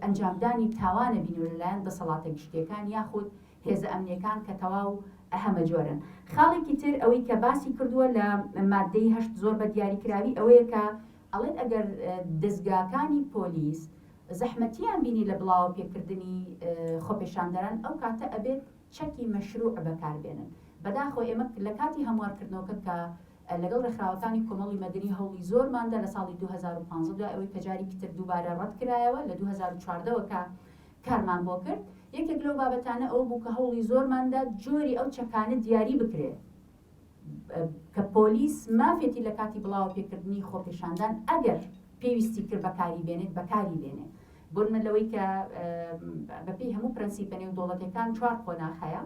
ئەنجامدانی تاوانە بین و لەلایەن دەسەڵاتە گشتیەکان یاخود هێزە ئەمنیەکان کە تەواو هەمە جۆرن. خاڵێکی تر ئەوەی کە باسی کردووە لە مادەی 8 زۆر بە دیاریکراوی ئەوەیە کە ئەڵێت ئەگەر دەستگاکانی پۆلیس زەحمەتیان بینی لە بڵاو پێکردنی خۆپێشاندەران ئەو کاتە ئەبێت چەکی مەشروع بەکاربێنن. بەداخۆ ئێمە لە کاتی هەموارکردنەوەکە کە لەگەڵ ڕێکخراوەکانی کۆمەڵی مەدەنی هەوڵی زۆرماندا لە ساڵی 2015 دا ئەوەی کە جارێکی تر دووبارە ڕەت کرایەوە لە 2014ەوە کە کارمان بۆ کرد یەکێک لەو بابەتانە ئەو بوو کە هەوڵی زۆرماندا جۆری ئەو چەکانە دیاری بکرێت کە پۆلیس مافێتی لە کاتی بڵاو پێکردنی خۆپێشاندان ئەگەر پێویستی کرد بەکاری بێنێت بەکاری بێنێت. بۆن من لەوەی کە بەپێی هەموو پرەنسیپە نێودەوڵەتیەکان 4 قۆناغەیە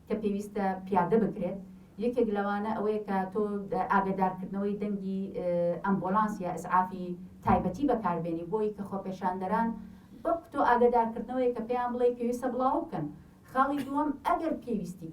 کە پێویستە پیادە بکرێت یەکێک لەوانە ئەوەیە کە تۆ ئاگدارکردنەوەی دەنگی ئەمبۆلانس یا ئیسعافی تایبەتی بەکاربێنی بۆی کە خۆپێشاندەران بەک تۆ ئاگدارکردنەوەی کە پێیان بڵێ پێویستە بڵاو بکەن. خاڵی دووەم ئەگەر پێویستی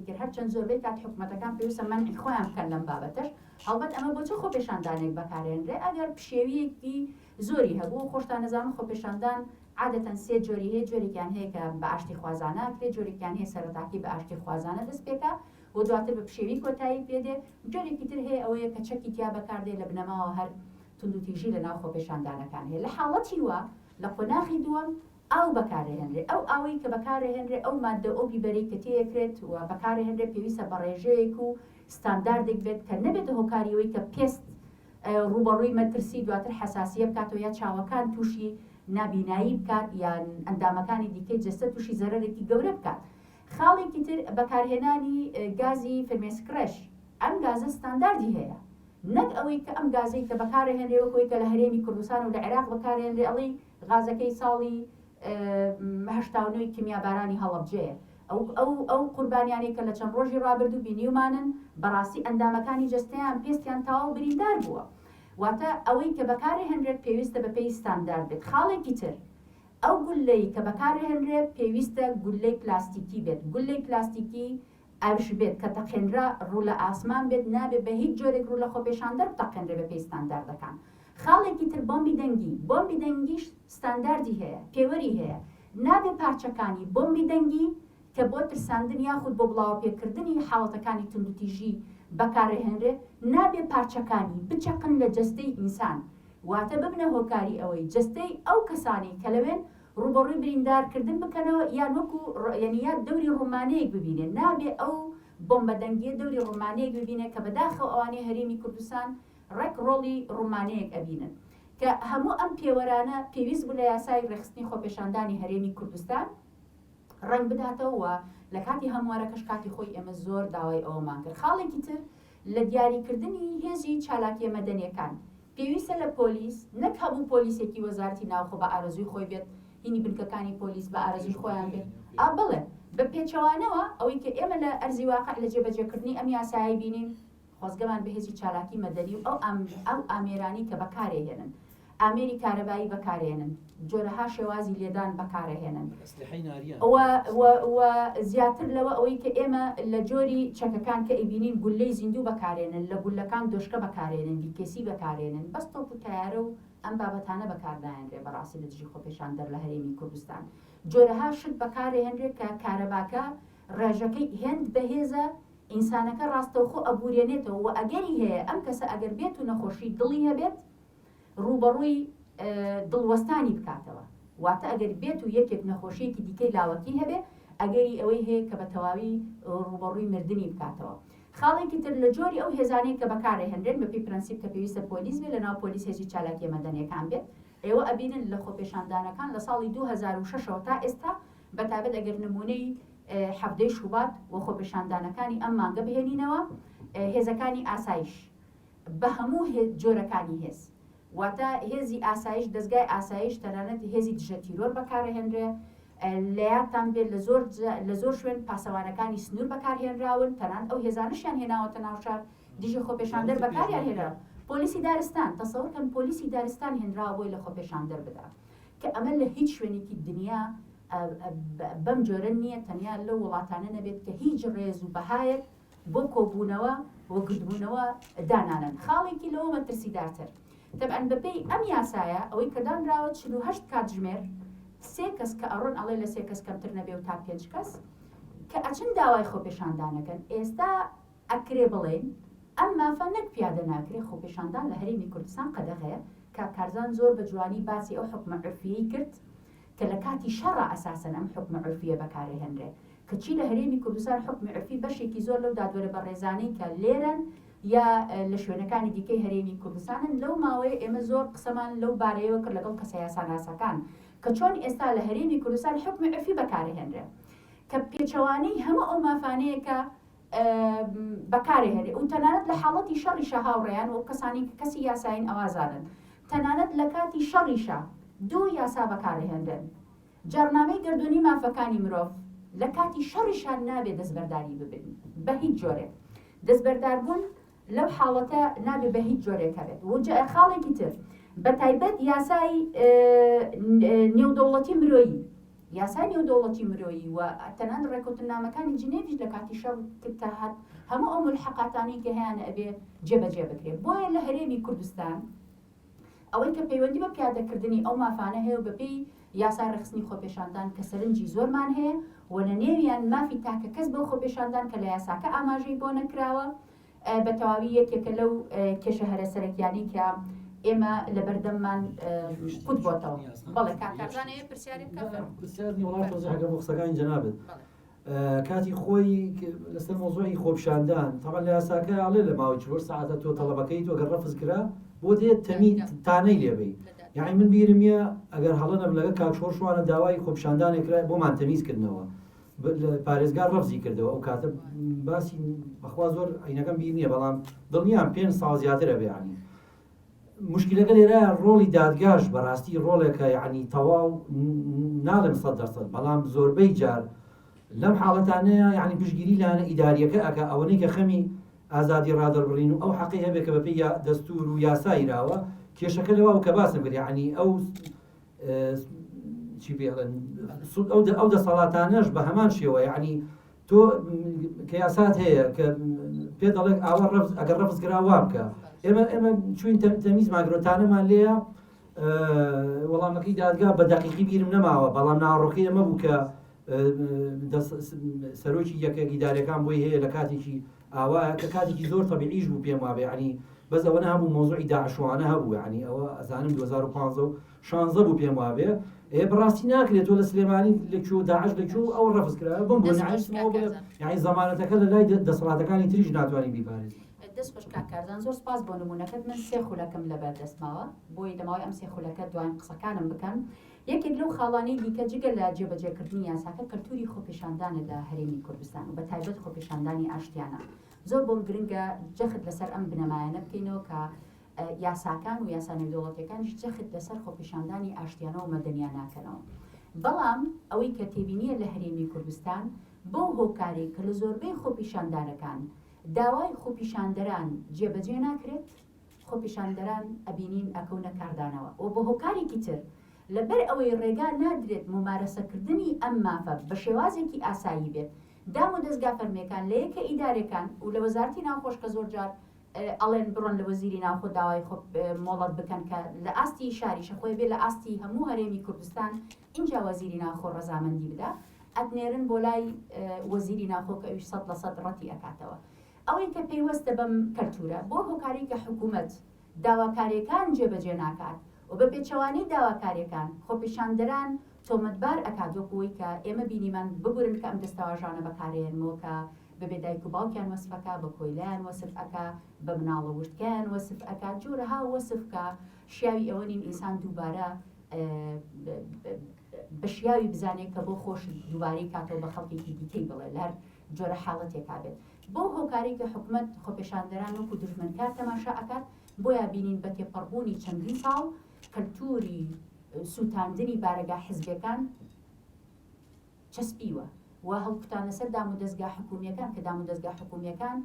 کرد هەرچەند زۆربەی کات حکوومەتەکان پێویستە منعی خۆیان بکەن لەم بابەتەش هەڵبەت ئەمە بۆ چ خۆپێشاندانێک بەکارێنرێ ئەگەر پشێویەکی زۆری هەبوو خۆشتان نەزانن خۆپێشاندان عادەتەن 3 جۆری هەیە جۆرێکیان هەیە کە بە ئاشتی خوازانە کرێت جۆرێکیان هەیە سەرەتاکی بە ئاشتی خوازانە دەست پێکە و دواتر بە پشێوی کۆتایی پێدێ جۆرێکی تر هەیە ئەوەیە کە چەکی تیا بەکاردێ لە بنەماوە هەر توندوتیژی لە ناو خۆپێشاندانەکان هەیە لە حاڵەتی وە لە قۆناغی دووەم ئاو بەکارهێنرێ ئەو ئاوی کە بەکارهێنرێ ئەو مادە ئەو بیبەرەی کە تێکرێت و بەکارهێنرێ پێویستە بە ڕێژەیەک و ستانداردێک بێت کە نەبێتە هۆکاریەوەی کە پێست ڕوبەڕووی مەترسی دواتر حساسیە بکاتەوە یا چاوەکان تووشی نابینایی بکات یان ئەندامەکانی دیکەی جەستە تووشی زەرەرێکی گەورە بکات. خاڵێکی تر بەکارهێنانی گازی فێرمێسکرێش ئەم گازە ستانداردی هەیە نەک ئەوەی کە ئەم گازەی کە بەکارهێنرێەوەی کە لە هەرێمی کوردستان و لە عێراق بەکارهێنرێ ئەڵێ غازەکەی ساڵی هەشتاونەوەی کیمیابارانی هەڵەبجەیە ئەو قوربانیانی کە لە چەند ڕۆژی ڕابردوو بینیومانن بەڕاستی ئەندامەکانی جەستەیان پێستیان تاوا بریندار بووە واتە ئەوەی کە بەکارهێنرێت پێویستە بەپێی ستاندارد بێت. خاڵێکی تر ئەو گولەی کە بەکارهێنرێت پێویستە گولەی پلاستیکی بێت گولەی پلاستیکی ئەوش بێت کە تەقێنرا ڕوو لە ئاسمان بێت نابێت بە هیچ جۆرێک ڕوو لە خۆپێشاندەر بتەقێنرێ بەپێی ستانداردەکان. خاڵێکی تر بۆمبی دەنگیش ستانداردی هەیە پێوەری هەیە نابێت پارچەکانی بۆمبی دەنگی کە بۆ ترساندن یاخود بۆ بڵاوپێکردنی حاڵەتەکانی توندوتیژی بەکارهێنرێ نابێت پارچەکانی بچەقن لە جەستەی ئینسان واتە ببنە هۆکاری ئەوەی جەستەی ئەو کەسانی کە لەوێن ڕوبەڕووی بریندارکردن بکەنەوە یان وەکو یانیا دەوری ڕۆمانەیەک ببینێ نابێ ئەو بۆمبەدەنگیە دەوری ڕۆمانەیەک ببینێ کە بەداخەوە ئەوانەی هەرێمی کوردستان ڕێک ڕۆڵی ڕۆمانەیەک ئەبینن کە هەموو ئەم پێوەرانە پێویست بوو لە یاسای ڕێخستنی خۆپێشاندانی هەرێمی کوردستان ڕنگ بداتەوە لە کاتی هەموارەکەش کاتی خۆی ئێمە زۆر داوای ئەوەمان کرد. خاڵێکی تر لە دیاریکردنی هێزی چالاکیە مەدەنیەکان پێویستە لە پۆلیس نەک هەموو پۆلیسێکی وەزارەتی ناوخۆ بە ئارەزوی خۆی بێت هینی بنکەکانی پۆلیس بە ئارەزوی خۆیان بێت بڵێ بە پێچەوانەوە ئەوەی کە ئێمە لە ئەرزی واقع لە جێبەجێکردنی ئەم یاسایی بینین خۆزگەمان بە هێزی چالاکی مەدەنی و ئەو ئامێرانی کە بەکارهێنن ئامێری کارەبایی بەکارهێنن جۆرەها شێوازی لێدان بەکارهێنن زیاتر لەوە ئەوەی کە ئێمە لە جۆری چەکەکان کە ئەیبینین گولەی زیندوو بەکارێنن لە گولەکان دۆشکە بەکارێنن بیکێسی بەکارێنن بەس تۆپ و تایارە و ئەم بابەتانە بەکاردایەنرێ بەڕاستی لە دژی خۆپێشاندەر لە هەرێمی کوردستان جۆرەها شت بەکارهێنرێت کە کارەباکە ڕێژەکەی هێند بەهێزە ئینسانەکە ڕاستەوخۆ ئەبورێنێتەوە و ئەگەری هەیە ئەم کەسە ئەگەر بێت و نەخۆشی دڵی هەبێت ڕوبەڕووی دڵوەستانی بکاتەوە واتە ئەگەر بێت و یەکێک نەخۆشیەکی دیکەی لاوەکی هەبێ ئەگەری ئەوەی هەیە کە بە تەواوی ڕوبەڕووی مردنی بکاتەوە. خاڵێکی تر لە جۆری ئەو هێزانەی کە بەکارهێنرێن بەپی پرەنسیپ کە پێویستە پۆلیس بێت لە ناو پۆلیس هێزی چالاکیە مەدەنیەکان بێت ئێوە ئەبینن لە خۆپێشاندانەکان لە ساڵی 2006 تا ئێستا بەتابەت ئەگەر نمونەی حەفتەی شوبات و خۆپێشاندانەکانی ئەم مانگە بهێنینەوە هێزەکانی ئاسایش بە هەموو جۆرەکانی هێز واتە هێزی ئاسایش دەستگای ئاسایش تەنانەت هێزی دژە تیرۆر بەکارهێنرێ لە یادتان بێت لە زۆر شوێن پاسەوانەکانی سنوور بەکارهێنراون تەنان ئەو هێزانشیان هێناوەتە ناوشار دژی خۆپێشاندەر بەکاریان هێنرا پۆلیسی دارستان تەسەوڕکەن پۆلیسی دارستان هێنراوە بۆی لە خۆپێشاندەر بدا کە ئەمە لە هیچ شوێنێکی دنیا بەم جۆرە نییە تەنیا لەو وڵاتانە نەبێت کە هیچ ڕێز و بەهایەک بۆ کۆبوونەوە و گردبوونەوە دانانن. خاڵێکی لەوە مەترسیدارتر طبعاً بەپێی ئەم یاسایە ئەوەی کە دانراوە 48 کاتژمێر سێ کەس کە ئەڕۆن ئەڵێ لە سێ کەس کەمتر نەبێ و تا 5 کەس کە ئەچن داوای خۆپێشاندانەکەن ئێستا ئەکرێ بڵێن ئەم مافە نەک پیادە ناکرێ خۆپێشاندان لە هەرێمی کوردستان قەدەغەیە کە کارزان زۆر بە جوانی باسی ئەو حکومە عورفیەی کرد کە لە کاتی شەڕە ئەساسەن ئەم حکومە عورفیە بەکارهێنرێ کەچی لە هەرێمی کوردستان حکومە عورفی بەشێکی زۆر لەو دادوەرە بەڕێزانەی کە لێرن یا لە شوێنەکانی دیکەی هەرێمی کوردستانن لەو ماوەیە ئێمە زۆر قسەمان لەو بارەیەوە کرد لەگەڵ کەسە یاساناسەکان کە چۆن ئێستا لە هەرێمی کوردستان حکومە عورفی بەکارهێنرێ کە پێچەوانەی هەموو ئەو مافانەیە کە بەکارهێنرێ و تەنانەت لە حاڵەتی شەڕیشە هاوڕێیان و کەسانی کە کەسی یاساین ئەوازانن تەنانەت لە کاتی شەڕیشە دوو یاسا بەکارهێنرێن جەڕنامەی گردوونی مافەکانی مرۆڤ لە کاتی شەڕیشان نابێت دەستبەرداری ببن بە هیچ جۆرێک دەستبەرداربوون لەو حاڵەتە نابێ بە هیچ جۆرێکە بێت و خاڵێکی تر بە تایبەت یاسای نێودەوڵەتی مرۆیی یاسای نێودەوڵەتی مرۆیی و تەنان ڕێکوتنامەکانی جنێڤیش لە کاتی شەڕ تاهات هەموو ئەو ملحقاتانی کە هەیەە ئەبێ جێبەجێ بکرێت بۆیە لە هەرێمی کوردستان ئەوەی کە پەیوەندی بە پیادەکردنی ئەو مافانە هەیە و بەپێی یاسا ڕێخستنی خۆپێشاندان کە سەرنجی زۆرمان هەیە و لە نێویان مافی تاکە کەس بەو خۆپێشاندان کە لە یاساکە ئاماژەی بۆ نەکراوە بە تەواوی یەکێکە لەو کێشە هەرە سەرەکیانی کە ئێمە لە بەردەممان قوت بۆتەوە. بەڵێ کاکارزانەیە پرسیاری پرسیارنی وڵات تۆزیحەکە بۆ قسەکانی جەنابێت کاتی خۆی لەسەر مۆزوعی خۆپیشاندان تەڵەن لە یاساکە ئاڵێ لە ماوەی 4 ساعتە تۆ تەڵەبەکەی تۆ گەر ڕەفز کرا بۆ دێت تانەی لێبەی. یعنی من بیرمیە ئەگەر هەڵەنە لەگە کاکشۆر شوانە داوای خۆپیشاندانێکرا بۆمان تەمیزکردنەوە پارێزگار ڕەفزی کردەوە ئەو کاتە باسی بەخوا زۆر عینەکەم بیر نییە بەڵام دڵنیام 5 ساڵ زیاترە بێانی. مشکلەکە لێرە ڕۆڵی دادگاش بەڕاستی ڕۆڵێکە یعنی تەواو ناڵێم 100% بەڵام زۆربەی جار لەم حاڵەتانەیە یعنی پشتگیری لاەنە ئیداریەکە ئەکە ئەوەی کە خەمی ئازادی ڕادەربڕین و ئەو حەقی هەبێت کە بەپێی دەستور و یاسایراوە کێشەکە لەوە و کە باسم کرد یعنی ئەو چی بێڵێن ئەو دەسەڵاتانەش بە هەمان شێوە یعنی تۆ کە یاسات هەیە کە پێ دەڵێک ئاوە ئەگەر ڕەفز کرا وا بکە ئێمە چوین تەمیز ماگرۆتانەمان لێیە وەڵامەکەی دادگا بە دەقیقی بیرم نەماوە بەڵام ناڕۆکەی ئەمە بوو کە سەرۆکی یەکێک ئیدارەکان بۆی هەیە لە کاتێکی ئاوایە کە کاتێکی زۆر تەبیعیش بوو پێم وابێ ینی بەس ئەوە هەبوو مۆزوعی داعشوانە هەبوو ینی ئەوە ئەزانم 2015 بوو پێم وابێ بەڕاستی ناکرێت تۆ لە سلێمانی لەکوێ داعش لەکوێ ئەو ڕەفز کرا بم بۆ یعنی زەمانەتەکە لە لای دەسەڵاتەکانی تریش ناتوانین بیپارێزین. دەست خۆش کاکارزان زۆر سپاس بۆ نمونونەکەت من 3 خولەکەم لەبەر دەستماوە بۆی دەماوەی ئەم 3 خولەکە دوایین قسەکانم بکەم. یەکێک لەو خاڵانەی دیکە جگە لە جێبەجێکردنی یاساکە کەلتوری خۆپێشاندانە لە هەرێمی کوردستان و بە تایبەت خۆپێشاندانی ئاشتیانە زۆر بۆ گرنگە جەخت لەسەر ئەم بنەمایانە بکەینەوە کە یاساکان و یاسانەی دەوڵەتەکانیش جەخت لەسەر خۆپێشاندانی ئاشتیانە و مەدەنیان ناکەنەوە. بەڵام ئەوەی کە تێبینیە لە هەرێمی کوردستان بۆ هۆکاری کە لە زۆربەی خۆپیشاندانەکان داوای خۆپیشاندەران جێبەجێ ناکرێت خۆپیشاندەران ئەبینین ئەکەونە کاردانەوە و بە هۆکارێکی تر لەبەر ئەوەی ڕێگا نادرێت ممارەسەکردنی ئەم مافە بە شێوازێکی ئاسایی بێت دام و دەستگا فەرمیەکان لە یەکە ئیدارەکان و لە وەزارەتی ناوخۆش کە زۆر جار ئەڵێن بڕۆن لە وەزیری ناوخۆ داوای مۆڵەت بکەن کە لە ئاستی شاریشە خۆی بێ لە ئاستی هەموو هەرێمی کوردستان اینجا وەزیری ناوخۆ ڕەزامەندی بدە ئەتنێرن بۆ لای وەزیری ناوخۆ کە ئەویش 100% ڕەتی ئەکاتەوە. ئەوەی کە پێیوەستە بەم کەلتورە بۆ هۆکاری کە حکوومەت داواکاریەکان جێبەجێ ناکات و بە پێچەوانەی داواکاریەکان خۆپیشاندەران تۆمەتبار ئەکات وەکوەوەی کە ئێمە بینیمان ببورن کە ئەم دەستەواژانە بەکارێنمەوە کە بەبێ دایک و باوکیان وەسفەکە بە کۆیلایان وەسف ئەکا بە مناڵە وشتکیان وەسف ئەکات جۆرەها وەسف کە شیاوی ئەوە نین ئینسان دووبارە بە شیاوی بزانێت کە بۆ خۆش دووبارەی کاتەوە بە خەڵکێکی دیکەی بڵێ لەر جۆرە حاڵەتێکا بێت بۆ هۆکاری کە حکوومەت خۆپێشاندەران وەکو دژمنکار تەماشا ئەکات بۆیە بینین بە تێپەڕبوونی چەندین ساڵ کەلتوری سووتاندنی بارەگا حیزبەکان چەسبیوە و هەڵکوتانە سەر دام و دەستگا حکوومیەکان کە دام و دەستگا حکوومیەکان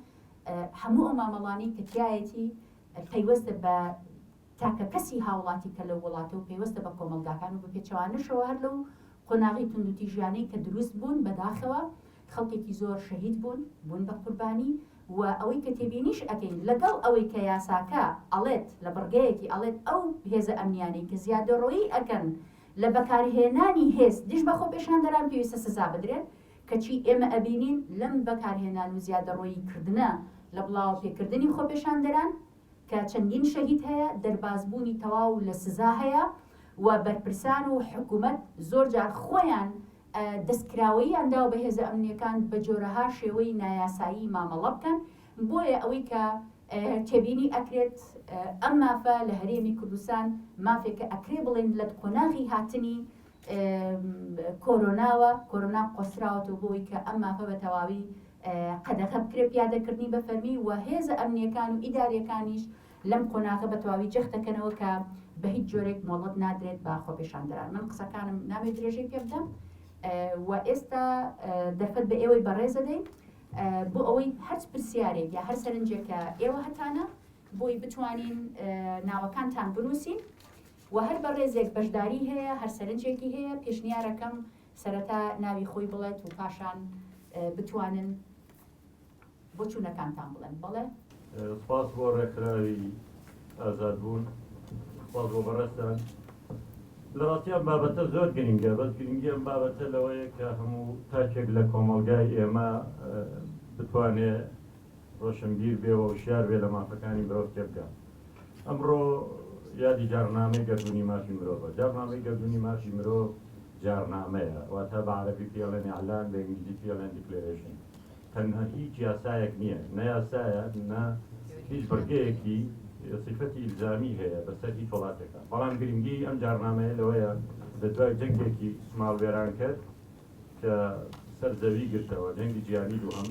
هەموو ئەو مامەڵانی کە تایەتی پەیوەستە بە تاکە کەسی هاوڵاتی کە لە وڵاتە و پێوەستە بە کۆمەلگاکان و بە پێچەوانەشەوە هەر لەو قۆناغی توندوتی ژیانەی کە دروست بوون بەداخەوە خەڵکێکی زۆر شەهید بوون بە قوربانی و ئەوەی کە تێبینیش ئەکەین لەگەڵ ئەوەی کە یاساکە ئەڵێت لە بڕگەیەکی ئەڵێت ئەو هێزە ئەمنیانی کە زیادەڕۆیی ئەکەن لە بەکارهێنانی هێز دیش بە خۆپێشاندەران پێویستە سزا بدرێت کەچی ئێمە ئەبینین لەم بەکارهێنان و زیادەڕۆیی کردنە لە بڵاو پێکردنی خۆپێشاندەران کە چەندین شەهید هەیە دەربازبوونی تەواو لە سزا هەیە و بەرپرسان و حکوومەت زۆر جار خۆیان دەستکراوەییاندا و بە هێزە ئەمنیەکان بە جۆرەها شێوەی نایاسایی مامەڵە بکەن بۆیە ئەوەی کە تێبینی ئەکرێت ئەم مافە لە هەرێمی کوردستان مافێکە ئەکرێ بڵێن لە قۆناغی هاتنی کۆرۆناوە کۆرۆنا قۆسراوەتەوە بۆی کە ئەم مافە بە تەواوی قەدەغە بکرێ پیادەکردنی بە فەرمی و هێزە ئەمنیەکان و ئیدارەکانیش لەم قۆناغە بە تەواوی جەختەکەنەوە کە بە هیچ جۆرێک مۆڵەت نادرێت بە خۆپێشاندەران. من قسەکانم نامێت درێژەی پێ بدەم و ئێستا دەرفەت بە ئێوەی بەڕێزە دەین بۆ ئەوەی هەر پرسیارێک یا هەر سەرنجێکە ئێوە هەتانە بۆی بتوانین ناوەکانتان بنووسین و هەر بەڕێزێک بەشداری هەیە هەر سەرنجێکی هەیە پێشنیارەکەم سەرەتا ناوی خۆی بڵێت و پاشان بتوانن بۆ چوونەکانتان بڵێن. بڵێ سپاس بۆ ڕێکخراوی ئازادبوون، سپاس بۆ بەڕێستان لە ڕاستی ئەم بابەتە زۆر گرنگە بەس گرنگی ئەم بابەتە لەوەیە کە هەموو تاکێک لە کۆمەڵگای ئێمە بتوانێت ڕۆشنبیر بێ و هوشیار بێ لە مافەکانی مرۆڤ تێبگات. ئەمڕۆ یادی جارنامەی گەردوونی مافی مرۆڤە. جارنامەی گەردوونی مافی مرۆڤ جارنامەیە واتە بە عەرەبی پێڵێن ئیعلان، بە ئینگلیزی پێڵێن دیکلێریشن. تەنها هیچ یاسایەک نییە، نە یاسایە نە هیچ بڕگەیەکی صفەتی ئیلزامی هەیە بەسەر هیچ وڵاتێکە. بەڵام گرنگی ئەم جارنامەیە لەوەیە لە دوای جەنگێکی سماڵوێران کرد کە سەرزەوی گرتەوە، جەنگی جیهانی دووهەم،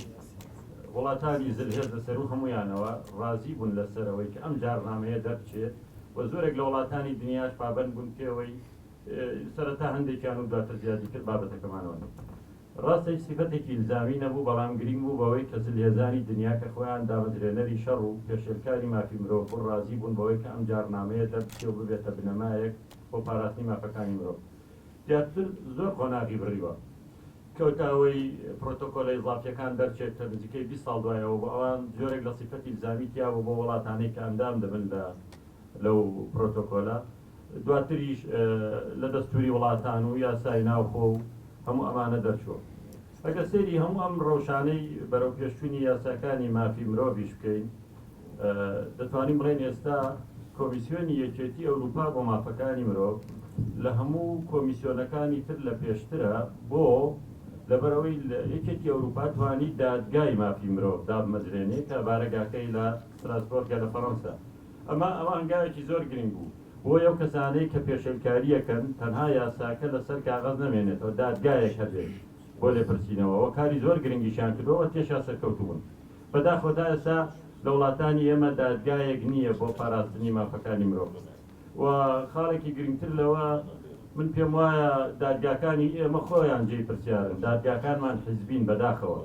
وڵاتانی زلهێز لەسەر و هەمویانەوە ڕازی بوون لەسەرەوەی کە ئەم جارنامەیە دەربچێت و زۆرێک لە وڵاتانی دنیاش پابەند بوون پێوەی سەرەتا هەندێکیان و دواتر زیادی کرد بابەتەکەمانەوە. ڕاستەی سیفەتێکی ئیلزامی نەبوو بەڵام گرنگ بوو بەوەی کە زلهێزانی دنیا کە خۆیان دامەزرێنەری شەڕ و پێشێلکاری مافی مرۆڤ بوون ڕازی بوون بەوەی کە ئەم جارنامەیە دەربچێ و ببێتە بنەمایەک بۆ پاراستنی مافەکانی مرۆڤ. زیاتر زۆر خۆناغی بڕیوە کەوتاوەی پرۆتۆکۆلە ئیزافیەکان دەرچێت کە نزیکەی 20 ساڵ دوایەوە بۆ ئەوان جۆرێک لە سیفەتی ئیلزامی تیاوە بۆ وڵاتانەی کە ئەندام دەبن لەو پرۆتۆکۆلە. دواتریش لە دەستوری وڵاتان و یاسای ناوخۆ و هەموو ئەمانە دەرچووە. ئەگە سێری هەموو ئەم ڕەوشانەی بەرەو پێشچوونی یاساکانی مافی مرۆڤیش بکەین، دەتوانین بڵێن ئێستا کۆمیسیۆنی یەکێتی ئەوروپا بۆ مافەکانی مرۆڤ لە هەموو کۆمیسیۆنەکانی تر لە پێشترە بۆ لەبەرەوەی یەکێتی ئەوروپا توانی دادگای مافی مرۆڤ دابمەزرێنێت کە بارەگاکەی لە ستراسبۆرگە لە فەڕەنسا. ئەمە هەنگاوێکی زۆر گرنگ بوو بۆ ئەو کەسانەی کە پێشێلکاریەکەن تەنها یاساکە لەسەر کاغەز نەمێنێتەوە، دادگایەک هەبێت بۆ لێپرسینەوە کاری زۆر گرنگیشان کردەوە تێشا سەرکەوتوون. بەداخۆدا ئێستا لە وڵاتانی ئێمە دادگایەک نییە بۆ پاراستنی مافەکانی مرۆڤ و خاڵێکی گرنگتر لەوە من پێم وایە دادگاکانی ئێمە خۆیان جێی پرسیارن، دادگاکانمان حیزبین بەداخەوە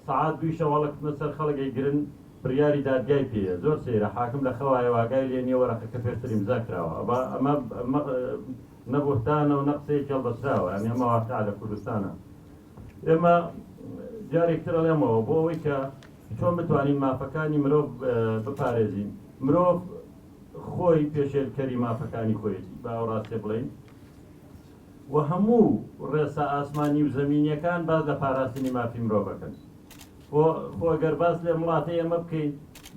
سەعات دوی شەواڵک سەر خەڵکی گرن بڕیاری دادگای پێیە زۆر سەیرە حاکم لە خەوایە واگای لێ نییە وەرەقەکە پێشتر ئیمزا کراوە. ئەمە نەبوتانە و نەقسەیەکی هەڵبەستراوە، یعنی ئەمە واقع لە کوردستانە. ئێمە جارێکتر ئەڵێمەوە بۆ ئەوەی کە چۆن بتوانین مافەکانی مرۆڤ بپارێزین. مرۆڤ خۆی پێشێلکەری مافەکانی خۆیەتی باوەڕاستێ بڵین و هەموو ڕێسا ئاسمانی و زەمینیەکان باز لە پاراستنی مافی مرۆڤەکەن. خۆ گەر باس لێ وڵاتی ئێمە بکەین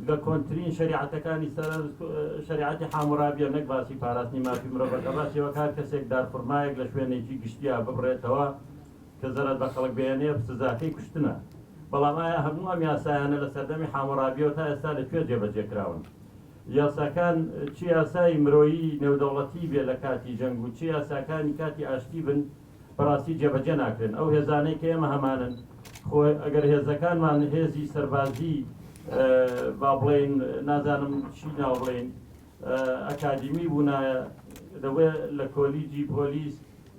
لە کۆنترین شریعەتەکانی شریعەتی حامورابیە نەک باسی پاراستنی مافی مرۆڤەکە باسیەوە کار کەسێک دارفرمایەک لە شوێنێکی گشتیا ببڕێتەوە کە زەرەت بە خەڵک بێنێ سزاکەی کوشتنە. بەڵام ئایا هەموو ئەم یاسایانە لە سەردەمی حامورابیەوە تا ئێستا لەکوێ جێبەجێکراون؟ یاساکان چی یاسای مرۆیی نێودەوڵەتی بێ لە کاتی جەنگ و چی یاساکانی کاتی ئاشتی بن بەڕاستی جێبەجێ ناکرێن. ئەو هێزانەی کە ئێمە هەمانن خۆی ئەگەر هێزەکانمان هێزی سەربازی با بڵێن نازانم چی ناو بڵێن ئەکادیمی بوونایە دەوێ لە کۆلیجی پۆلیس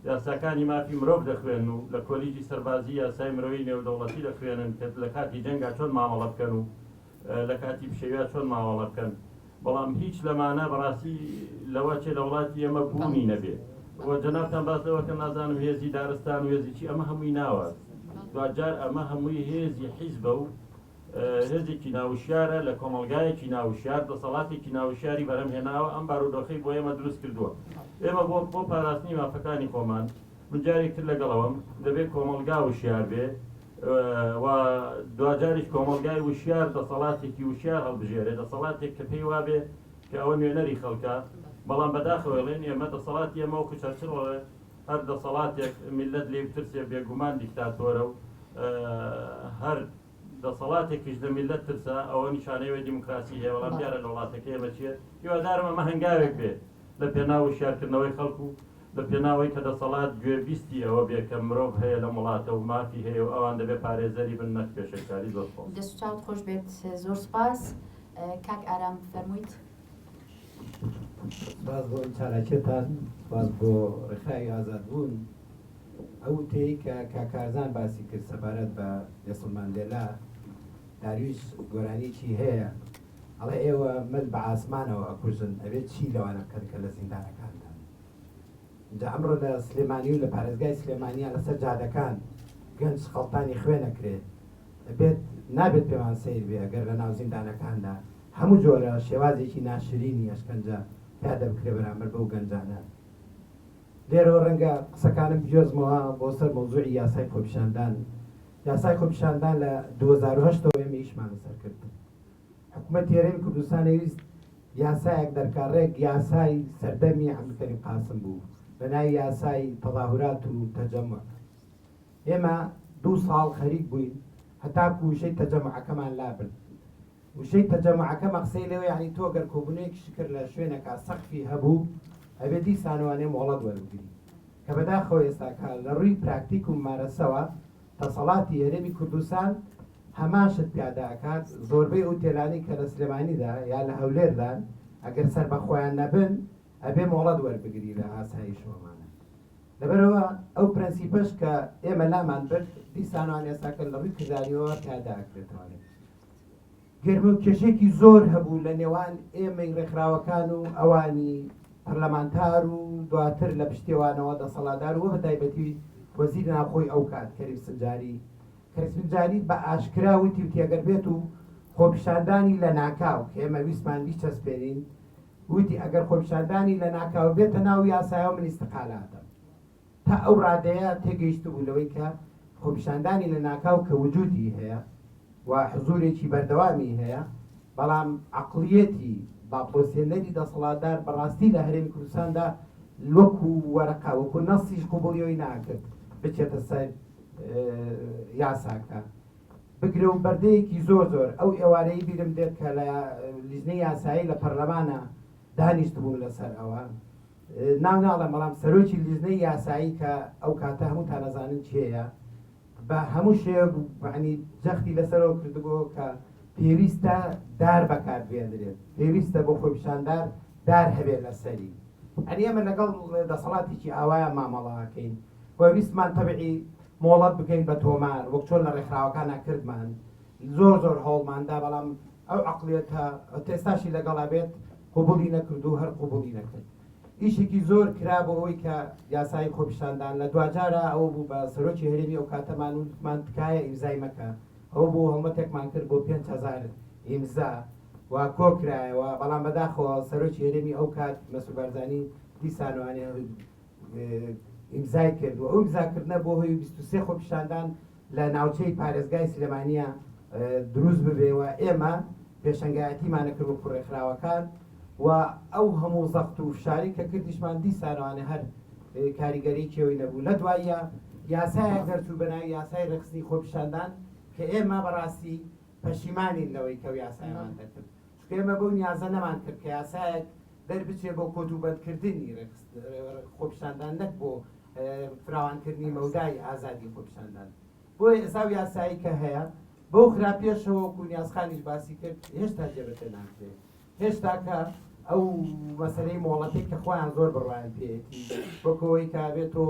یاساکانی مافی مرۆڤ دەخوێن و لە کۆلیجی سەربازی یاسای مرۆیی نێودەوڵەتی دەخوێنن کە لە کاتی جەنگا چۆن مامەڵە بکەن و لە کاتی پشەویا چۆن ماوەڵە بکەن. بەڵام هیچ لەمانە بەڕاستی لەوە چێ لە وڵاتی ئێمە بوونی نەبێ. جەنابتان باس لەوە کە نازانم هێزی دارستان و هێزی چی ئەمە هەمووی ناوە. دوجار ئەمە هەمووی هێزی حیزبە و هێزێکی ناوشیارە لە کۆمەلگایەکی ناوشیار دەسەڵاتێکی ناوشیاری بەرەمهێناوە ئەم بارودۆخەی بۆ ئێمە دروست کردووە. ئێمە بۆ پاراستنی مافەکانی خۆمان من جارێکتر لەگەڵەوەم دەبێت کۆمەلگا وشیار بێ و دوجاریش کۆمەلگای وشیار دەسەڵاتێکی وشیار هەڵبژێرێ دەسەڵاتێک کە پێی وابێ کە ئەوە نوێنەری خەڵکە. بەڵام بەداخەوەڵێن ئێمە دەسەڵاتی ئێمە وەکو چەرچڵەوە هەر دەسەڵاتێک میلەت لێ بترسێ بێگومان دیکتاتۆرە و هەر دەسەڵاتێکیش لە میلەت ترسە ئەوە نیشانەیەوەی دیموکراسی هەیە. بەڵام دیارە لە وڵاتەکە ئێمە چیە هیوادارم ئەمە هەنگاوێک بێ لە پێناو وشیارکردنەوەی خەڵکو لە پێناوەی کە دەسەڵات گوێبیستی ئەوە بێ کە مرۆڤ هەیە لە وڵاتە و مافی هەیە و ئەوان دەبێت پارێزەری بن نەک پێشەکاری زۆر خۆش. دەست و چاوت خۆش بێت. زۆر سپاس. کاک ئارام فەرموویت. سپاس بۆ چالاکێتان، سپاس بۆ ڕێکخراوی ئازادبوون. ئەو تێی کە کاکارزان باسی کرد سەبارەت بە نێلسن ماندێلا داریوش گۆرانیی هەیە ئەڵێ ئێوە مل بە ئاسمانەوە ئەکوژن ئەوێت چی لەوانە بکەن کە لە زیندانەکاندا. جا ئەمڕۆ لە سلێمانی و لە پارێزگای سلێمانیان لەسەر جادەکان گەنج خەڵتانی خوێنەکرێت بێت نابێت پێوان سیر بێ ئەگەر لە ناو زیندانەکاندا هەموو جۆرە شێوازێکی ناشرینی ئەشکەنجە پیادە بکرێ بەرامبەر بەو گەنجانە. لێرەوە ڕەنگە قسەکانم بجێزمەوە بۆ سەر مۆزوعی یاسای خۆپیشاندان. یاسای خۆپیشاندان لە 2008ەوە ئێمە ئیشمان لەسەر کرد. حکوومەتی هەرێمی کوردستان ویست یاسایەک دەرکارڕێک یاسای سەردەمی عەبدولکەریم قاسم بوو بە ناوی یاسای تەظاهورات و تەجەمع. ئێمە 2 ساڵ خەریک بووین هەتاکو وشەی تەجەمعەکەمان لابن. وشەی تەجەمعەکە مەقسەی لەوە یعنی تۆ گەر کۆبوونەیەکی کرد لە شوێنێکا سەقفی هەبوو ئەبێ دیسانوانێ مۆڵەت وەربگری کە بەداخەوە ئێستاکە لە ڕووی پراکتیک و مارەسەوە دەسەڵاتی هەرێمی کوردستان هەماشت پیاداکات. زۆربەی ئوتێلانی کە لە سلێمانیدا یا لە هەولێردان ئەگەر سەر بەخۆیان نەبن ئەبێ مۆڵەت وەربگری لە ئاسایشەوەمانە. لەبەرەوە ئەو پرەنسیپەش کە ئێمە لامان برد دیسانوان ئێستاکە لە ڕووی کرداریەوە پیاداکرێتەوە. گەرمە و کێشێکی زۆر هەبوو لە نێوان ئێمەی ڕێکخراوەکان و ئەوانی پەرلەمانتار و دواتر لە پشتێوانەوە دەسەڵاتدار و بە تایبەتی وەزیر ناوخۆی ئەو کات کەریم سنجاری بە ئاشکرا وتی ئەگەر بێت و خۆپیشاندانی لە ناکاو کە ئێمە ویسمان بیچەسپێنین وتی ئەگەر خۆپیشاندانی لە ناکاو بێتە ناو یاسایەوە من ئیستقالاتم. تا ئەو ڕادەیە تێگەیشت بوو لەوەی کە خۆپیشاندانی لە ناکاو کە وجودی هەیە و حزورێکی بەردەوامی هەیە بەڵام عەقڵیەتی باپۆسێنەری دەسەڵاتدار بەڕاستی لە هەرێمی کوردستاندا وەکو وەرەقا وەکو نەسیش قوبوڵیەوەی ناکرد بچێتە سەر یاساکە بگرە و بەردەیەکی زۆر ئەو ئێوارەی بیرم دێت کە لە لیژنەی یاسایی لە پەرلەمانە دانیشت بوو لەسەر ئەوە ناو ناڵێم بەڵام سەرۆکی لیژنەی یاسایی کە ئەو کاتە هەموو تا نەزانن چێیە بە هەموو شێوە عنی جەختی لەسەرەوە کردبوو کە پێویستە دار بەکاربێنرێت پێویستە بۆ خۆپیشاندار دار هەبێت لەسەری. ئەنی ئێمە لەگەڵ دەسەڵاتێکی ئاوایە مامەڵەکەین ویستمان تەبعی مۆڵەت بکەین بە تۆمار وەک چۆن لە ڕێکخراوەکانە کردمان زۆر هەوڵماندا بەڵام ئەو عەقڵیەتە تێستاشی لەگەڵا بێت قوبوڵی نەکرد و هەر قوبوڵی نەکرد. ئیشێکی زۆر کرا بۆ ئەوەی کە یاسای خۆپیشاندان لە دوجارە ئەوە بوو بە سەرۆکی هەرێمی ئەو کاتەمان وتمان تکایە ئیمزای مەکە ئەوە بۆ هەڵمەتێکمان کرد بۆ 5,000 ئیمزا و کۆکرایەوە بەڵام بەداخەوە سەرۆکی هەرێمی ئەو کات مەسوود بارزانی دیسانوانێ ئیمزای کرد و ئەو ئیمزاکردنە بۆ هۆی 23 خۆپیشاندان لە ناوچەی پارێزگای سلێمانیە دروست ببێەوە ئێمە پێشەنگایەتیمانە کرد بۆ ڕێکخراوەکان و ئەو هەموو زەخت و فشاری کە کردیشمان دیسانوانە هەر کاریگەریەکەوەی نەبوو. لە دوایە یاسایەک دەرچوو بە ناوی یاسای ڕێخستنی خۆپیشاندان کە ئێمە بەڕاستی پەشیمانین لەوەی کە یاسایمان دەکرد چکە ئێمە بەو نیازە نەمان کرد کە یاسایەک دەربچێ بۆ کۆتوبەتکردنی خۆپیشاندان نەک بۆ فراوانکردنی مەودای ئازادی خۆپیشاندان. بۆیە ئێستا یاسایی کە هەیە بەو خراپێشەوە کونیازخانیش باسی کرد هێشتا جێبەتە ناکرێت هێشتا کە ئەو مەسەلەی مۆڵەتێک کە خۆیان زۆر بڕوایان پێێتی بۆکەوەی کا بێتۆ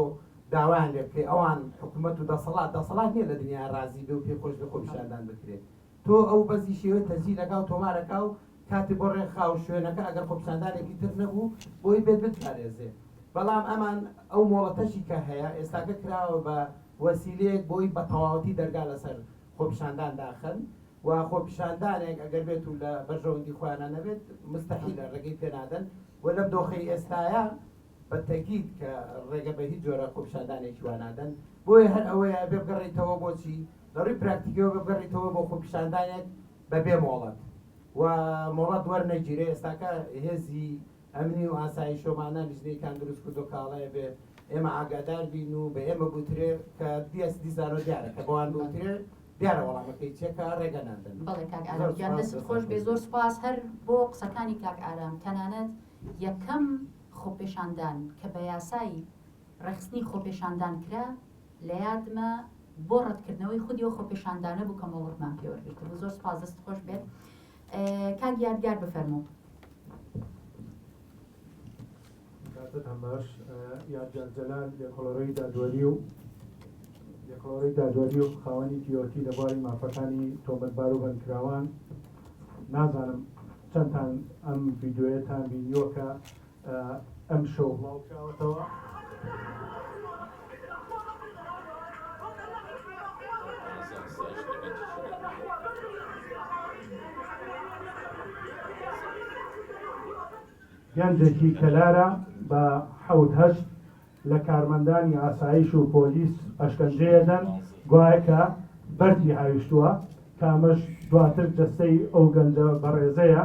داوایان لێ بکەی ئەوان حکوومەت و دەسەڵات نییە لە دنیا ڕازی بێ و پێخۆش بە خۆپیشاندان بکرێت تۆ ئەو بەزی شێوەی تەزی لەگاو تۆمارەکە و کاتی بۆ ڕێکخاو شوێنەکە ئەگەر خۆپیشاندانێکی تر نەبوو بۆی بێت بتپارێزێ. بەڵام ئەمان ئەو مۆڵەتەشی کە هەیە ئێستاکە کراوە بە وەسیلەیەک بۆی بە تەواوەتی دەرگا لەسەر خۆپیشاندان داخن و خۆپیشاندانێک ئەگەر بێت و لە بەرژەوەندی خۆیانە نەبێت مستەحیلە ڕێگەی پێنادەن و لەم دۆخەی ئێستاە بە تەکید کە ڕێگە بە هیچ جۆرە خۆپیشاندانێکی وانادەن بۆیە هەر ئەوەیە بێ بگەڕێیتەوە بۆچی لە ڕووی پراکتیکەوە بگەڕێیتەوە بۆ خۆپیشاندانێک بەبێ مۆڵەت و مۆڵەت وەرنەگیرێ ئێستاکە هێزی ئەمنی و ئاسایشۆمانە لیژنەیەکان دروست کرد و کاڵەیە بێ ئێمە ئاگادار بین و بە ئێمە بوترێ کە دیزانۆ دیارە کە بەوان بوترێ دیارە وەڵامەکەی چێکە ڕێگەناندن. بەڵێ کاک ئارام گیان دەست خۆش بێ زۆر سوپاس هەر بۆ قسەکانی کاک ئارام تەنانەت یەکەم خۆپیشاندان کە بە یاسایی ڕێخستنی خۆپیشاندان کرا لە یادمە بۆ ڕەتکردنەوەی خودی و خۆپیشاندانە بوو کە مەوەڕمان پێوەگرتە بوو. زۆر سوپاس دەست خۆش بێت. کاک یادگار بفەرموو. کاتت هەم باش یادگار جەلال لێکۆڵەرەی دادوەری و خاوەنی تیۆتی لە بواری مافەکانی تۆمەتبار و بەندکراوان نازانم چەندتان ئەم ڤیدیۆیەتان بینیوە کە ئەم شەو بڵاوکراوەتەوە. گەنجێکی کەلارە بە 7-8 لە کارمەندانی ئاسایش و پۆلیس ئەشکەنجەیەدەن گوایەکە بەردی هاویشتووە کامەش دواتر جەستەی ئەو گەنجە بەڕێزەیە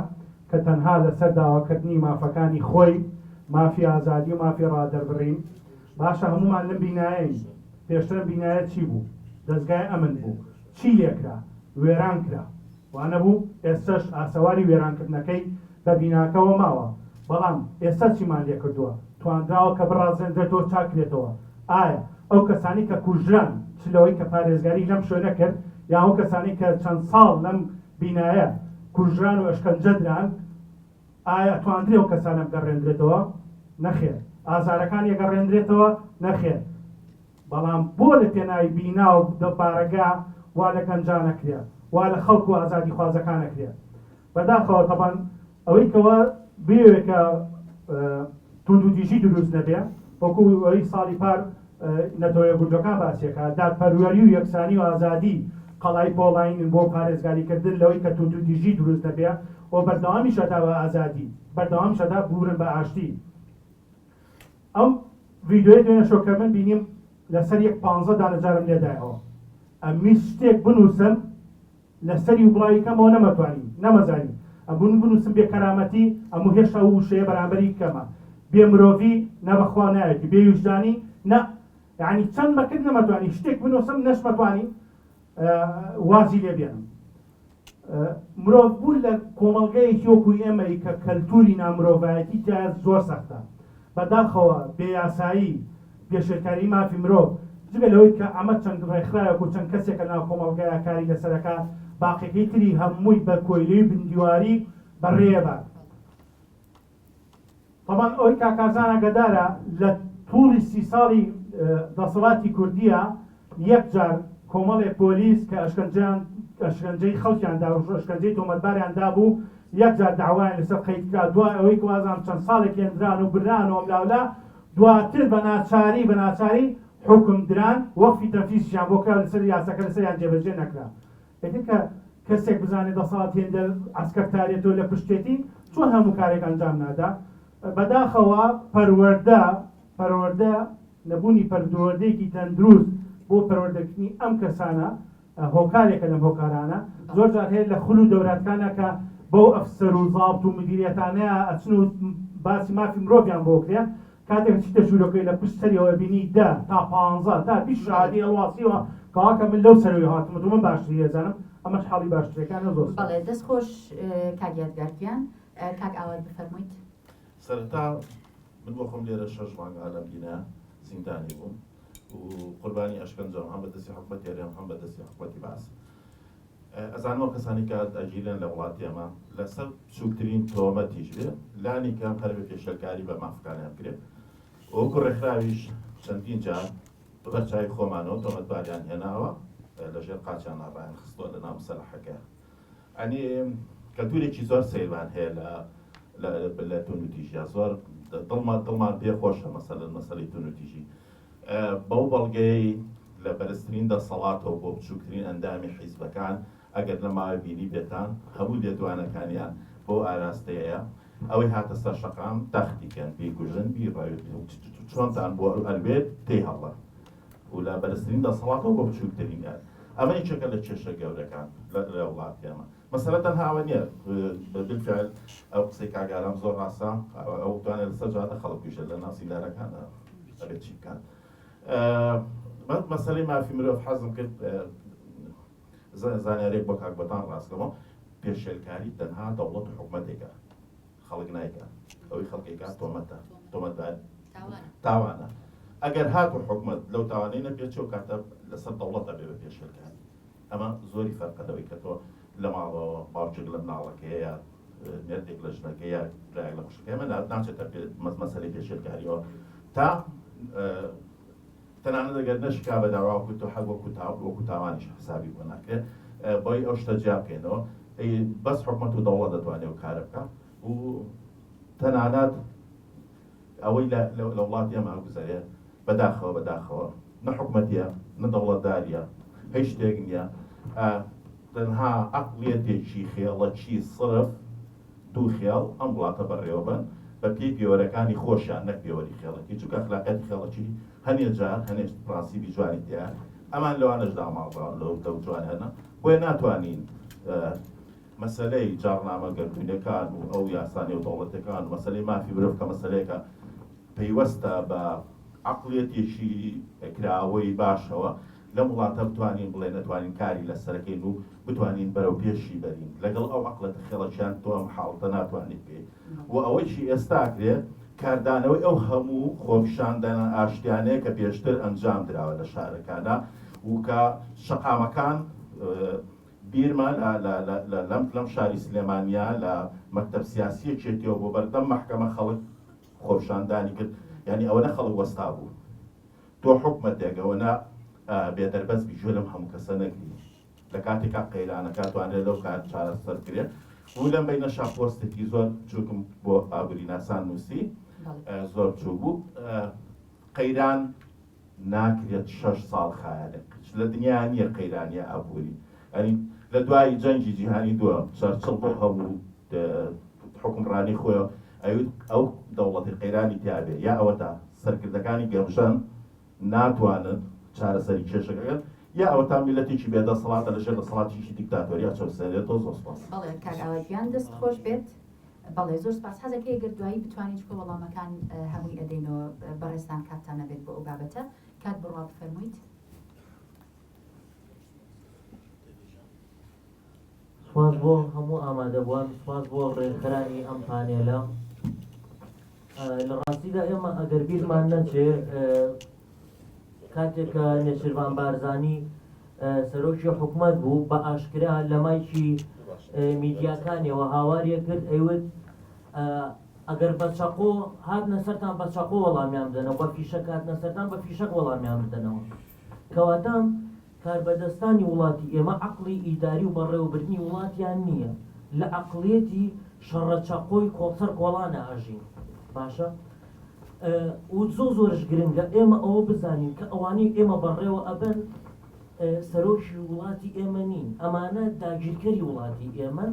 کە تەنها لەسەر داواکردنی مافەکانی خۆی مافی ئازادی و مافی ڕادەربڕین باشە هەمومان لەم بینایەین پێشتر بینایەت چی بوو دەستگای ئەمن بوو چی لێکرا وێران کرا وانە بوو ئێستش ئاسەواری وێرانکردنەکەی بە بیناکەوە ماوە بەڵام ئێستا چیمان لێ کردووە توانراوە کە بڕازێنرێتەوە چاکرێتەوە ئایا ئەو کەسانی کە کوژران چلەوەی کە پارێزگاری لەم شوێنە کرد یا ئەو کەسانی کە چەند ساڵ لەم بینایە کوژران و ئەشکەنجەدران ئایا توانرێ ئەو کەسانم گەڕێنرێتەوە نەخێر ئازارەکان یەگەڕێنرێتەوە نەخێر بەڵام بۆ لە پێناوی بینا و دەبارەگا وا لە گەنجان نەکرێت وا لە خەڵکو و ئازادی خوازەکان نەکرێت بەداخەوە تەبەن ئەوەی کەوە بێوێکە توندوتیژی دروست نەبێ وەکو ئەوەی ساڵی پار نەتەوەیە گونجەکان باسیەکە دادپەروەری و یەکسانی و ئازادی قەڵای پۆڵاین بۆ پارێزگاریکردن لەوەی کە توندوتیژی دروست نەبێ و بەردەوامی شەدا بە ئازادی بەردەوام شەدا بورن بە ئاشتی ئەم ڤیدۆی دوێنە شۆکە من بینیم لەسەر یەک 15 دانەجارم لێدایەوە ئەمی شتێک بنووسم لەسەری و بڵاویکەمەوە نەمەتوانی نەمەزانی ئەبوون بنووسم بێ کەرامەتی ئەموو هێشتا و شەیە بەرامبەری کەمە بێ مرۆڤی نەبەخوا نایەتی بێ وجدانی نە یعنی چەند بەکرد نەمەتوانی شتێک بنووسم نەشمەتوانی وازی لێ بێنم مرۆڤ بوون لە کۆمەڵگەیەکی وەکوی ئێمەی کە کەلتوری نامرۆڤایەتی تیا زۆر سەختە بەداخەوە بێیاسایی پێشێکاری مافی مرۆڤ جگە لەوەی کە ئەمە چەند ڕێکخراوێک و چەند کەسێکە ناو کۆمەڵگایە کاری لەسەرەکە باقیەکەی تری هەمووی بە کۆیلەی بندیواری بەڕێبات طبعا ئەوەی کاکازانە گەدارە لە توڵی 30 ساڵی دەسەڵاتی کوردیە یەک جار کۆمەڵێ پۆلیس کە ئەشکەنجەی خەڵکیاندا و ئەشکەنجەی تۆمەتباریاندا بوو یەک جار داوایان لەسەر قەیدکرا دوای ئەوەی کە وازان چەند ساڵێک هێنران و بران و ئەملاولا دواتر بە ناچاری حکم دران وەقفی تەنفیزیان بۆ کرا لەسەر یاساکە لەسەریان جێبەجێ نەکرا ئەگەر کە کەسێک بزانێت دەسەڵات هێندە ئەسکەرتارێتەوە لە پشتێتی چۆن هەموو کارێک ئەنجام نادا بەداخەوە پەروەردە نەبوونی پەروەردەیەکی تەندروست بۆ پەروەردەکردنی ئەم کەسانە هۆکارێکە لەم هۆکارانە زۆر جار هەیە لە خول و دەوراتکانە کە بەو ئەفسەر و زاڵت و مدیریەتانەیە ئەچن و باسی مافی مرۆڤیان بۆ کرێن کاتێک چیتە ژوورەکەی لە پشت سەریەوە بینی 10 تا 15 تا 20 شادی ئەڵواسیەوە کەواکە من لەو سەروی هاتم و من باشتری ێزانم ئەمەش حاڵی باشترەکانە زۆر بەڵێ دەست خۆش کاگیادگارگیان کاک ئاوات بفەرموویت سەرەتا من بۆ خۆم لێرە 6 مانگە لەم بینە زیندانی بووم و قوربانی ئەشکەنجەم هەم بەدەستی حکومەتی هەرێم هەم بەدەستی حکومەتی باس ئەزانەوە کەسانی کە ئەگیرن لە وڵاتی ئەمە لەسەر بچووکترین تۆمەتیش بێ لانی کەم هەر بە پێشەلکاری بە مافەکانیان بکرێت وەکو ڕێکخراویش چەندین جار بەرچاوی خۆمانەوە تۆمەتباریان هێناوە لەژێر قاچیان ڕایان خستووە لە ناو مەسەلەحەکە ئەنی کەلتورێکی زۆر سەیران هەیە لە تونوتیژیا زۆر دڵمان پێ خۆشە مەسەلەی تونوتیژی بەو بەڵگەی لە بەرزترین دەسەڵاتەوە بۆ بچووکترین ئەندامی حیزبەکان ئەگەر لە ماوەی بینی بێتان هەموو لێدوانەکانیان بۆ ئاراستەیە ئەوەی هاتە سەر شەقام تەختیکەن بیکوژن بیڕاوێت چۆنتان بۆ ئەلوێت تێی هەڵە و لە بەرزترین دەسەڵاتەوە بۆ بچووکترینیان ئەمە یەکێکە لە کێشە گەورەکان لە وڵاتی ئێمە مەسەلە تەنها ئەوە نییە بالفعل ئەو قسەی کاگارام زۆر ڕاستە ئەو توانێت لەسەر جوانە خەڵکوژە لە ناو سیلارەکانە ئەبێت چی بکەن مەسەلەی مافی مرۆڤ حەزم کرد زانیارێک بۆ کاکبەتان ڕاستکەمەوە پێشێلکاری تەنها دەوڵەت و حکومەتێکە خەڵک نایکە ئەوەی خەڵکێکا تۆمەتبار تاوانە ئەگەر هات و حکومەت لەو تاوانەی نەپێچێ و کاتە لەسەر دەوڵەتە بێ بە پێشێلکاری ئەمە زۆری فەرقەدەوەی کە تۆ لە ماڵەوە باوچێک لە مناڵەکەیە مێردێک لە ژنەکەیە برایەک لە خوشکەکەی ئەمە ناچێتە مەسەلەی پێشێلکاریەوە تا تەنانەت ئەگەر نەشکا بە داواکو تۆ حەق وەکو تاوانیش حسابی بۆ ناکرێت بۆی ئەو شتە جیا بکەینەوە بەس حکومەت و دەوڵەت دەتوانێت و کارە بکە و تەنانەت ئەوەی لە وڵاتی ئەمە گوزارێت بەداخەوە نە حکومەتیە نە دەوڵەتداریە هیچ شتێک نییە تەنها عەقڵیەتێکی خێڵەکی سرف دوو خێڵ ئەم وڵاتە بەڕێوە بن بە پێی پێوەرەکانی خۆشیان نەک پێوەری خێڵەتی چونکە ئەخلاقیاتی خێڵەکی هەنێ جار هەنێ پرانسیبی جوانی تیا ئەمان لەوانەشدا ماڵباو لەو جوانانە بۆیە ناتوانین مەسلەی جارنامە گەردوونەکان و ئەو یاسانی و دەوڵەتەکان و مەسلەی مافی مرۆڤ کە مەسلەیەکە پەیوەستە بە عەقڵیەتێکی کراوەی باشەوە لەم وڵاتە بتوانین بڵێ نەتوانین کاری لەسەرەکەین و بتوانین بەرەو پێشی بەرین لەگەڵ ئەو عەقڵەتە خێڵەکیان تۆ ئەم حاڵەتە ناتوانێت بێ و ئەوەیشی ئێستا کرێت کاردانەوەی ئەو هەموو خۆپیشاندانە ئاشتیانەیە کە پێشتر ئەنجام درراوە لە شارەکانە و کە شەقامەکان بیرمان لەم شاری سلێمانیا لە مەکتەب سیاسیە چێتیەوە بۆ بەردەم مەحکەمە خەڵک خۆپیشاندانی کرد یعنی ئەوەنە خەڵک وەستا بوو تۆ حکومەتێکەوەنە بێدەربەست بیژۆ لەم هەموو کەسە نەگری لە کاتێکا قەیرانەکە توانێت لەو کات چارەسەر کرێت و لەم بینە شاپۆستێکی زۆر چووکم بۆ ئابووریناسان نووسی زۆر چوو بوو قەیران ناکرێت 6 ساڵ خایانێک لە دنیا نییە قەیرانیە ئابووری ئەنی لە دوای جەنگی جیهانی دووە چەرچڵ بۆ هەموو حکومڕانی خۆی ئەو دەوڵەتی قەیرانی تیاابێ یا ئەوەتا سەرکردەکانی گەمژەن ناتوانن چارەسەری کێشەکەن یا ئەوە تا میلەتێکی بێدەسەڵاتە لەژێر دەسەڵاتێکی دیکتاتۆریا چەسەرێتەوە زۆر سپاس. بەڵێ کاگاوەیان دەست خۆش بێت بەڵێ زۆر سپاس حەزەکەی گردوایی بتوانیت کە وەڵامەکان هەمووی ئەدەینەوە بەڕێستان کاتتانە بێت بۆ ئەو بابەتە کات بڕوا بفەرموویت. سپاس بۆ هەموو ئامادەبووان سپاس بۆ ڕێکخرانی ئەم پانێلە لە ڕاستیدا ئێمە ئەگەر بیرمان نەچێ کاتێککە نێچیروان بارزانی سەرۆکی حکوومەت بوو بە ئاشکرا لە مایکی میدیاکانیەوە هاواریە کرد ئەیوت ئەگەر بە چەقۆ هاتنە سەرتان بە چەقۆ وەڵامیان بدەنەوە بە فیشەک هاتنە سەرتان بە فیشەک وەڵامیان بدەنەوە کەواتام کاربەدەستانی وڵاتی ئێمە عەقڵی ئیداری و بەڕێوەبردننی وڵاتیان نییە لە عەقڵێتی شەڕە چەقۆی کۆڵسەر کۆڵانە ئاژین باشە و زۆرش گرنگە ئێمە ئەوە بزانین کە ئەوانەی ئێمە بەڕێوە ئەبن سەرۆکی وڵاتی ئێمە نین ئەمانە داگیرکەری وڵاتی ئێمە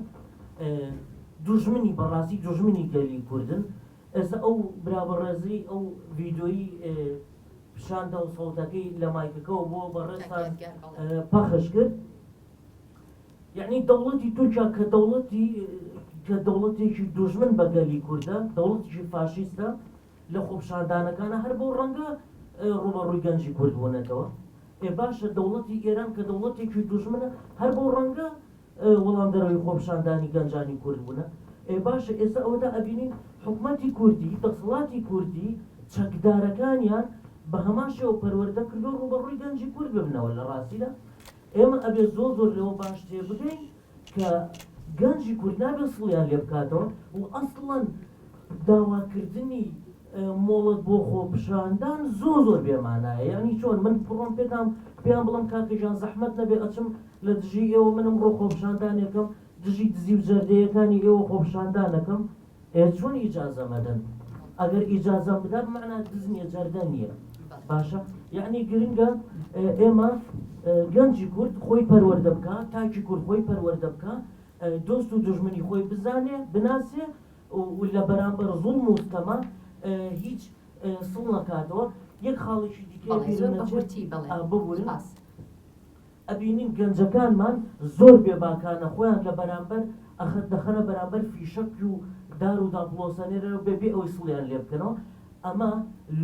دوژمنی بەڕاستی دوژمنی گەلی کوردن ئێستا ئەو برابەڕێزی ئەو ڤیدۆیی پیشاندا و سەوتەکەی لە مایکەکەەوە بۆ بەڕێستان پەخش کرد یعنی دەوڵەتی تورکیا کە دەوڵەتێکی دوژمن بە گەلی کووردە دەوڵەتێکی فاشیستە لە خۆپشاندانەکانە هەر بۆ ڕەنگە ڕوبەڕووی گەنجی کورد بوونەتەوە باشە دەوڵەتی ئێران کە دەوڵەتێکی دوژمنە هەر بۆ ڕەنگە وەڵامدەرەوەی خۆپشاندانی گەنجانی کورد بوونە باشە ئێستا ئەوەدا ئەبینین حکومەتی کوردی دەسەڵاتی کوردی چەکدارەکانیان بە هەمان شێوە پەروەردە کردو ڕوبەڕووی گەنجی کورد ببنەوە لە ڕاستیدا ئێمە ئەبێ زۆر لەوە باش تێ بگەین کە گەنجی کورد نابێت سڵیان لێ بکاتەوە و ئەسڵەن داواکردنی مۆڵەت بۆ خۆپشاندان زۆر بێمانایە یعنی چۆن من پڕۆم پێیان بڵم کاکەژان زەحمەت نەبێ ئەچم لە دژی ئێوە منم ڕۆ خۆپشاندانێکم دژی دزی و جەردەیەکانی ئێوە خۆپشاندانەکەم چۆن ئیجازە مەدەن ئەگەر ئیجازە بدات معنا دز نییە جەردە نییە باشە یعنی گرنگە ئێمە گەنجی کورد خۆی پەروەردە بکە تاکی کورد خۆی پەروەردە بکە دۆست و دژمنی خۆی بزانێ بناسێ و لە بەرامبەر زوڵم و ستەمە هیچ سڵ نەکاتەوە یەک خاڵێکی دیکە ببوورن ئەبینین گەنجەکانمان زۆر بێباکانە خۆیان لە بەرامبەر دەخەنە بەرامبەر فیشەک و دار و داپڵۆسەنێرە بێ ئەوەی سڵیان لێ بکەنەوە ئەمە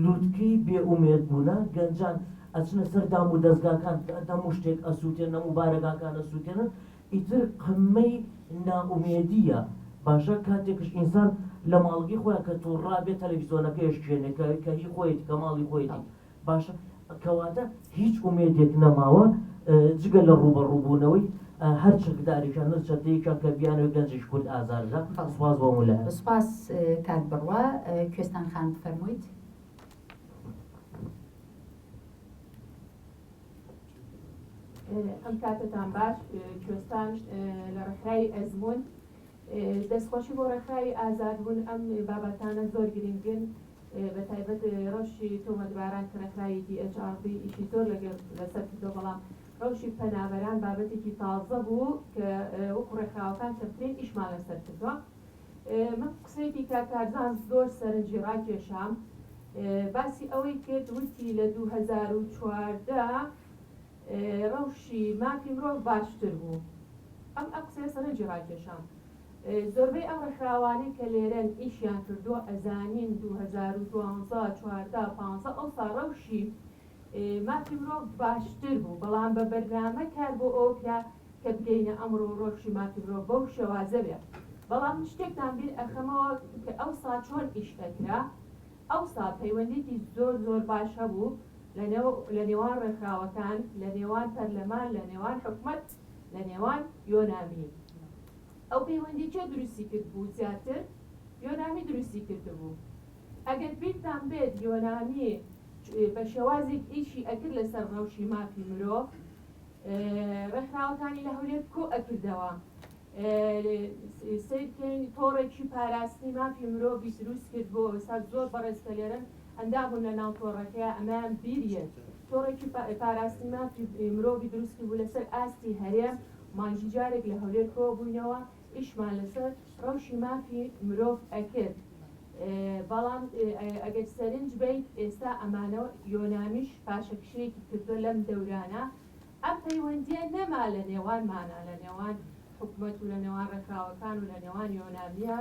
لوتکەی بێئومێد بوونە گەنجان ئەچنە سەر دام و دەستگاکان هەموو شتێک ئەسووتێنە مبارەگاکان ئەسووتێنن ئیتر قمەی ناومێدیە باشە کاتێکش ئینسان لە ماڵگی خۆیان کە تووڕابێت تەلەڤیزۆنەکەیش کوێنێ کە هی خۆیەتی کە ماڵی خۆیەتی باشە کەواتە هیچ ئومێدێک نەماوە جگە لە ڕوبەڕووبوونەوەی هەر چەکدارێکیان نە چەتەیەکیان کە بیانەوەی گەنجیش کورد ئازاردا سوپاس بۆ مولای سوپاس کات بڕوا کوێستان خان بفەرموویت. ئەم کاتتان باش کوێستان لە ڕێکخراوی ئەزمون دەستخۆشی بۆ ڕێکخراوی ئازادبوون ئەم بابەتانە زۆر گرنگن بە تایبەت ڕەوشی تۆمەتباران کە ڕێکخراوی DHRB ئیشی زۆر لەسەر کردۆ بەڵام ڕەوشی پەنابەران بابەتێکی تازە بوو کە وەکو ڕێکخراوەکان چەندین ئیشمان لەسەر کردووە من قسەیەکی کاکارزان زۆر سەرنجی ڕاکێشام باسی ئەوەی کرد وتی لە 2014 ڕەوشی مافی مرۆڤ باشتر بوو ئەم قسەیە سەرنجی ڕاکێشام زۆربەی ئەم ڕێکخراوانەی کە لێرەن ئیشیان کردووە ئەزانین 2012 14 15 ئەوسا ڕەوشی مافی مرۆڤ باشتر بوو بەڵام بە بەرنامە کار بۆ ئەوکرا کە بگەینە ئەمڕۆ ڕۆژی مافی مرۆڤ بەو شێوازە بێت بەڵام شتێکتان بیر ئەخەمەوە کە ئەوسا چۆن ئیش ئەکرا ئەوسا پەیوەندێکی زۆر باش هەبوو لە نێوان ڕێکخراوەکان لە نێوان پەرلەمان لە نێوان حکومەت لە نێوان یۆنامی ئەو پەیوەندی چێ دروستی کرد بوو زیاتر یۆنامی دروستی کرده بوو ئەگەر بیرتان بێت یۆنامی بە شێوازێک ئیشی ئەکرد لەسەر ڕەوشی مافی مرۆڤ ڕێکخراوەکانی لە هەولێر کۆ ئەکردەوە سیرکەین تۆڕێکی پاراستنی مافی مرۆڤی دروست کرد بۆ ئێستا زۆر بەڕێزکە لێرن ئەندابوون لە ناو تۆڕەکەیە ئەمەیان بیریە تۆڕێکی پاراستنی مافی مرۆڤی دروست کرد بوو لەسەر ئاستی هەرێم مانگی جارێک لە هەولێر کۆ بووینەوە ئیشمان لەسەر ڕەوشی مافی مرۆڤ ئەکرد بەڵام ئەگەر سەرنج بیت ئێستا ئەمانەوە یۆنامیش پاشەکشەیەکی کردووە لەم دەورانە ئەم پەیوەندیە نەما لە نێوانمانە لە نێوان حکومەت و لە نێوان ڕێکخراوەکان و لە نێوان یۆنامیە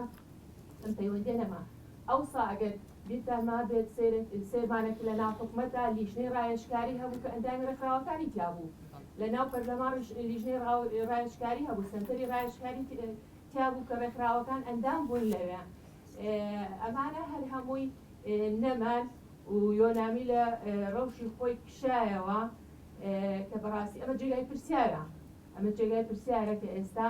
ئەم پەیوەندیە نەما ئەوسا ئەگەر بیرتان ما بێت سێرمانێک لە ناو حکومەتدا لیژنەی ڕایشکاری هەبوو کە ئەندامی ڕێکخراوەکانی تیا بوو لە ناو پەرلەمان لیژنەی ڕایشکاری هەبوو سەنتەری ڕایشکاری تیا بوو کە ڕێکخراوەکان ئەندام بوون لەوێ ئەمانە هەر هەمووی نەمان و یۆنامی لە ڕەوشی خۆی کشایەوە کە بەڕاستی ئەمە جێگای پرسیارە ئەمە جێگای پرسیارە کە ئێستا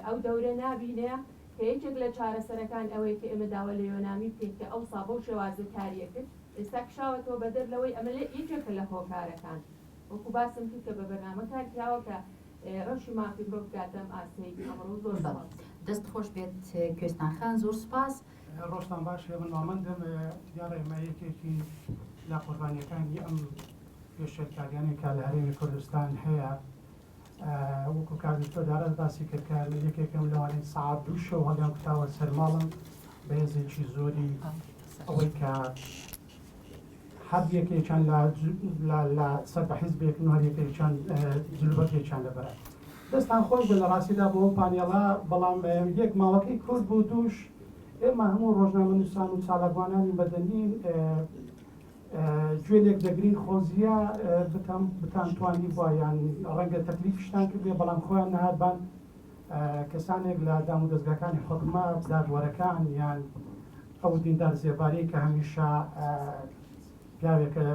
ئەو دەورە نابینێ کە یەکێک لە چارەسەرەکان ئەوەی کە ئێمە داوە لە یۆنامی بکەین کە ئەوسا بەو شێوازە کاریە کرد ئێستا کشاوەتەوە بەدەر لەوەی ئەمە لە یەکێکە لە هۆکارەکان وەکو باسم کرد کە بە بەرنامە کار کراوە کە ڕەوشی مافی مرۆڤ بکاتەم ئاسایی ئەمڕۆ زۆر بەڵام دەست خۆش بێت کوێستان خان زۆر سوپاس ڕۆژتان باش من نامەندم دیارە ئێمە یەکێکی لە قوربانیەکانی ئەم پێشێرکاریانێک کە لە هەرێمی کوردستان هەیە وەکو کاردکتۆر دارەت باسی کرد کە یەکێکم لەوانەی سەعات دوو شەو هەڵیان کوتاوە سەرماڵم بە هێزێکی زۆری ئەوەی کە هەر یەکێکیان لە سەر بە حیزبێک و هەر یەکێکیان جلوبەتێکیان لەبەرە دەستان خۆش بە لە ڕاستیدا بۆ پانێڵە بەڵام یەک ماوەکەی کورد بوو دووش ئێمە هەموو ڕۆژنامە نووسان و چالاکوانانی بەدەنین گوێلێک دەگرین خۆزیە بتانتوانی بووە یان ڕەنگە تەکلیفشتان کردێ بەڵام خۆیان نەهاتبان کەسانێک لە دام و دەستگاکانی حکومەت دادوەرەکان یان ئەو دیندار زێباری کە هەمیشە پیاوێکە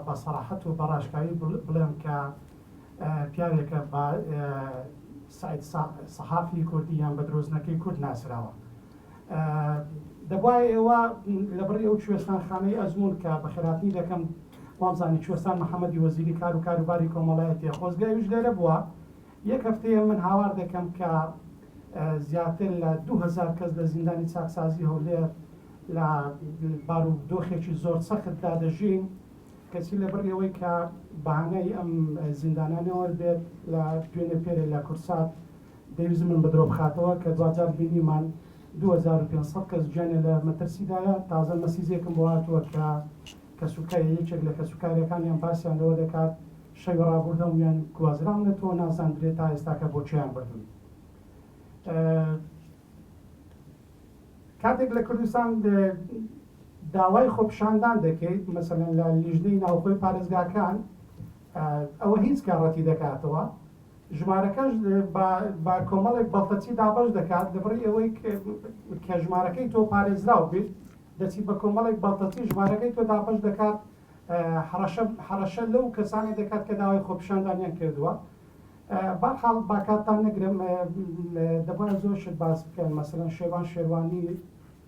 بە سەراحەت و بەڕاشکایی بڵێم کە پیاوێکە بە سەحافی کوردی یان بە درۆزنەکەی کورد ناسراوە دەبوایە ئێوە لەبڕی ئەو کوێستانخانەی ئەزمون کە بە خێراتنی دەکەم وامزانی کوێستان محەممەدی وەزیری کار و کاروباری کۆمەڵایەتیە خۆزگایویش لێرە بووە یەک هەفتەیە من هاوار دەکەم کە زیاتر لە 2000 کەس لە زیندانی چاکسازی هەولێر لە بارودۆخێکی زۆر سەختدا دەژین کەسی لەبڕی ئەوەی کە بەهانەی ئەم زیندانانەوە بێت لە دوێنێ پێرە لە کورسات دەویست من بەدرۆ بخاتەوە کە دوجار بینیمان 2500 کەس گیانە لە مەترسیدایە تازە مەسیزێکم بۆ هاتووە کە سوکای یەکێک لە کەسوکاریەکانیان پاسیان لەوە دەکات شەوی ڕابردەم یان گوازراونێتەوە نازانرێت تا ئێستاکە بۆچیان بردون کاتێک لە کوردستان داوای خۆپشاندان دەکەیت مەسەلەن لە لیژنەی ناوخۆی پارێزگاکان ئەوە هیچ کارڕەتی دەکاتەوە ژمارەکەش با کۆمەڵێک بەڵتەچی دابەش دەکات لەبڕی ئەوەی کە ژمارەکەی تۆ پارێزراو بیت دەچیت بە کۆمەڵێک بەڵتەچی ژمارەکەی تۆ دابەش دەکات حرەشە لەو کەسانی دەکات کە داوای خۆپشاندانیان کردووە بەرحاڵ باکاتان نەگرم دەبوایە زۆر شت باس بکەن مەسەلەن شێوان شێوانی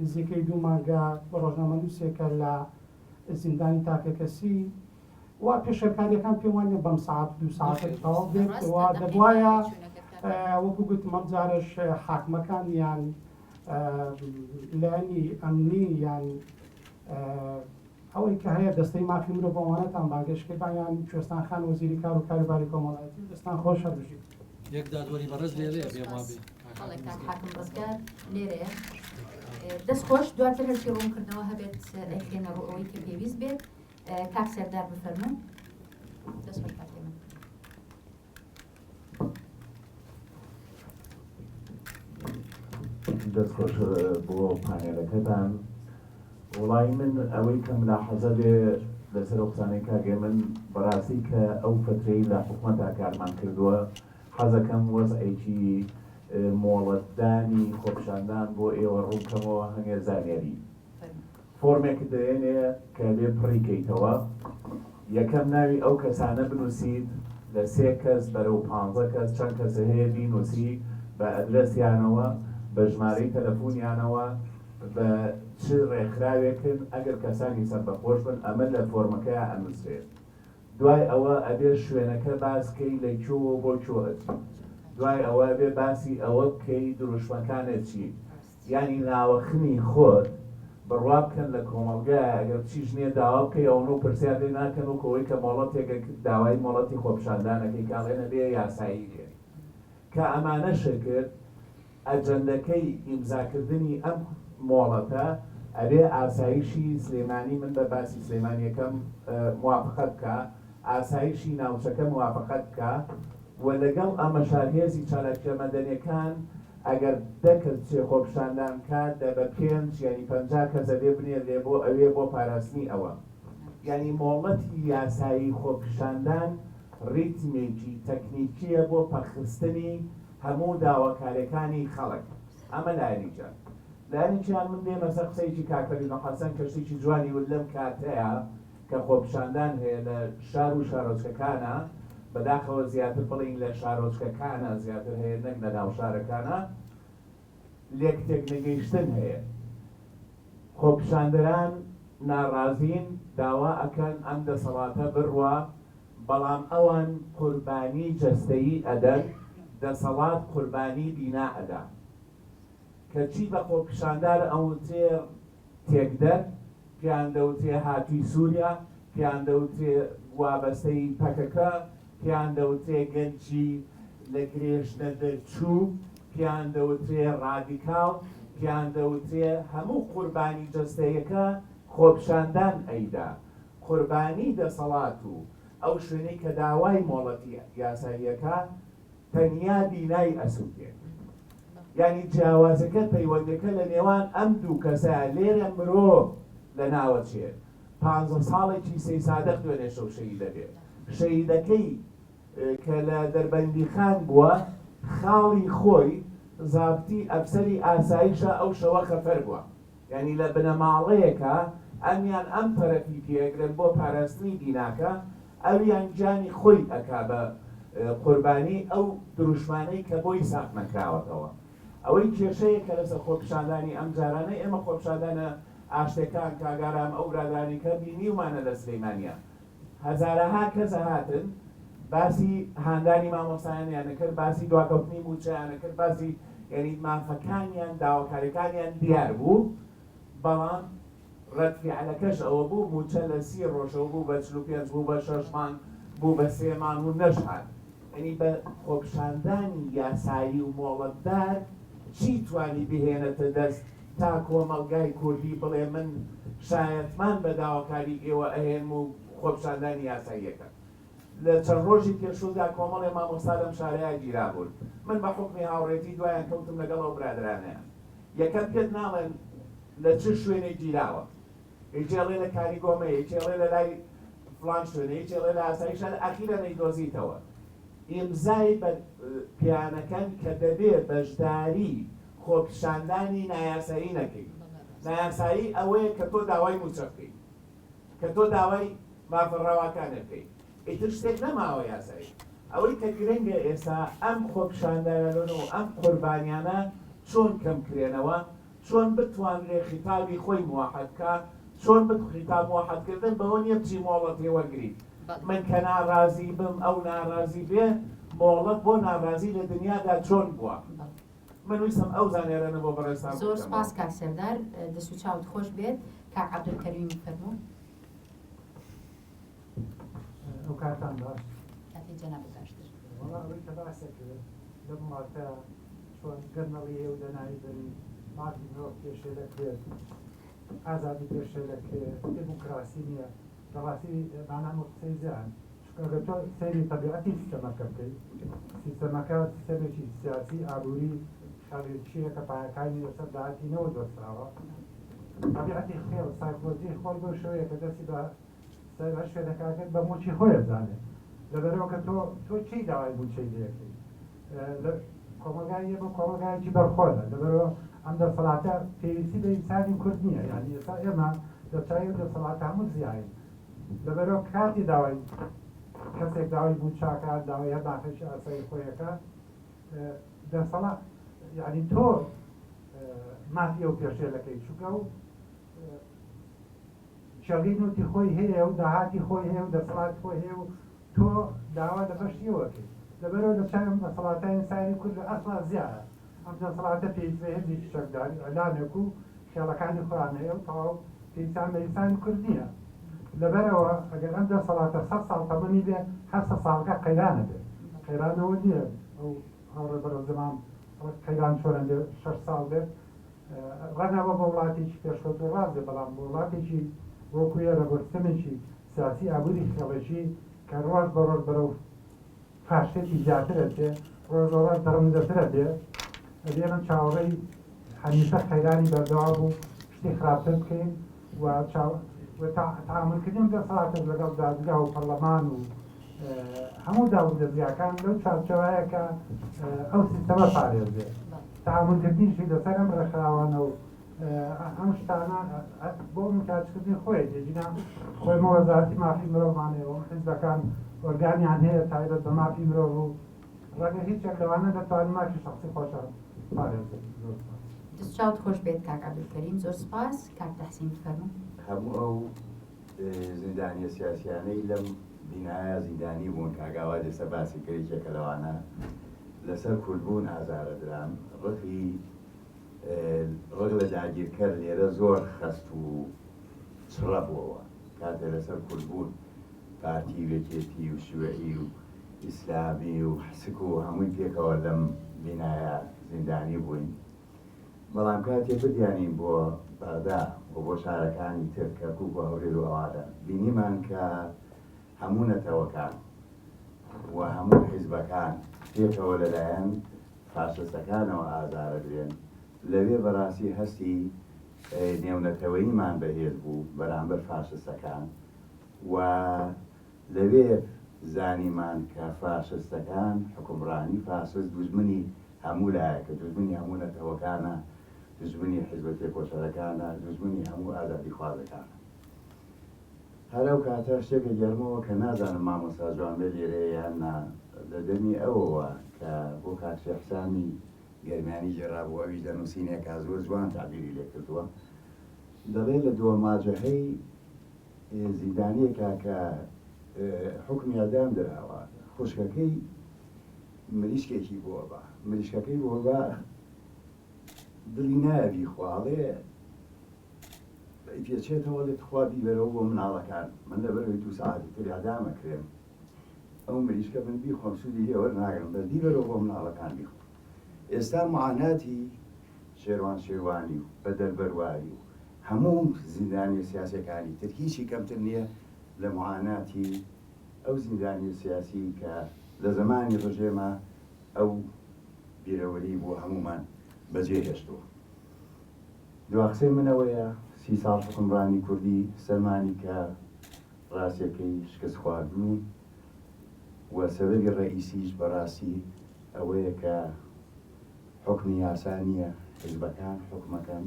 نزیکەی 2 مانگە ڕۆژنامەنووسێکە لە زیندانی تاکەکەسی وا پێشەکاریەکان پێم وانە بەم ساعت 2 ساعتێک تەواو بێت وا دەبوایە وەکو گوتم ئەم جارش حاکمەکان یان لایەنی ئەمنی یان ئەوەی کە هەیە دەستەی مافی مرۆڤ بەوانەتان باگەشتکردان یان کوێستان خان وەزیری کار و کاروباری کۆمەڵایەتی دەستان خۆش هەردووشی یەک دادوەری بەڕێز لێرەیە بێ وابێ بەڵێ کاک حاکم ڕزگار لێرەیە دەست خۆش دواتر هەرکی ڕوونکردنەوە هەبێت ئەیخێنە ڕوو ئەوەی کە پێویست بێت کاک سەردار بفەرمون دەست خۆش کاکێ من دەستخۆش بۆ پانێلەکەتان وڵای من ئەوەی کە ملاحەزە بێ لەسەر قسانەی کاگێ من بەڕاستی کە ئەو فترەی لە حکومەتا کارمان کردووە حەزەکەم وەزعێکی مۆڵەتدانی خۆپشاندان بۆ ئێوە ڕوونکەمەوە هەنگێ زانیاری فۆرمێک دەێنێ کە لێ پڕیکەیتەوە یەکەم ناوی ئەو کەسانە بنووسیت لە 3 کەس بەرەو 15 کەس چەند کەسە هەیە بینووسی بە ئەدرەسیانەوە بە ژمارەی تەلەفۆنیانەوە بە چ ڕێکخراوێکن ئەگەر کەسانی سەربەخۆش بن ئەمە لە فۆرمەکەیان ئەنووسێت دوای ئەوە ئەبێ شوێنەکە باسکەی لە کوێوە بۆ کوێت دوای ئەوە بێ باسی ئەوە بکەی دروشمەکانت چی ینی ناوەخنی خۆت بڕوا بکەن لە کۆمەڵگای ئەگەر چیش نییە داوا بکەی ئەوە و پرسیار لێ ناکەن و کۆی کە مۆڵەتێکە داوای مۆڵەتی خۆپشاندانەکەی کاڵێنە بێ یاسایی بێ کە ئەمانەشە کرد ئەجەندەکەی ئیمزاکردنی ئەم مۆڵەتە ئەبێ ئاسایشی سلێمانی من بە باسی سلێمانیەکەم موافقەت بکە ئاسایشی ناوچەکە موافقەت بکە و لەگەڵ ئەمە شارهێزی چالاکیە مەدەنیەکان ئەگەر دەکرد چێ خۆپشاندان کات دە بە 5 ینی 50 کەسە لێ بنێ لێ بۆ ئەوێ بۆ پاراستنی ئەوە ینی مۆڵەتی یاسایی خۆپشاندان ریتمێکی تەکنیکیە بۆ پەرخستنی هەموو داواکاریەکانی خەڵک ئەمە لایەنیجە لایەنیجیان من دێمە سەر قسەیکی کاکەری نەحەسەن کە شتێکی جوانی ول لەم کاتەیە کە خۆپشاندان هەیە لە شار و شارۆچکەکانە بەداخەوە زیاتر بڵین لە شارۆچکەکانە زیاتر هەیە نەک لە ناو شارەکانە لێکتێک نەگەیشتن هەیە خۆپشاندەران ناڕازین داوا ئەکەن ئەم دەسەڵاتە بڕوە بەڵام ئەوان قوربانی جەستەیی ئەدەن دەسەڵات قوربانی بینا ئەدا کەچی بە خۆپشاندار ئەوتێ تێکدەر پیان دەوتێ هاتووی سووریا پیان دەوتێ وابەستەی پەکەکە پیان دەوتێ گەنجی لە گرێژنە دەرچوو پیان دەوتێ ڕادیکاڵ پیان دەوتێ هەموو قوربانی جەستەیەکە خۆپشاندان ئەیدا قوربانی دەسەڵات و ئەو شوێنەی کە داوای مۆڵەتی یاساییەکە تەنیا بینای ئەسووتێت ینی جیاوازەکە پەیوەندەکە لە نێوان ئەم دوو کەسە لێرە مرۆڤ لە ناوەچێت 15 ساڵێکی سەی سادەق دوێنێ شەو شەهید دەبێت شەهیدەکەی کە لە دەربەندیخان بووە خاڵی خۆی زابتی ئەفسەری ئاسایشە ئەو شەوە خەفەر بووە ینی لە بنەماڵەیەکە ئەمیان ئەم پەرەفی پێگرن بۆ پاراستنی بیناکە ئەویان گیانی خۆی ئەکا بە قوربانی ئەو دروشمانەی کە بۆی ساق نەکراوەتەوە ئەوەی کێشەیە کە لەسەر خۆپشاندانی ئەم جارانەی ئێمە خۆپشاندانە ئاشتەکان کاگارام ئەو برادرانیکە بینیومانە لە سلەیمانیە هەزارەها کەس هاتن باسی هاندانی مامۆستایانیانە کرد باسی دواکەوتنی موچەیانە کرد باسی یعنی مافەکانیان داواکاریەکانیان دیار بوو بەڵام ڕەتفیعلەکەش ئەوە بوو موچە لە 30 ڕۆژەوە بوو بە 45 بوو بە 6 مانگ بوو بە 3 مانگ و نەشهات ینی بە خۆپشاندانی یاسایی و مۆڵەتدار چی توانی بهێنێتە دەست تا کۆمەڵگای کوردی بڵێ من شایەتمان بە داواکاری ئێوە ئەهێن و خۆپشاندانی یاساییەکە لە چەند ڕۆژی پێشودا کۆمەڵێ مامۆستا لەم شارەیە گیرا بوون من بە حوکمی هاوڕێتی دوایان کەوتم لەگەڵ ئەو برادرانەیە یەکەم پێت ناڵێن لە چ شوێنێک گیراوە هیچێڵێ لە کاریگۆمە هیچێڵێ لە لای فلان شوێنە هیچێڵێ لە ئاسایشە ئەخیرە نەیدۆزیتەوە ئیمزای بە پیانەکەن کە دەبێت بەشداری خۆپشاندانی نایاسایی نەکەی نایاسایی ئەوەیە کە تۆ داوای موچە بکەیت کە تۆ داوای مافەڕەواکانە بکەیت ئیتر شتێک نەماوە یاسایی ئەوەی کە گرنگە ئێستا ئەم خۆپشاندانە و ئەم قوربانیانە چۆن کەمکرێنەوە چۆن بتوانرێ خیتابی خۆی موحەدکە چۆن خیتاب موحەدکردن بەوە نییە بچی مۆڵەتی وەرگریت من کە ناڕازی بم ئەو ناڕازی بێ مۆڵەت بۆ ناڕازی لە دنیادا چۆن بووە من ویستم ئەو زانێرانە بۆ بەڕێستان زۆر سپاس کاک سەردار دەست و چاوت خۆش بێت کاک عەبدولکەریم فەرموو ئەو کاتان باش کاتی جەناب باشتر وەڵا ئەوەی کە باسە کرد لەم ماکە چۆن گەرنەڵی هەیە و دەناوی بەری مافی مرۆڤ پێشێ دەکرێت ئازادی پێشێ دەکرێت دموکراسی نییە بەڕاستی مانام و قسەی زیان چونکە تۆ سەیری تەبیعەتی سیستەمەکە بکەیت سیستەمەکە سیستەمێکی سیاسی ئابووری خەڵکیە کە پایەکانی لەسەر داهاتینەوە دۆستراوە طبیعەتی خێڵ سایکۆلۆژی خۆی بۆ شەوەیە کە دەستی بە شوێنەکەکەت بە موچی خۆی دەزانێت لەبەرەوە کە تۆ چی داوای بووچەی لەکەی کۆمەلگای بۆ کۆمەلگایەکی بەرخۆدە لەبەرەوە ئەم دەسەڵاتە پێویستی بە ئینسانی کورد نییە یعنی ئێستا ئێمە دەچوی دەسەڵات هەموو زیاین لەبەرەوە کاتی داوای کەسێک داوای بوو چاکات داوای هەر باخشی ئاسایی خۆیەکە دەسەڵات یعنی تۆ مافی ئەو پێشێلەکەی چووکە و چەڵینوتی خۆی هەیە و داهاتی خۆی هەیە و دەسەڵات خۆی هەیە و تۆ داوا لە بەشتیەوەکەی لەبەرەوە دەچم دەسەڵاتای ئینسانی کورد لە ئەسڵا زیادە ئەم دەسەڵاتە پێویست بە هێزی شەکداری ئەلانێک و خێڵەکانی خۆیان هەیە و تەواو پێویستیان بە ئینسانی کورد نییە لەبەرەوە ئەگەر ئەم دەسەڵاتە 100 ساڵ تەمەنی بێ 7 ساڵەکە قەیرانە بێت قەیرانەوە نییە ئەو هەوڕێ بەرەو زەمان قەیران چۆنە بێ 6 ساڵ بێت ڕەنەوە بە وڵاتێکی پێشکەوت و ڕازێ بەڵام بۆ وڵاتێکی وەکو ئێرە بۆ سیستەمێکی سیاسی ئابووری خێڵێکی کە ڕۆژ بە ڕۆژ بەرەو پاشتێکی زیاترە بێ ڕۆژ دەڕەمزەترە بێ ئەبێنە چاوەڕێی هەمیشە خەیرانی بەردەوا بوو شتی خراپتر بکەین و تعاملکردن دەسەڵاتە لەگەڵ دادگا و پەرلەمان و هەموو داودەزیاکان لەو چارچەوەیە کە ئەو سیستەمە پارێزێ تعاملکردنیشی لەسەر ئەم ڕێکخراوانە و ئەم شتانە بۆ مکاتکردنی خۆی دێژینا خۆی وەزارەتی مافی مرۆڤانەیە و حیزبەکان ئۆرگانیان هەیە تایبەت بە مافی مرۆڤ و ڕەگە هیچێک لەوانە دەتوانین مافی شخصی خۆشان پارێزێت. دەستچاوت خۆش بێت کاک عەبدولکەریم زۆر سپاس کاک تەحسین بفەرموو. هەموو ئەو زیندانیە سیاسیانەی لەم بینایە زیندانی بوون کاگاوا دەسە باسی کردێکێکە لەوانە لەسەر کوردبوون ئازارە دران ڕق لە داگیرکەر لێرە زۆر خەست و چڕە بووەوە کاتێ لەسەر کوردبوون پارتی وێکێتی و شوێعی و ئیسلامی و حسک و هەمووی پێکەوە لەم بینایە زیندانی بووین بەڵام کاتێ بدیانین بۆ بەغدا و بۆ شارەکانی تر کەرکووک و هەورێر و ئەوانە بینیمان کە هەموو نەتەوەکان و هەموو حیزبەکان پێکەوە لەلایەن فاشستەکانەوە ئازارە درێن لەوێ بەڕاستی هەستی نێونەتەوەییمان بەهێز بوو بەرامبەر فاشستەکان و لەوێ زانیمان کە فاشستەکان حکومڕانی فاشست دوژمنی هەموو لایەکە دوژمنی هەموو نەتەوەکانە دوژمنی حیزبە تێکۆشەرەکانە دوژمنی هەموو ئازادی خوازەکانە هەر ئەو کاتە شتێکە گەرمەوە کە نازانم مامۆستا جوان بێ لێرەیە یان لە دەمی ئەوەوە کە بۆ کاکشی حسامی گەرمیانی جێڕابوو ئەویش دەنووسینێکە زۆر جوان تعبیری لێ کردووە دەڵێت لە دووە ماجەهەی زیندانیەکە کە حکمی ئەدام دراوە خوشکەکەی مریشکێکی بووە بە مریشکەکەی بووە بە دڵی نابی خواڵێ پێچێتەوە لێت خوا بیبەرەوە بۆ مناڵەکان من لەبەرەوەی 2 ساعتی تر ئەدامەکرێم ئەو مریشکە من بیخۆم سوودی لێوە ناگرم بەس بیبەرەوە بۆ مناڵەکان بیخۆم ئێستا معاناتی شێروان شێوانی و بەدەربەرواری و هەموو زیندانی سیاسەکانی تر هیچی کەمتر نییە لە معاناتی ئەو زیندانی سیاسی کە لە زمانی ڕژێمە ئەو بیرەوەری بۆ هەمومان بەجێ هێشتووە دواقسەی منەوەیە 30 ساڵ حکومڕانی کوردی سەرمانی کە ڕاستیەکەی شکست خواردبوون و سەبەبی ڕئیسیش بەڕاستی ئەوەیە کە حکمی یاسانیە حیزبەکان حکومەکان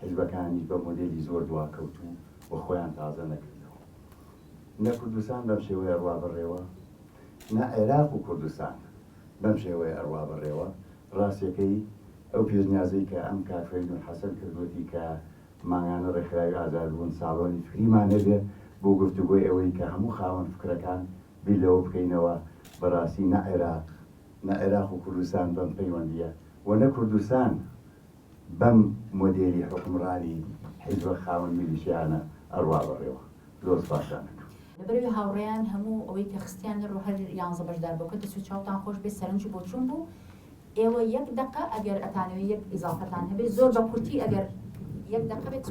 حیزبەکانی بە مۆدێلی زۆر دواکەوتوو و خۆیان تازە نەکردەوە نە کوردستان بەم شێوەیە ڕوا بڕێوە نە عێراق و کوردستان بەم شێوەیە ئەڕوا بڕێوە ڕاستیەکەی ئەو پێشنیازەی کە ئەم کارفەیدون حەسەن کردوەتی کە ماگانە ڕێکخراوی ئازادبوون ساڵۆنی فکریمان نەبێ بۆ گفتوگۆی ئەوەی کە هەموو خاوەن فکرەکان بیر لەوە بکەینەوە بەڕاستی نە عێراق و کوردستان بەم پەیوەندیە و نە کوردستان بەم مۆدێلی حکومڕانی حیزبە خاوەن میلیشیانە ئەڕوا بڕێوە زۆر سپاسانەکەم لەبەرەوەی هاوڕێیان هەموو ئەوەی کە خستیان لە ڕۆ هەر 11 بەشدار بۆکە دەست و چاوتان خۆش بێت سەرنج بۆ چوون بوو ئێوە یەک دقە ئەگەر ئەتانەوە یەک ئیزافەتان هەبێت زۆر بە کورتی ئەگەر یەک دقە بێت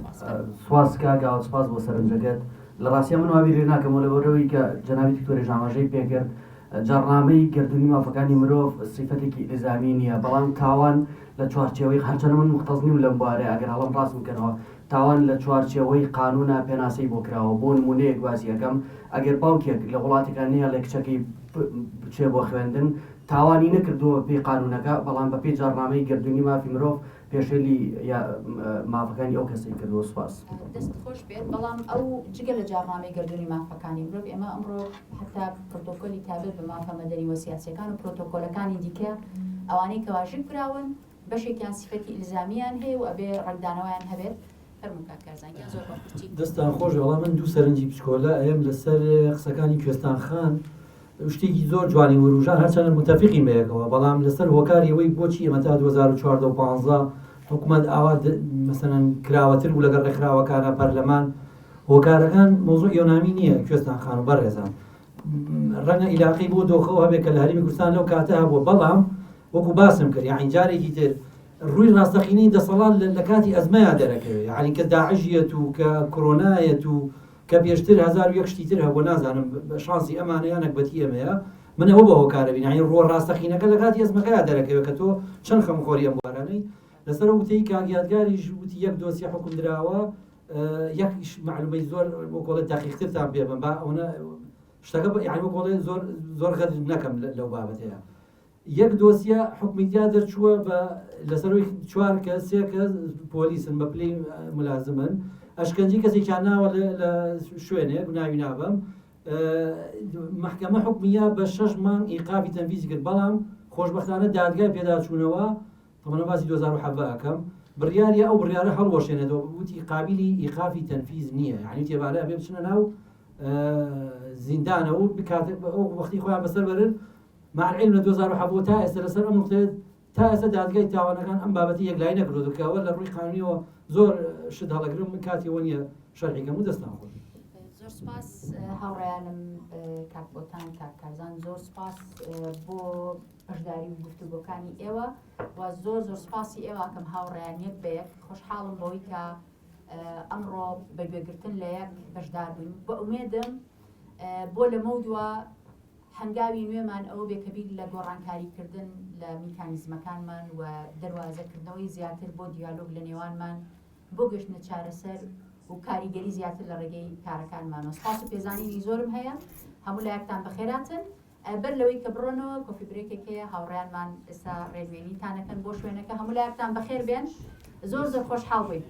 سواس کاگاوت سپاس بۆ سەرنجەکەت لە ڕاستیە من وابی لێ ناکەمەوە لەبەرەوەی کە جەنابی دکتۆری ژاماژەی پێکرد جارنامەی گردونی مافەکانی مرۆڤ سیفەتێکی ئیلزامی نییە بەڵام تاوان لە چوارچێوەی هەرچەند من مختص نیم لەم بوارەیە ئەگەر هەڵم ڕاست بکەنەوە تاوان لە چوارچێوەی قانونە پێناسەی بۆ کراوە بۆ نمونەیەک باسی یەکەم ئەگەر باوکێک لە وڵاتێکان نییە لە کچەکەی بچێ بۆ خوێندن تاوانی نەکردووە پێی قانونەکە بەڵام بە پێی جارنامەی گردونی مافی مرۆڤ پێشێلی مافەکانی ئەو کەسی کردووە سوپاس دەست خۆش بێت بەڵام ئەو جگە لە جارنامەی گردونی مافەکانی مرۆڤ ئێمە ئەمڕۆ حتا پرۆتۆکۆلی تابێت بە مافە مەدەنی و سیاسیەکان و پرۆتۆکۆلەکانی دیکە ئەوانەی کە واژب کراون بەشێکیان سیفەتی ئیلزامیان هەیە و ئەبێ ڕنگدانەوەیان هەبێت دەستان خۆش وەڵام من دوو سەرنجی بچکۆلە ئەم لەسەر قسەکانی کوێستان خان شتێکی زۆر جوانی وروژان هەرچەند متەفقین بەیەکەوە بەڵام لەسەر هۆکاری ئەوەی بۆچی ئێمە تا 2014 و 15 حکوومەت ئاوا مەسەڵەن کراوەتر بوو لەگەڵ ڕێکخراوەکانە پەرلەمان هۆکارەکان مۆزوع یۆنامی نییە کوێستان خان و بەڕێزان ڕەنگە عیلاقی بۆ دۆخەوە هەبێت کە لە هەرێمی کوردستان لەو کاتە هەبووە بەڵام وەکو باسم کرد یعنی جارێکی تر ڕووی ڕاستەقینەی دەسەڵات لە کاتی ئەزمەیە دەرەکەوێت یعنی کە داعشیەت و کە کۆرۆنایەت و کە پێشتر 1001 شتی تر هەبوو نازانم شانسی ئەمانەیان نەکبەتی ئەمەیە من ئەوە بە هۆکارە بین یعنی ڕۆ ڕاستەقینەکە لە کاتی ئەزمەکەیە دەرەکەوێت کە تۆ چەند خەمخۆری ئەم بوارانەی لەسەر وتەی کاگیادگاریش وتی یەک دۆسیە حکم دراوە یەک معلومەی زۆر وەکۆڵێت دەقیقترتان پێ بم با ئەوە شتەکە یعنی وەکۆڵێت زۆر غەدر نەکەم لەو بابەتەیە یەک دۆسیە حکومیدیا دەرچووە بە لەسەروی 4 کەس 3 کەس پۆلیسن بە پلەی ملازمن ئەشکەنجی کەسێکیان ناوە لە شوێنێک ناوی نابم محکەمە حکومیە بە 6 مانگ ئیقابی تەنفیزی کرد بەڵام خۆشبەختانە دادگای پێداچوونەوە تەمەنە باسی 2007 ئەکەم بڕیاریە ئەو بڕیارە هەڵوەشێنێتەوە وتی قابلی ئیقافی تەنفیز نییە یعنی تێبارە بێ بچنە ناو زیندانە و ئەو وەختی خۆیان بەسەر بەرن مع العلم لە 2007 تا ئێستا لەسەر ئەم نقطەیە تا ئێستا دادگای تاوانەکان ئەم بابەتی یەکلای نەکردوکەوە لە ڕووی قانونیەوە زۆر شت هەڵەگرم من کاتیەوە نییە شەرحیکەم و دەستان خۆش زۆر سپاس هاوڕێیانم کاک بۆتان کاک کارزان زۆر سپاس بۆ بەشداری و گفتوگۆکانی ئێوە و زۆر سپاسی ئێوە کەم هاوڕێیان یەک بە یەک خۆشحاڵم بەوەی کە ئەمڕۆ بەگوێگرتن لە یەک بەشدار بووین بە ئومێدم بۆ لەمە دووە هەنگاوی نوێمان ئەوە بێکەبیر لە گۆڕانکاریکردن لە میکانیزمەکانمان و دەواازەکردنەوەی زیاتر بۆ دیالۆگ لە نێوانمان بۆ گەشتنە چارەسەر و کاریگەری زیاتر لە ڕێگەی کارەکانمانەوە سپاس و پێزانینی زۆرم هەیە هەموو لایەکتان بەخێراتن بەر لەوەی کە بڕۆنەوە کۆفی برێکێکەیە هاوڕێیانمان ئێستا ڕێنوێنیتانەکەن بۆ شوێنەکە هەموو لایەکتان بەخێر بێن زۆر خۆشحاڵ بووین